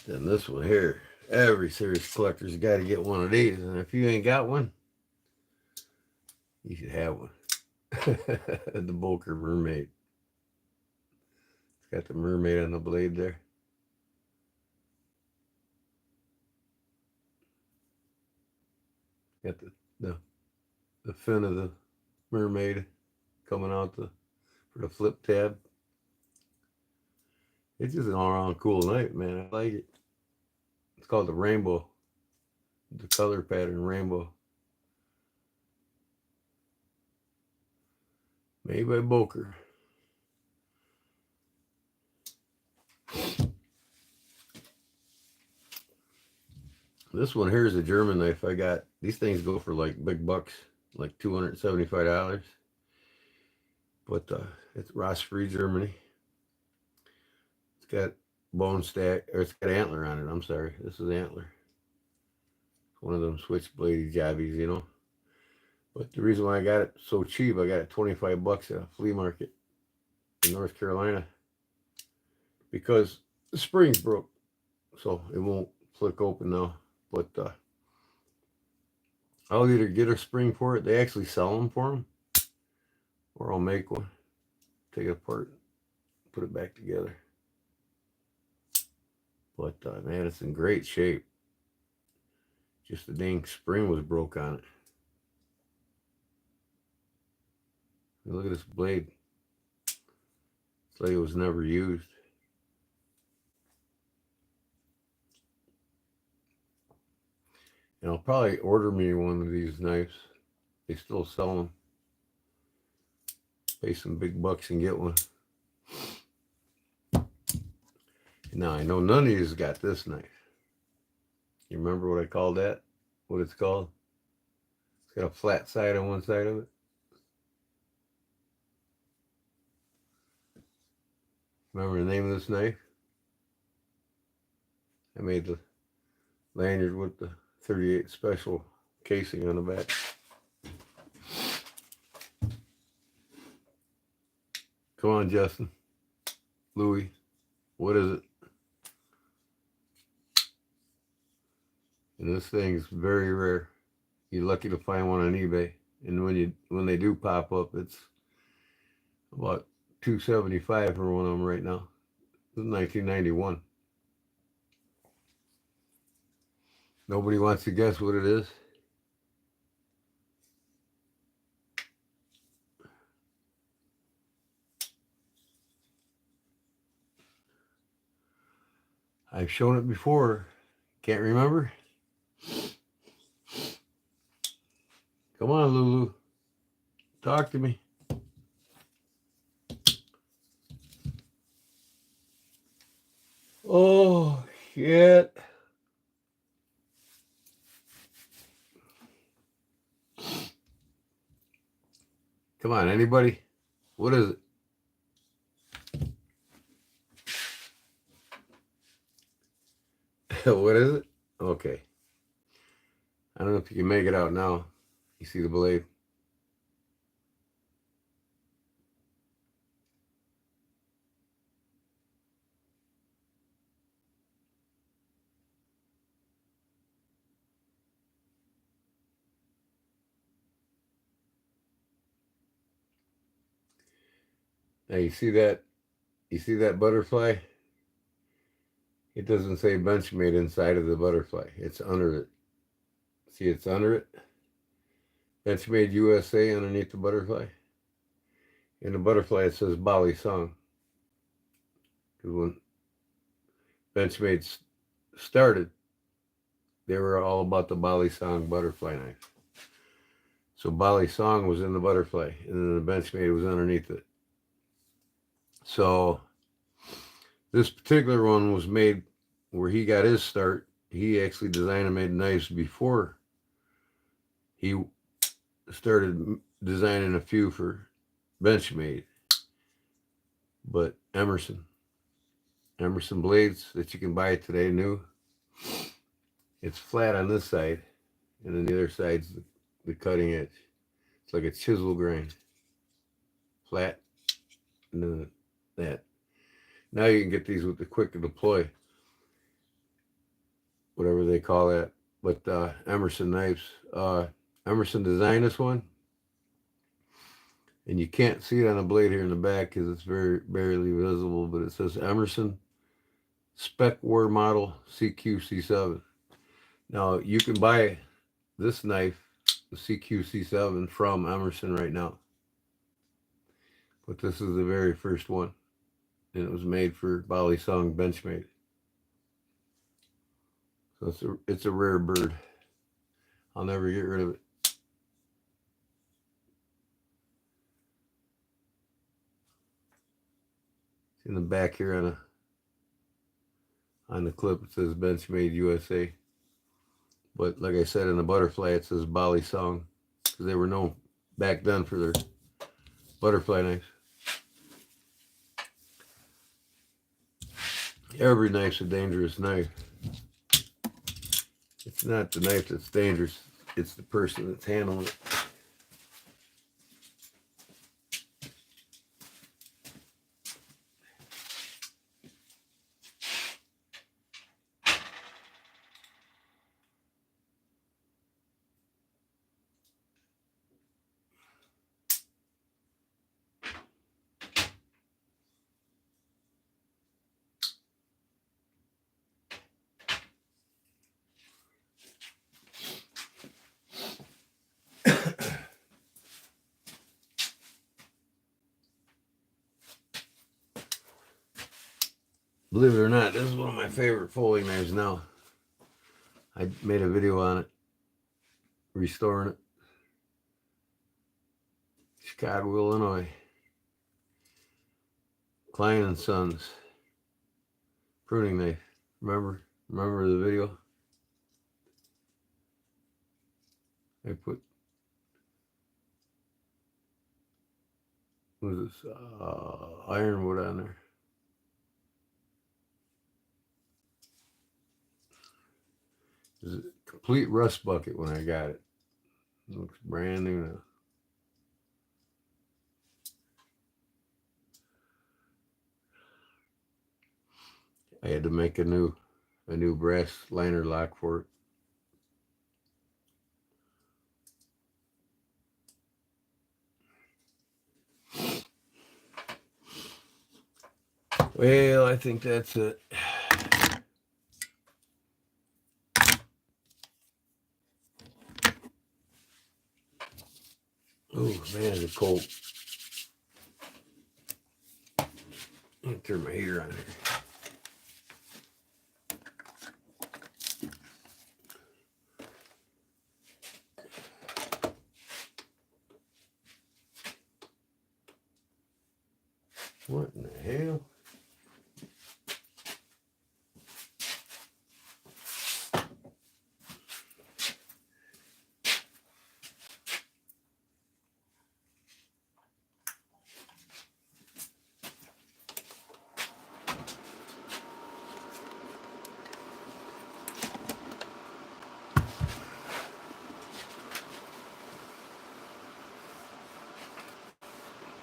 Then this one here, every serious collector's got to get one of these, and if you ain't got one, you should have one. The Boker Mermaid. It's got the mermaid on the blade there. Got the fin of the mermaid coming out for the flip tab. It's just an all-around cool knife, man. I like it. It's called the Rainbow. The color pattern Rainbow. Made by Boker. This one here is a German knife I got. These things go for like big bucks, like $275. But it's Ross-free Germany. It's got bone stack, or it's got antler on it. I'm sorry. This is antler. One of them switchblade jobbies, you know. But the reason why I got it so cheap, I got it 25 bucks at a flea market in North Carolina. Because the springs broke. So it won't flick open now. But I'll either get a spring for it. They actually sell them for them. Or I'll make one. Take it apart. Put it back together. But man, it's in great shape. Just the dang spring was broke on it. Look at this blade. It's like it was never used. And I'll probably order me one of these knives. They still sell them. Pay some big bucks and get one. Now I know none of you's got this knife. You remember what I called that? What it's called? It's got a flat side on one side of it. Remember the name of this knife? I made the lanyard with the 38 special casing on the back. Come on, Justin. Louis. What is it? And this thing's very rare. You're lucky to find one on eBay. And when they do pop up, it's about $275 for one of them right now. This is 1991. Nobody wants to guess what it is. I've shown it before. Can't remember? Come on, Lulu. Talk to me. Oh, shit. Come on, anybody? What is it? What is it? Okay. I don't know if you can make it out now. You see the blade? Now you see that? You see that butterfly? It doesn't say Benchmade inside of the butterfly. It's under it. See, it's under it. Benchmade USA underneath the butterfly. In the butterfly, it says Bali Song. Because when Benchmade started, they were all about the Bali Song butterfly knife. So Bali Song was in the butterfly, and then the Benchmade was underneath it. So this particular one was made where he got his start. He actually designed and made knives before he started designing a few for Benchmade. But Emerson blades that you can buy today new, it's flat on this side, and then the other side's the cutting edge. It's like a chisel grind. Flat, and then that. Now you can get these with the quick deploy, whatever they call that. But Emerson knives. Emerson designed this one, And you can't see it on the blade here in the back because it's very barely visible, but it says Emerson Spec War Model CQC7. Now you can buy this knife, the CQC7, from Emerson right now, but this is the very first one, and it was made for Bali Song Benchmade. So it's a rare bird. I'll never get rid of it. In the back here on the clip it says Benchmade USA, but like I said, in the butterfly it says Bali Song, because they were known back then for their butterfly knives. Every knife's a dangerous knife. It's not the knife that's dangerous, it's the person that's handling it. Believe it or not, this is one of my favorite folding knives now. I made a video on it, restoring it. Chicago, Illinois. Klein and Sons pruning knife. Remember the video? I put, what was this, ironwood on there. It was a complete rust bucket when I got it. It looks brand new now. I had to make a new brass liner lock for it. Well, I think that's it. Oh man, it's cold. Let me turn my heater on here. What in the hell?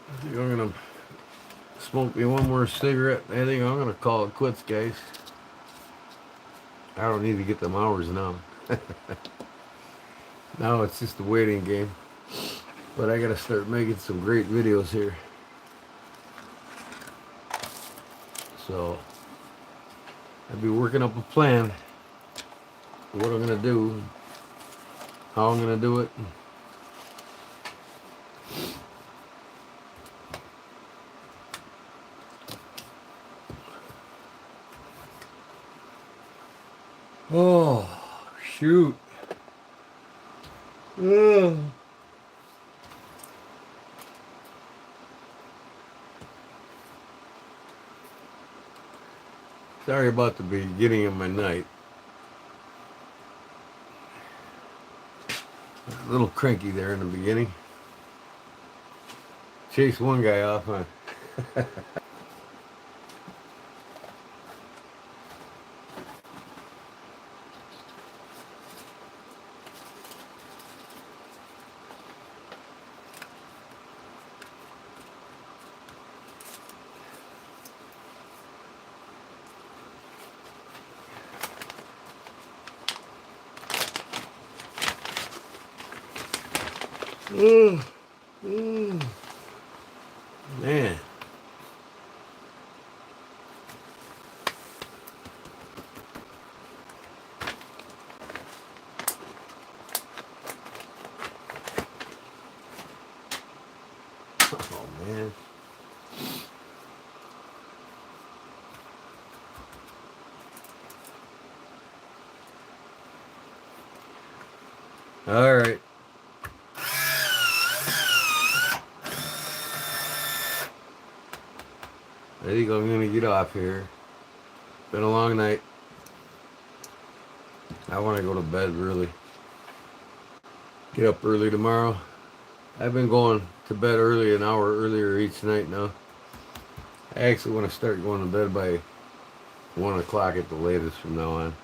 I think I'm gonna smoke me one more cigarette. I think I'm gonna call it quits, guys. I don't need to get them hours now. Now it's just a waiting game. But I gotta start making some great videos here. So I'll be working up a plan for what I'm gonna do, how I'm gonna do it. Oh, shoot. Ugh. Sorry about the beginning of my night. A little cranky there in the beginning. Chased one guy off, huh? All right. I think I'm gonna get off here. Been a long night. I want to go to bed really. Get up early tomorrow. I've been going to bed early, an hour earlier each night now. I actually want to start going to bed by 1 o'clock at the latest from now on.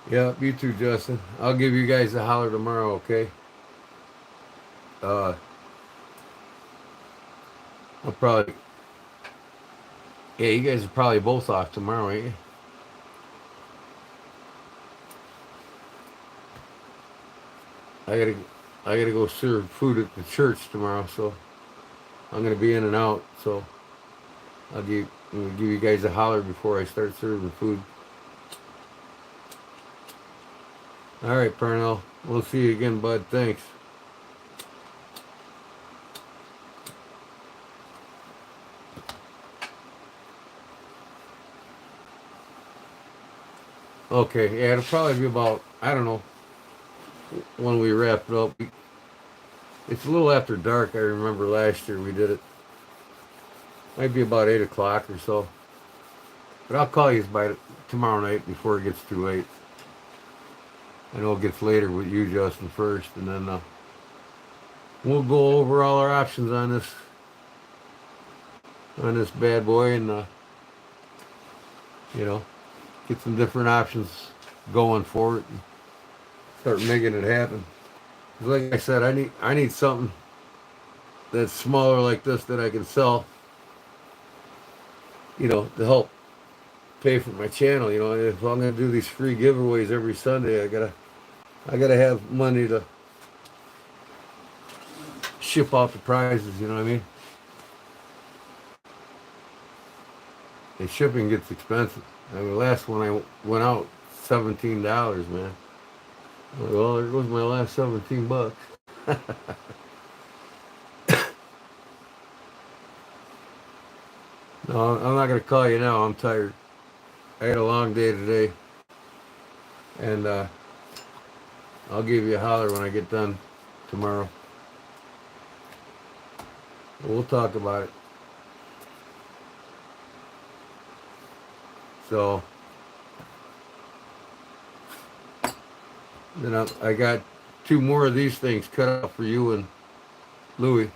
Yeah, you too, Justin. I'll give you guys a holler tomorrow, okay? I'll probably... Yeah, you guys are probably both off tomorrow, ain't you? I gotta, I gotta go serve food at the church tomorrow, so I'm gonna be in and out. So I'm gonna give you guys a holler before I start serving food. All right, Pernell. We'll see you again, bud. Thanks. Okay, yeah, it'll probably be about, I don't know, when we wrap it up. It's a little after dark. I remember last year we did it. Might be about 8 o'clock or so. But I'll call you by tomorrow night before it gets too late. I know it gets later with you, Justin, first, and then we'll go over all our options on this bad boy, and you know, get some different options going for it and start making it happen. Like I said, I need something that's smaller like this that I can sell, you know, to help pay for my channel. You know, if I'm gonna do these free giveaways every Sunday, I gotta have money to ship out the prizes. You know what I mean? And shipping gets expensive. I mean, the last one I went out $17, man. Well, there goes my last $17. No, I'm not gonna call you now. I'm tired. I had a long day today, and I'll give you a holler when I get done tomorrow. We'll talk about it. So then I got 2 more of these things cut out for you and Louie.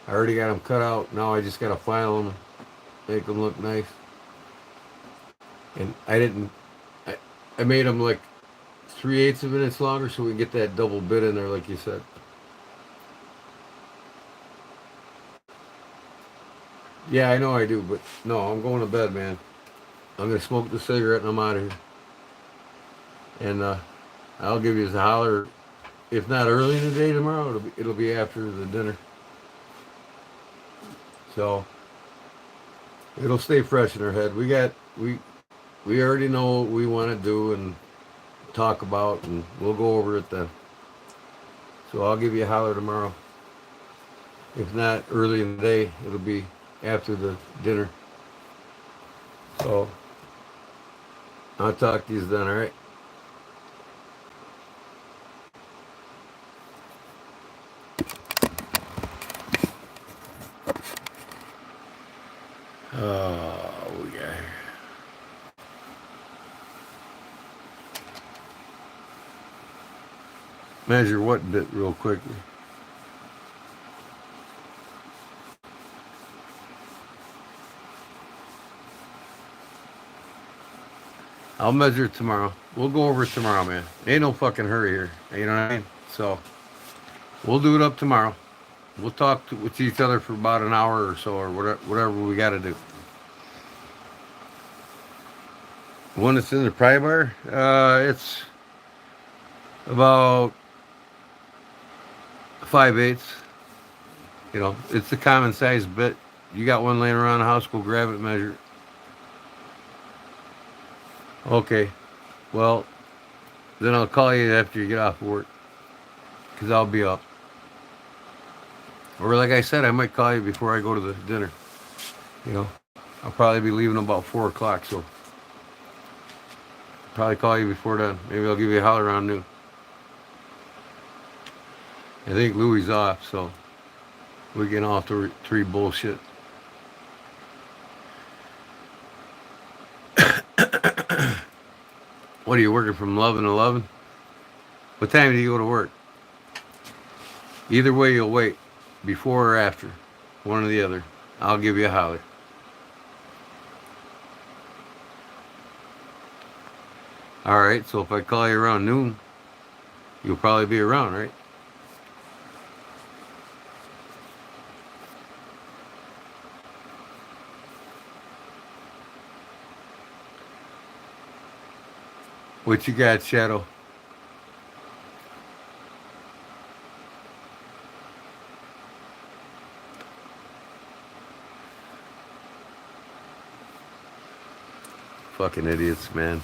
I already got them cut out. Now I just gotta file them and make them look nice. And I made them like 3/8 of an inch longer so we can get that double bit in there, like you said. Yeah, I know I do, but no, I'm going to bed, man. I'm gonna smoke the cigarette and I'm out of here. And I'll give you a holler. If not early in the day tomorrow, it'll be after the dinner. So it'll stay fresh in our head. We already know what we want to do and talk about, and we'll go over it then. So I'll give you a holler tomorrow. If not early in the day, it'll be after the dinner. So I'll talk to you then, all right? Oh, yeah. Measure what bit real quickly. I'll measure it tomorrow. We'll go over it tomorrow, man. Ain't no fucking hurry here. You know what I mean? So we'll do it up tomorrow. We'll talk with each other for about an hour or so, or whatever we got to do. One that's in the pry bar, it's about 5/8. You know, it's a common size bit. You got one laying around the house, go grab it and measure it. Okay. Well, then I'll call you after you get off work, because I'll be up. Or like I said, I might call you before I go to the dinner. You know, I'll probably be leaving about 4 o'clock, so Probably call you before then. Maybe I'll give you a holler around noon. I think Louie's off, so we get off the tree bullshit. What are you working from 11 to 11? What time do you go to work? Either way, you'll wait. Before or after. One or the other. I'll give you a holler. Alright, so if I call you around noon, you'll probably be around, right? What you got, Shadow? Fucking idiots, man.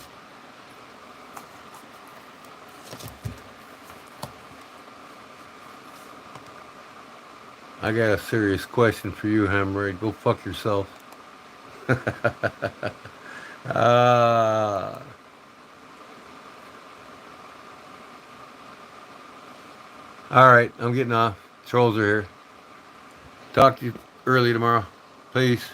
I got a serious question for you, Hemorrhoid. Go fuck yourself. uh, Alright, I'm getting off. Trolls are here. Talk to you early tomorrow. Peace.